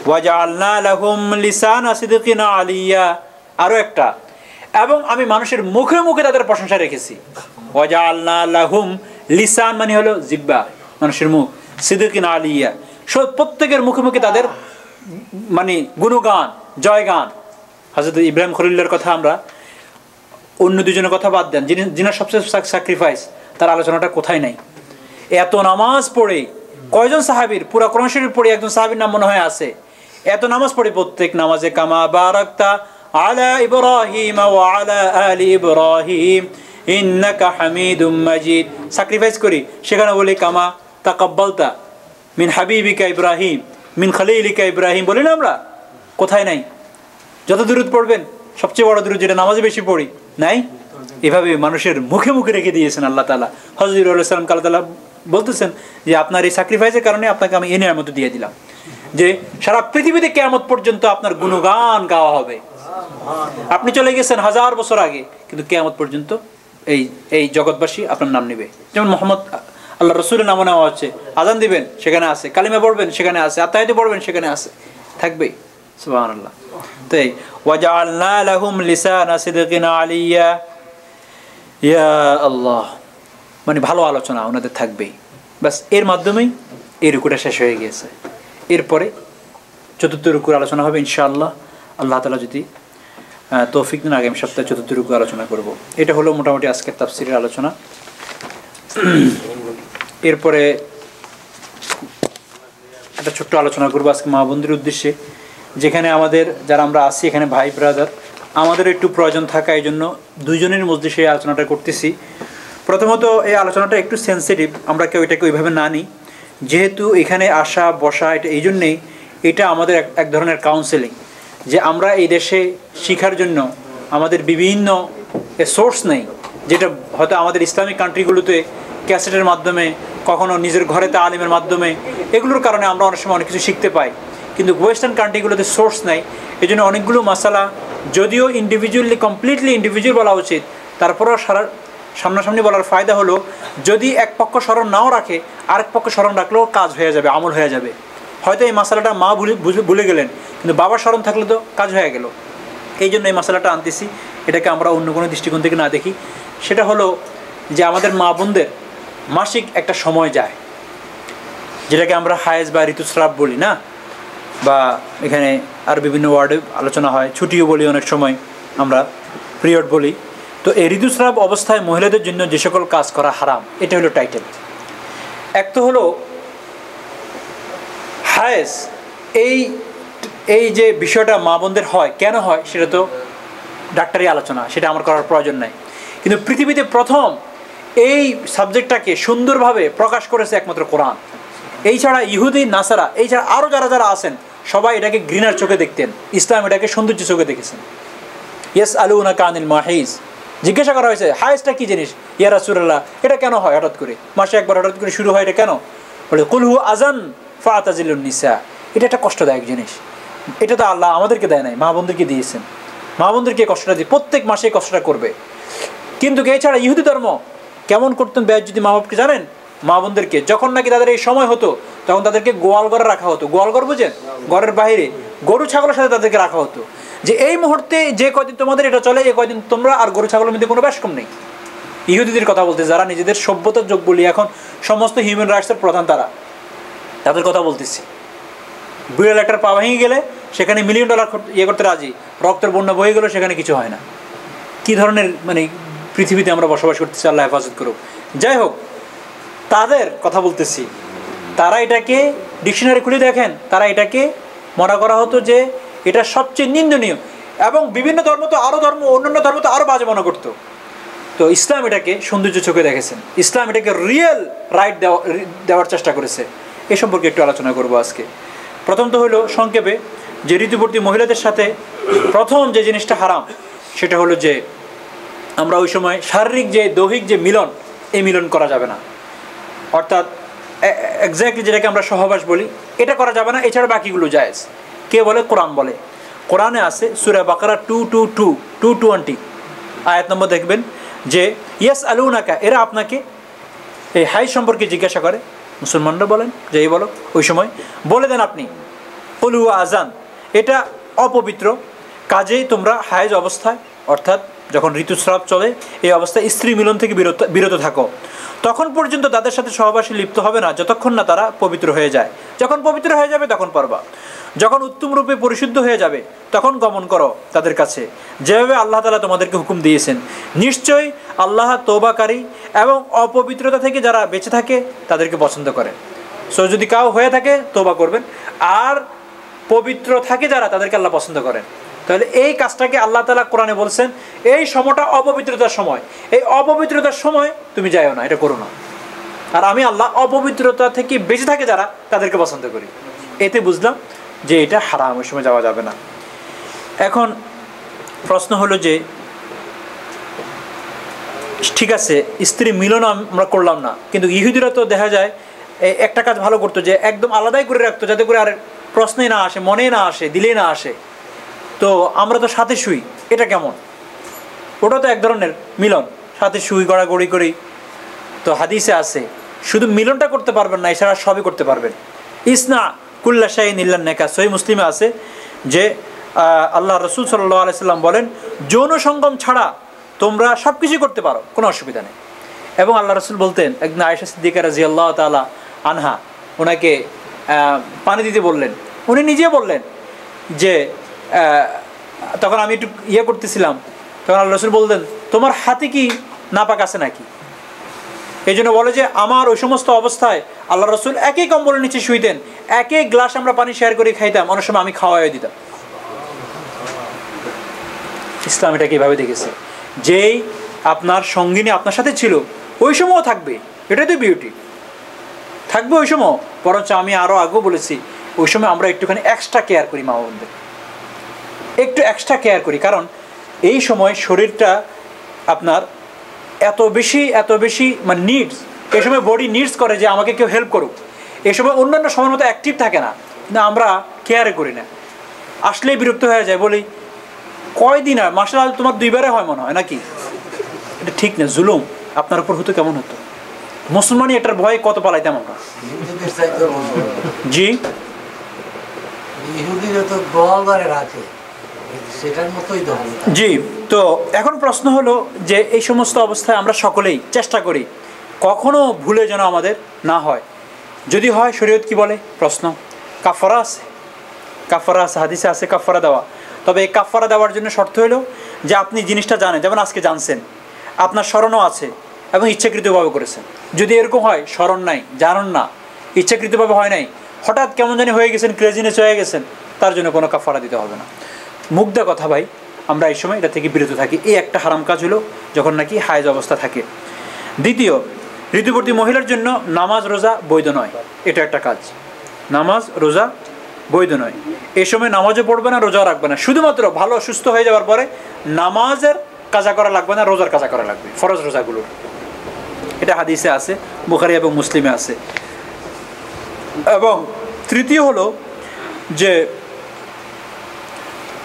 ওয়াজআলনা লাহুম লিসানা সিদকিন আলিয়া। আরও একটা, এবং আমি মানুষের মুখে মুখে তাদের প্রশংসা রেখেছি। ওয়াজআলনা লাহুম, লিসান মানে হলো জিহ্বা, মানুষের মুখ, সিদকিন আলিয়া, প্রত্যেকের মুখে মুখে তাদের মানে গুণগান, জয়গান। হযরত ইব্রাহিম খলিলুল্লাহর কথা আমরা, অন্য দুজনের কথা বাদ দেন, যিনার সবচেয়ে স্যাক্রিফাইস, তার আলোচনাটা কোথায় নাই। এত নামাজ পড়ে কয়জন সাহাবীর, পুরা কোরআন শরীফ পড়ে একজন সাহাবীর নাম মনে হয় আছে। এত নামাজ পড়ে প্রত্যেক নামাজে কামা বারাকতা আলা ইব্রাহিম ওয়া আলা আলি ইব্রাহিম ইন্নাকা হামিদুম মাজিদ স্যাক্রিফাইস করি, সেখানে বলি কামা তাকাব্বালতা মিন হাবিবিকা ইব্রাহিম মিন খলিলিকা ইব্রাহিম বলি না আমরা? কোথায় নাই? যত দুরূদ পড়বেন, সবচেয়ে বড় দুরূদ যেটা নামাজে বেশি পড়ি, নাই? এভাবে মানুষের মুখে মুখে রেখে দিয়েছেন আল্লাহ তাআলা। হযরত ইব্রাহিম আলাইহিস সালাম আল্লাহ তাআলা বলতেছেন যে আপনার এই স্যাক্রিফাইসের কারণে আপনাকে আমি এই নিয়ামত দিয়ে দিলাম যে সারা পৃথিবীতে কিয়ামত পর্যন্ত আপনার গুণগান গাওয়া হবে। আপনি চলে গেছেন 1000 বছর আগে, কিন্তু কিয়ামত পর্যন্ত এই জগৎবাসী আপনার নাম নেবে। যেমন মুহাম্মদ আল্লাহ রাসূলের নাম নেওয়া হচ্ছে, আযান দিবেন সেখানে আছে, কালিমা পড়বেন সেখানে আছে, আত্তাহিয়াত পড়বেন সেখানে আছে, থাকবে। সুবহানাল্লাহ। তাই ওয়াজআলনা লাহুম লিসানা সিদকিন আলিয়া, ইয়া আল্লাহ, মানে ভালো আলোচনা ওনাদের থাকবেই। বাস এর মাধ্যমেই এই রুকুটা শেষ হয়ে গিয়েছে। এরপরে চতুর্থ রুকুর আলোচনা হবে ইনশাআল্লাহ, আল্লাহ তাআলা যদি তৌফিক দেন আগামী সপ্তাহে চতুর্থ রুকু আলোচনা করব। এটা হলো মোটামুটি আজকের তাফসীরের আলোচনা। এরপরে একটা ছোট্ট আলোচনা করবো আজকে মা বোনদের উদ্দেশ্যে, যেখানে আমাদের যারা আমরা আছি এখানে ভাই ব্রাদার, আমাদের একটু প্রয়োজন থাকা, এই জন্য দুইজনের মধ্যে সেই আলোচনাটা করতেছি। প্রথমত এই আলোচনাটা একটু সেন্সিটিভ, আমরা কেউ এটাকে ওইভাবে না নিই, যেহেতু এখানে আসা বসা এটা এই জন্যেই, এটা আমাদের এক ধরনের কাউন্সেলিং, যে আমরা এই দেশে শিখার জন্য আমাদের বিভিন্ন সোর্স নেই, যেটা হয়তো আমাদের ইসলামিক কান্ট্রিগুলোতে ক্যাসেটের মাধ্যমে, কখনো নিজের ঘরে তালিমের মাধ্যমে, এগুলোর কারণে আমরা অনেক সময় অনেক কিছু শিখতে পাই, কিন্তু ওয়েস্টার্ন কান্ট্রিগুলোতে সোর্স নাই। এই জন্য অনেকগুলো মাসালা যদিও ইন্ডিভিজুয়ালি কমপ্লিটলি ইন্ডিভিজুয়াল বলা উচিত, তারপরেও সামনাসামনি বলার ফায়দা হলো যদি এক পক্ষ স্মরণ নাও রাখে আরেক পক্ষ স্মরণ রাখলেও কাজ হয়ে যাবে, আমল হয়ে যাবে। হয়তো এই মশালাটা মা ভুলে গেলেন, কিন্তু বাবার স্মরণ থাকলে তো কাজ হয়ে গেল। এই জন্য এই মশালাটা আনতেছি, এটাকে আমরা অন্য কোনো দৃষ্টিকোণ থেকে না দেখি। সেটা হলো যে আমাদের মা বোনদের মাসিক একটা সময় যায়, যেটাকে আমরা হায়েজ বা ঋতুস্রাব বলি না, বা এখানে আর বিভিন্ন ওয়ার্ডে আলোচনা হয়, ছুটিও বলি, অনেক সময় আমরা পিরিয়ড বলি। তো এই ঋতুস্রাব অবস্থায় মহিলাদের জন্য যে সকল কাজ করা হারাম, এটা হলো টাইটেল। এক তো হলো হায়েজ, এই যে বিষয়টা মা বোনদের হয়, কেন হয় সেটা তো ডাক্তারি আলোচনা, সেটা আমার করার প্রয়োজন নাই। কিন্তু পৃথিবীতে প্রথম এই সাবজেক্টটাকে সুন্দরভাবে প্রকাশ করেছে একমাত্র কোরআন। এই ছাড়া ইহুদি নাসারা, এই ছাড়া আরও যারা আছেন সবাই এটাকে ঘৃণার চোখে দেখতেন, ইসলাম এটাকে সৌন্দর্য চোখে দেখেছেন। ইয়েস আলুনাকা আনিল মাহিজ, জিজ্ঞাসা করা হয়েছে হায়েজটা কি জিনিস ইয়া রাসূলুল্লাহ, এটা কেন হয় হঠাৎ করে, মাসে একবার হঠাৎ করে শুরু হয়, এটা কেন? বলে কুল হু আযান ফাতাজিলুন নিসা। এটা একটা কষ্টদায়ক জিনিস, এটা তো আল্লাহ আমাদেরকে দেয় নাই, মা বোনদেরকে দিয়েছেন, মা বোনদেরকে কষ্টটা দিয়ে প্রত্যেক মাসে কষ্টটা করবে। কিন্তু এছাড়া ইহুদি ধর্ম কেমন করতেন বেয়াজ্জতি মা বাপকে জানেন? মা বোনদেরকে যখন নাকি তাদের এই সময় হতো তখন তাদেরকে গোয়াল ঘরে রাখা হতো। গোয়াল ঘর বুঝেন? ঘরের বাইরে গরু ছাগলের সাথে তাদেরকে রাখা হতো, যে এই মুহূর্তে যে কয়দিন তোমাদের এটা চলে এই কয়দিন তোমরা আর গরু ছাগলের মধ্যে কোনো ব্যাসকম নেই। ইহুদিদের কথা বলতে, যারা নিজেদের সভ্যতার যোগ বলি এখন সমস্ত হিউম্যান রাইটসের প্রধান, তাদের কথা বলতেছি। বিড়াল একটার পা ভেঙে গেলে সেখানে $1 মিলিয়ন ইয়ে করতে রাজি, রক্তের বন্যা বয়ে গেলো সেখানে কিছু হয় না। কি ধরনের মানে পৃথিবীতে আমরা বসবাস করতেছি, আল্লাহ হেফাজত করুক। যাই হোক, তাদের কথা বলতেছি, তারা এটাকে ডিকশনারি খুলে দেখেন, তারা এটাকে মনে করা হতো যে এটা সবচেয়ে নিন্দনীয়, এবং বিভিন্ন ধর্ম তো আরও অন্যান্য ধর্ম তো আরও বাজে মনে করতো। তো ইসলাম এটাকে সৌন্দর্য চোখে দেখেছেন, ইসলাম এটাকে রিয়েল রাইট দেওয়ার চেষ্টা করেছে। এ সম্পর্কে একটু আলোচনা করব আজকে। প্রথম তো হলো সংক্ষেপে যে ঋতুবর্তী মহিলাদের সাথে প্রথম যে জিনিসটা হারাম সেটা হলো যে আমরা ওই সময় শারীরিক যে দৈহিক যে মিলন, এই মিলন করা যাবে না। অর্থাৎ এক্স্যাক্টলি যেটাকে আমরা সহবাস বলি, এটা করা যাবে না। এছাড়া বাকিগুলো জায়েজ। কে বলে? কোরআন বলে। কোরআনে আছে সূরা বাকারা 220 আয়াত নম্বর দেখবেন যে ইয়াসআলুনাকা, এরা আপনাকে এই হাইজ সম্পর্কে জিজ্ঞাসা করে। মুসলমানরা বলেন যে এই বলো, ওই সময় বলে দেন আপনি কুল হুয়া আযান, এটা অপবিত্র, কাজেই তোমরা হাইজ অবস্থায় অর্থাৎ যখন ঋতুস্রাব চলে এই অবস্থায় স্ত্রী মিলন থেকে বিরত থাকো। তখন পর্যন্ত তাদের সাথে সহবাসে লিপ্ত হবে না যতক্ষণ না তারা পবিত্র হয়ে যায়। যখন পবিত্র হয়ে যাবে তখন পারবা। যখন উত্তম রূপে পরিশুদ্ধ হয়ে যাবে তখন গমন করো তাদের কাছে, যেভাবে আল্লাহ তাআলা তোমাদেরকে হুকুম দিয়েছেন। নিশ্চয়ই আল্লাহ তওবাকারী এবং অপবিত্রতা থেকে যারা বেঁচে থাকে তাদেরকে পছন্দ করেন। সো যদি কাউ হয়ে থাকে তওবা করবেন, আর পবিত্র থাকে যারা তাদেরকে আল্লাহ পছন্দ করেন। তাহলে এই কাজটাকে আল্লাহ তাআলা কোরআনে বলছেন এই সময়টা অপবিত্রতার সময়, এই অপবিত্রতার সময় তুমি যাইও না, এটা করো না। আর আমি আল্লাহ অপবিত্রতা থেকে বেঁচে থাকে যারা তাদেরকে পছন্দ করি। এতে বুঝলাম যে এটা হারাম, ওই সময় যাওয়া যাবে না। এখন প্রশ্ন হলো যে ঠিক আছে স্ত্রী মিলন আমরা করলাম না, কিন্তু ইহুদিরা তো দেখা যায় একটা কাজ ভালো করতো যে একদম আলাদাই করে রাখতো, যাতে করে আর প্রশ্নেই না আসে, মনে না আসে, দিলেই না আসে। তো আমরা তো সাথে শুই, এটা কেমন? ওটা তো এক ধরনের মিলন, সাথে শুই, গড়াগড়ি করি। তো হাদিসে আছে শুধু মিলনটা করতে পারবেন না, এছাড়া সবই করতে পারবেন। ইসনা কুল্লা শাইইন ইল্লা নিকাহ, সহিহ মুসলিমে আছে যে আল্লাহ রাসূল সাল্লাল্লাহু আলাইহি সাল্লাম বলেন যৌন সঙ্গম ছাড়া তোমরা সব কিছুই করতে পারো, কোনো অসুবিধা নেই। এবং আল্লাহ রাসূল বলতেন, একদিন আয়েশা সিদ্দিকা রাদিয়াল্লাহু তাআলা আনহা ওনাকে পানি দিতে বললেন, উনি নিজে বললেন যে তখন আমি একটু করতেছিলাম, তখন আল্লাহ রাসূল বলতেন তোমার হাতে কি নাপাক আছে নাকি? এই জন্য বলে যে আমার ওই সমস্ত অবস্থায় আল্লাহ রাসূল একই কম্বলের নিচে শুইতেন, একই গ্লাস আমরা পানি শেয়ার করে খাইতাম, অনেক সময় আমি খাওয়াই দিতাম। ইসলাম এটা কীভাবে দেখেছে, যেই আপনার সঙ্গিনী আপনার সাথে ছিল ওই সময়ও থাকবে, এটাই তো বিউটি, থাকবে ওই সময়। বরঞ্চ আমি আরও আগেও বলেছি ওই সময় আমরা একটুখানি এক্সট্রা কেয়ার করি, মা বোনদের একটু এক্সট্রা কেয়ার করি, কারণ এই সময় শরীরটা আপনার এত বেশি মানে নিডস, এই সময় বডি নিডস করে যে আমাকে কেউ হেল্প করুক। এই সময় অন্যান্য সময়ের মতো অ্যাক্টিভ থাকে না, না আমরা কেয়ারে করি না, আসলেই বিরক্ত হয়ে যায়, বলি কয়দিন আর মাসে তোমার 2 বারে হয় মনে হয় নাকি? এটা ঠিক না, জুলুম আপনার উপর হতো কেমন হতো? মুসলমানই এটার ভয়ে কত পালাইতাম আমরা। জি জি। তো এখন প্রশ্ন হলো যে এই সমস্ত অবস্থায় আমরা সকলেই চেষ্টা করি কখনো ভুলে যেন আমাদের না হয়। যদি হয় শরীয়ত কি বলে? প্রশ্ন কাফারা আছে, হাদিসে আছে কাফারা দেওয়া। তবে এই কাফারা দেওয়ার জন্য শর্ত হলো যে আপনি জিনিসটা জানেন, যেমন আজকে জানছেন, আপনার স্মরণও আছে এবং ইচ্ছাকৃতভাবে করেছেন। যদি এরকম হয় স্মরণ নাই, জানেন না, ইচ্ছাকৃতভাবে হয় নাই, হঠাৎ কেমন জানি হয়ে গেছেন, ক্রেজিনেস হয়ে গেছেন, তার জন্য কোনো কাফারা দিতে হবে না। মুগ্ধা কথা ভাই, আমরা এই সময় এটা থেকে বিরত থাকি। এই একটা হারাম কাজ হলো যখন নাকি হায়েজ অবস্থা থাকে। দ্বিতীয়, ঋতুবর্তী মহিলার জন্য নামাজ রোজা বৈধ নয়, এটা একটা কাজ। নামাজ রোজা বৈধ নয়, এই সময় নামাজও পড়বে না, রোজাও রাখবে না, শুধুমাত্র ভালো সুস্থ হয়ে যাওয়ার পরে নামাজের কাজা করা লাগবে না, রোজার কাজা করা লাগবে, ফরজ রোজাগুলো। এটা হাদিসে আছে, বুখারী এবং মুসলিমে আছে। এবং তৃতীয় হলো যে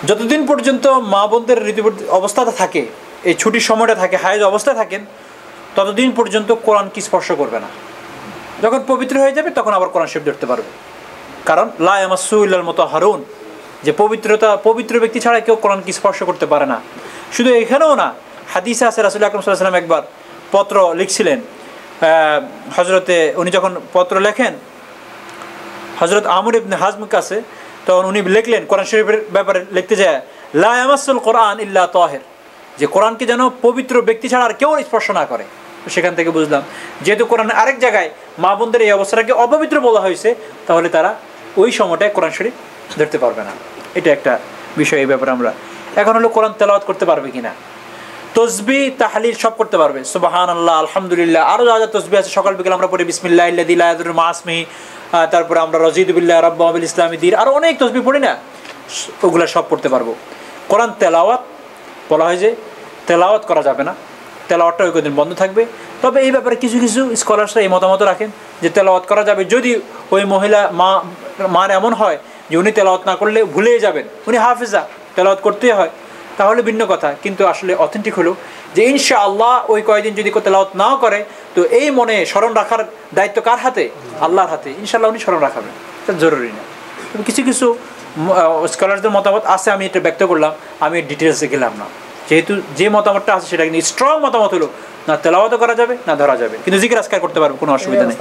যতদিন পর্যন্ত মা বোনদের ঋতুবর্তী অবস্থাটা থাকে, এই ছুটির সময়টা থাকে, হায়েজ অবস্থায় থাকেন, ততদিন পর্যন্ত কোরআন কি স্পর্শ করবে না। যখন পবিত্র হয়ে যাবে তখন আবার কোরআন শরীফ ধরতে পারবে। কারণ লা ইয়ামাসসু ইল্লাল মুতাহহারুন, যে পবিত্র ব্যক্তি ছাড়া কেউ কোরআন কি স্পর্শ করতে পারে না। শুধু এখানেও না, হাদিসে আছে রাসূল আকরাম সাল্লাল্লাহু আলাইহি ওয়াসাল্লাম একবার পত্র লিখছিলেন। হযরতে উনি যখন পত্র লেখেন হযরত আমর ইবনে হাজম কাছে, তখন উনি লিখলেন কোরআন শরীফের ব্যাপারে লিখতে যায়, লা ইয়ামাসসুল কোরআন ইল্লা তাহির, যে কোরআনকে যেন পবিত্র ব্যক্তি ছাড়া আর কেউ স্পর্শ না করে। সেখান থেকে বুঝলাম যেহেতু কোরআনের আরেক জায়গায় মা বোনদের এই অবস্থাটাকে অপবিত্র বলা হয়েছে, তাহলে তারা ওই সময়টায় কোরআন শরীফ ধরতে পারবে না। এটা একটা বিষয়। এই ব্যাপারে আমরা এখন হলো কোরআন তেলাওয়াত করতে পারবে কিনা, তসবিহ তাহলিল সব করতে পারবে, সুবহানাল্লাহ, আলহামদুলিল্লাহ, আরও যা যা তসবিহ আছে সকাল বিকেল আমরা পড়ি, বিসমিল্লাহিল্লাযী লা ইয়াদুররু মা ইসমিহি, তারপরে আমরা রাযীতু বিল্লাহি রাব্বান ওয়া বিল ইসলামি দীন, আরও অনেক তসবিহ পড়ি না, ওগুলো সব পড়তে পারবো। কোরআন তেলাওয়াত বলা হয় যে তেলাওয়াত করা যাবে না, তেলাওয়াতটা ওই কদিন বন্ধ থাকবে। তবে এই ব্যাপারে কিছু কিছু স্কলার্সরা এই মতামত রাখেন যে তেলাওয়াত করা যাবে, যদি ওই মহিলা মার এমন হয় যে উনি তেলাওয়াত না করলে ভুলেই যাবেন, উনি হাফেজা, তেলাওয়াত করতেই হয়, তাহলে ভিন্ন কথা। কিন্তু আসলে অথেন্টিক হলো যে ইনশাআল্লাহ ওই কয়েকদিন যদি তেলাওয়াত নাও করে, তো এই মনে স্মরণ রাখার দায়িত্ব কার হাতে? আল্লাহর হাতে। ইনশাআল্লাহ উনি স্মরণ রাখাবেন, এটা জরুরি না। তবে কিছু কিছু স্কলারদের মতামত আছে, আমি এটা ব্যক্ত করলাম, আমি ডিটেলসে গেলাম না, যেহেতু যে মতামতটা আছে সেটা কিন্তু স্ট্রং মতামত হলো না তেলাওয়াতও করা যাবে না ধরা যাবে, কিন্তু জিকির আজকার করতে পারবো, কোনো অসুবিধা নেই।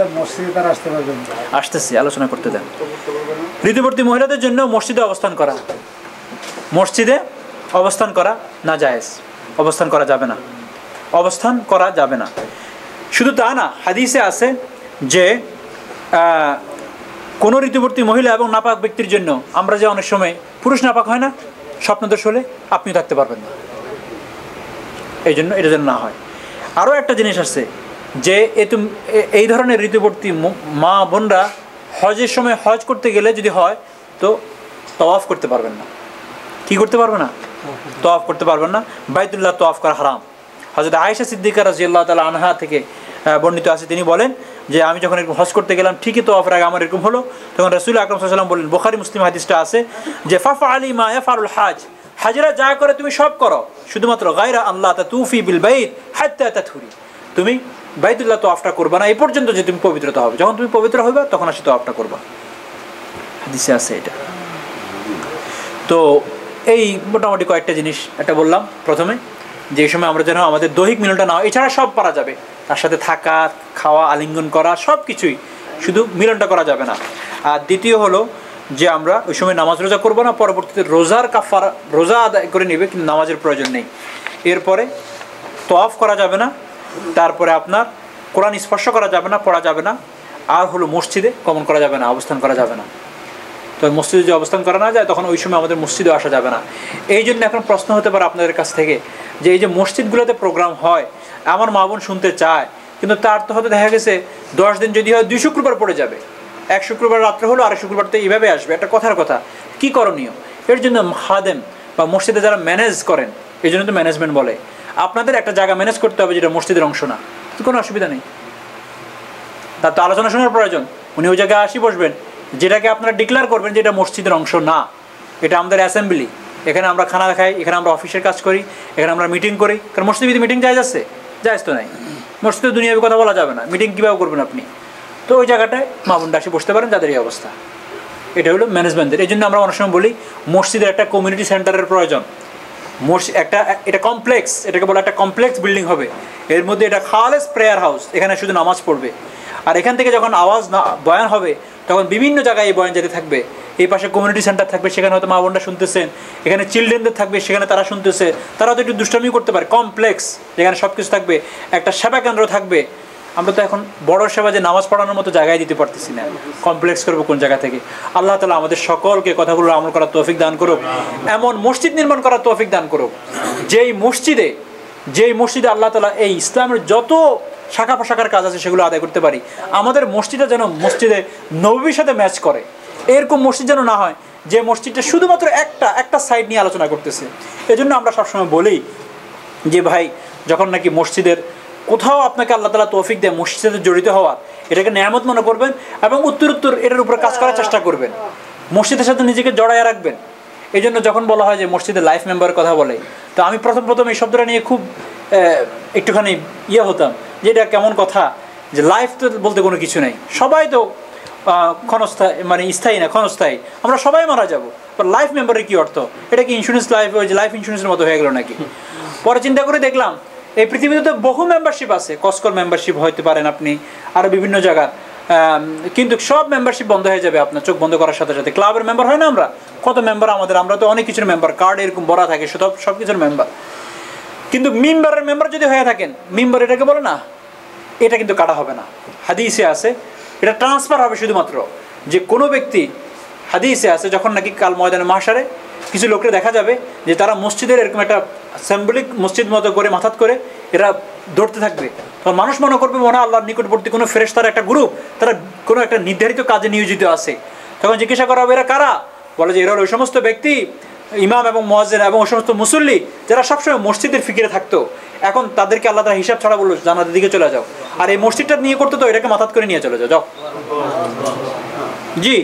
আসতেছি, আলোচনা করতে দেন। ঋতুবর্তী মহিলাদের জন্য মসজিদে অবস্থান করা, মসজিদে অবস্থান করা না জায়েজ, অবস্থান করা যাবে না, অবস্থান করা যাবে না। শুধু তা না, হাদিসে আছে যে কোনো ঋতুবর্তী মহিলা এবং নাপাক ব্যক্তির জন্য, আমরা যে অনেক সময় পুরুষ নাপাক হয় না স্বপ্নদোষ হলে, আপনিও থাকতে পারবেন না, এই জন্য এটা যেন না হয়। আরও একটা জিনিস আছে যে এই ধরনের ঋতুবর্তী মা বোনরা হজের সময় হজ করতে গেলে যদি হয় তো তওয়াফ করতে পারবেন না। কি করতে পারবে না? তওয়াফ করতে পারবেন না। বাইতুল্লাহ তওয়াফ করা হারাম। হযরত আয়েশা সিদ্দিকা রাদিয়াল্লাহু তাআলা আনহা থেকে বর্ণিত আছে, তিনি বলেন যে আমি যখন এরকম হজ করতে গেলাম, ঠিকই তওয়াফের আগে আমার এরকম হলো, তখন রাসূল আকরাম সাল্লাল্লাহু আলাইহি ওয়াসাল্লাম বললেন, বুখারী মুসলিম হাদিসটা আছে যে ফাফআলি মা ইয়াফআলুল হাজ, হাজরা যা করে তুমি সব করো, শুধুমাত্র গায়রা আল্লাহ তাতুফি বিল বাইত হাত্তা তাথুরি, তুমি বাইতুল্লাহ তওয়াফটা করবা না এই পর্যন্ত যে তুমি পবিত্রতা হবে, যখন তুমি পবিত্র হইবা তখন আসি তওয়াফটা করবা। হাদিসে আছে এটা। তো এই মোটামুটি কয়েকটা জিনিস এটা বললাম প্রথমে, যে সময় আমরা যেন আমাদের দৈহিক মিলনটা না হয়, এছাড়া সব পারা যাবে, তার সাথে থাকা, খাওয়া, আলিঙ্গন করা, সব কিছুই, শুধু মিলনটা করা যাবে না। আর দ্বিতীয় হলো যে আমরা ওই সময় নামাজ রোজা করবো না, পরবর্তীতে রোজার কাফারা, রোজা আদায় করে নেবে কিন্তু নামাজের প্রয়োজন নেই। এরপরে তওয়াফ করা যাবে না, তারপরে আপনার কোরআন স্পর্শ করা যাবে না, পড়া যাবে না, আর হলো মসজিদে গমন করা যাবে না, অবস্থান করা যাবে না। তো মসজিদে যে অবস্থান করা না যায় তখন ওই সময় আমাদের মসজিদে আসা যাবে না। এই জন্য এখন প্রশ্ন হতে পারে আপনাদের কাছ থেকে যে এই যে মসজিদগুলোতে প্রোগ্রাম হয়, আমার মা বোন শুনতে চায়, কিন্তু তার তো হয়তো দেখা গেছে 10 দিন যদি হয় 2 শুক্রবার পড়ে যাবে, 1 শুক্রবার রাত্রে হলো, আরেক শুক্রবার তো এইভাবে আসবে, একটা কথার কথা। কি করণীয়? এর জন্য খাদেম বা মসজিদে যারা ম্যানেজ করেন, এই জন্য তো ম্যানেজমেন্ট বলে, আপনাদের একটা জায়গা ম্যানেজ করতে হবে যেটা মসজিদের অংশ না, কোনো অসুবিধা নেই, তার তো আলোচনা শোনার প্রয়োজন। উনি ওই জায়গায় আসি বসবেন, যেটাকে আপনারা ডিক্লেয়ার করবেন যে এটা মসজিদের অংশ না, এটা আমাদের অ্যাসেম্বলি, এখানে আমরা খানা খাই, এখানে আমরা অফিসের কাজ করি, এখানে আমরা মিটিং করি। কারণ মসজিদে মিটিং জায়েজ আছে? জায়েজ তো নাই। মসজিদে দুনিয়াবি কথা বলা যাবে না, মিটিং কীভাবে করবেন আপনি? তো ওই জায়গাটায় মা বোনরা আসি বসতে পারেন, যাদের এই অবস্থা। এটা হলো ম্যানেজমেন্টের। এই জন্য আমরা অনেক সময় বলি মসজিদের একটা কমিউনিটি সেন্টারের প্রয়োজন। এটা কমপ্লেক্স, এটাকে বলা একটা কমপ্লেক্স বিল্ডিং হবে, এর মধ্যে এটা খালেস প্রেয়ার হাউস, এখানে শুধু নামাজ পড়বে। আর এখান থেকে যখন আওয়াজ না বয়ান হবে তখন বিভিন্ন জায়গায় এই বয়ান যেতে থাকবে। এই পাশে কমিউনিটি সেন্টার থাকবে, সেখানে হয়তো মা বোনরা শুনতেছেন, এখানে চিলড্রেনদের থাকবে, সেখানে তারা শুনতেছে, তারা হয়তো একটু দুষ্টামি করতে পারে। কমপ্লেক্স যেখানে সব কিছু থাকবে, একটা সেবা কেন্দ্র থাকবে। আমরা তো এখন বড় সেবা যে নামাজ পড়ানোর মতো জায়গায় দিতে পারতেছি না, কমপ্লেক্স করবো কোন জায়গা থেকে? আল্লাহ তাআলা আমাদের সকলকে কথাগুলো আমল করার তৌফিক দান করুক, এমন মসজিদ নির্মাণ করার তৌফিক দান করুক যেই মসজিদে আল্লাহ তাআলা এই ইসলামের যত শাখা প্রশাখার কাজ আছে সেগুলো আদায় করতে পারি। আমাদের মসজিদটা যেন মসজিদে নববীর সাথে ম্যাচ করে, এরকম মসজিদ যেন না হয় যে মসজিদটা শুধুমাত্র একটা সাইড নিয়ে আলোচনা করতেছে। এই জন্য আমরা সবসময় বলি যে ভাই যখন নাকি মসজিদের কোথাও আপনাকে আল্লাহ তাআলা তৌফিক দেয় মসজিদে জড়িত হওয়ার, এটাকে নেয়ামত মনে করবেন এবং উত্তর এটার উপরে কাজ করার চেষ্টা করবেন, মসজিদের সাথে নিজেকে জড়ায় রাখবেন। এই জন্য যখন বলা হয় যে মসজিদে লাইফ মেম্বারের কথা বলে, তো আমি প্রথম এই শব্দটা নিয়ে খুব একটুখানি হতাম যে এটা কেমন কথা, যে লাইফ তো বলতে কোনো কিছু নেই, সবাই তো ক্ষণস্থায়ী, মানে স্থায়ী না ক্ষণস্থায়ী, আমরা সবাই মারা যাবো। লাইফ মেম্বারের কী অর্থ? এটা কি ইন্স্যুরেন্স ওই যে লাইফ ইন্স্যুরেন্সের মতো হয়ে গেল নাকি? পরে চিন্তা করে দেখলাম এই পৃথিবীতে তো বহু মেম্বারশিপ আছে, কসকর মেম্বারশিপ হইতে পারেন আপনি, আরও বিভিন্ন জায়গার, কিন্তু সব মেম্বারশিপ বন্ধ হয়ে যাবে আপনার চোখ বন্ধ করার সাথে সাথে। ক্লাবের মেম্বার হয় না আমরা, কত মেম্বার আমাদের, আমরা তো অনেক কিছুর মেম্বার, কার্ড এরকম ভরা থাকে, সব কিছুর মেম্বার। কিন্তু মিম্বারের মেম্বার যদি হয়ে থাকেন, মিম্বার এটাকে বলে না, এটা কিন্তু কাটা হবে না, হাদিসে আছে এটা ট্রান্সফার হবে শুধুমাত্র। যে কোনো ব্যক্তি, হাদিসে আছে যখন নাকি কাল ময়দানে মাহশারে কিছু লোককে দেখা যাবে যে তারা মসজিদের এরকম একটা সিম্বলিক মসজিদ মতো করে মাথাত করে এরা দৌড়তে থাকবে, তখন মানুষ মনে করবে মনে হয় আল্লাহর নিকটবর্তী কোনো ফেরেশতার একটা গ্রুপ, তারা কোনো একটা নির্ধারিত কাজে নিয়োজিত আছে। তখন জিজ্ঞাসা করা হবে এরা কারা? বলে যে এরা ওই সমস্ত ব্যক্তি, ইমাম এবং মুয়াজ্জিন এবং ওই সমস্ত মুসল্লি যারা সবসময় মসজিদের ফিকিরে থাকতো, এখন তাদেরকে আল্লাহ তাআলা হিসাব ছাড়া বললো জান্নাতের দিকে চলে যাও, আর এই মসজিদটা নিয়ে করতে তো এটাকে মাথাত করে নিয়ে চলে যাও। জি,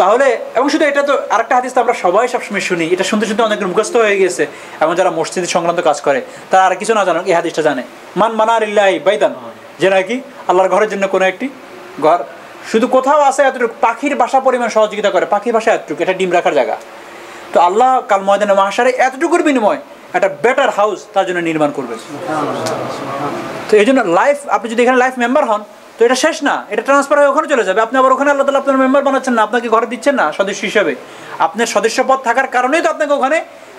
তাহলে এবং শুধু এটা তো আরেকটা হাদিস তো আমরা সবাই সবসময় শুনি, এটা শুনতে শুনতে অনেকের মুখস্থ হয়ে গেছে, এবং যারা মসজিদ সংক্রান্ত কাজ করে তারা আর কিছু না জানো এই হাদিসটা জানে, মান মানারিল্লাহি বাইতান, যে নাকি আল্লাহর ঘরের জন্য কোনো একটি ঘর শুধু কোথাও আছে এতটুকু, পাখির বাসা পরিমাণ সহযোগিতা করে, পাখির বাসা এতটুকু, এটা ডিম রাখার জায়গা, তো আল্লাহ কাল ময়দানে মাহশারে এতটুকুর বিনিময় একটা বেটার হাউস তার জন্য নির্মাণ করবে। তো এই জন্য লাইফ, আপনি যদি এখানে লাইফ মেম্বার হন তো এটা শেষ না, এটা ট্রান্সফার হয়ে ওখানে চলে যাবে, আপনি আবার ওখানে আল্লাহ তাআলা আপনার মেম্বার বানাচ্ছেন না, আপনাকে ঘর দিচ্ছেন না সদস্য হিসাবে, আপনার সদস্য পদ থাকার কারণেই তো আপনাকে ওখানে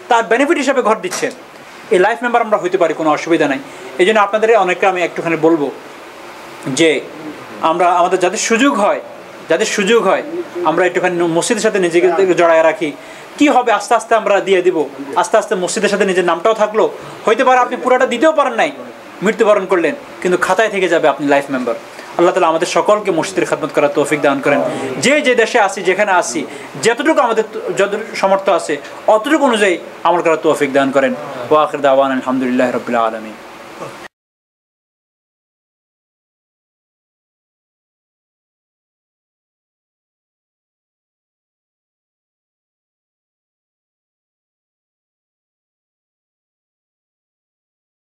তার বেনিফিট হিসাবে ঘর দিচ্ছেন। এই লাইফ মেম্বার আমরা হইতে পারি, কোনো অসুবিধা নাই। এই জন্য আপনাদের অনেকটা আমি একটুখানি বলবো যে আমরা আমাদের যাদের সুযোগ হয় আমরা একটুখানি মসজিদের সাথে নিজেকে জড়ায় রাখি। কি হবে, আস্তে আস্তে আমরা দিয়ে দিব, আস্তে আস্তে মসজিদের সাথে নিজের নামটাও থাকলো, হইতে পারে আপনি পুরোটা দিতেও পারেন নাই, মৃত্যুবরণ করলেন, কিন্তু খাতায় থেকে যাবে আপনি লাইফ মেম্বার। আল্লাহ তাআলা আমাদের সকলকে মসজিদের খেদমত করার তৌফিক দান করেন। যে দেশে আসি, যেখানে আসি, যতটুকু আমাদের যতটুকু সামর্থ্য আছে অতটুকু অনুযায়ী আমল করার তৌফিক দান করেন। ওয়া আখির দাওয়ানা আলহামদুলিল্লাহি রাব্বিল আলামিন।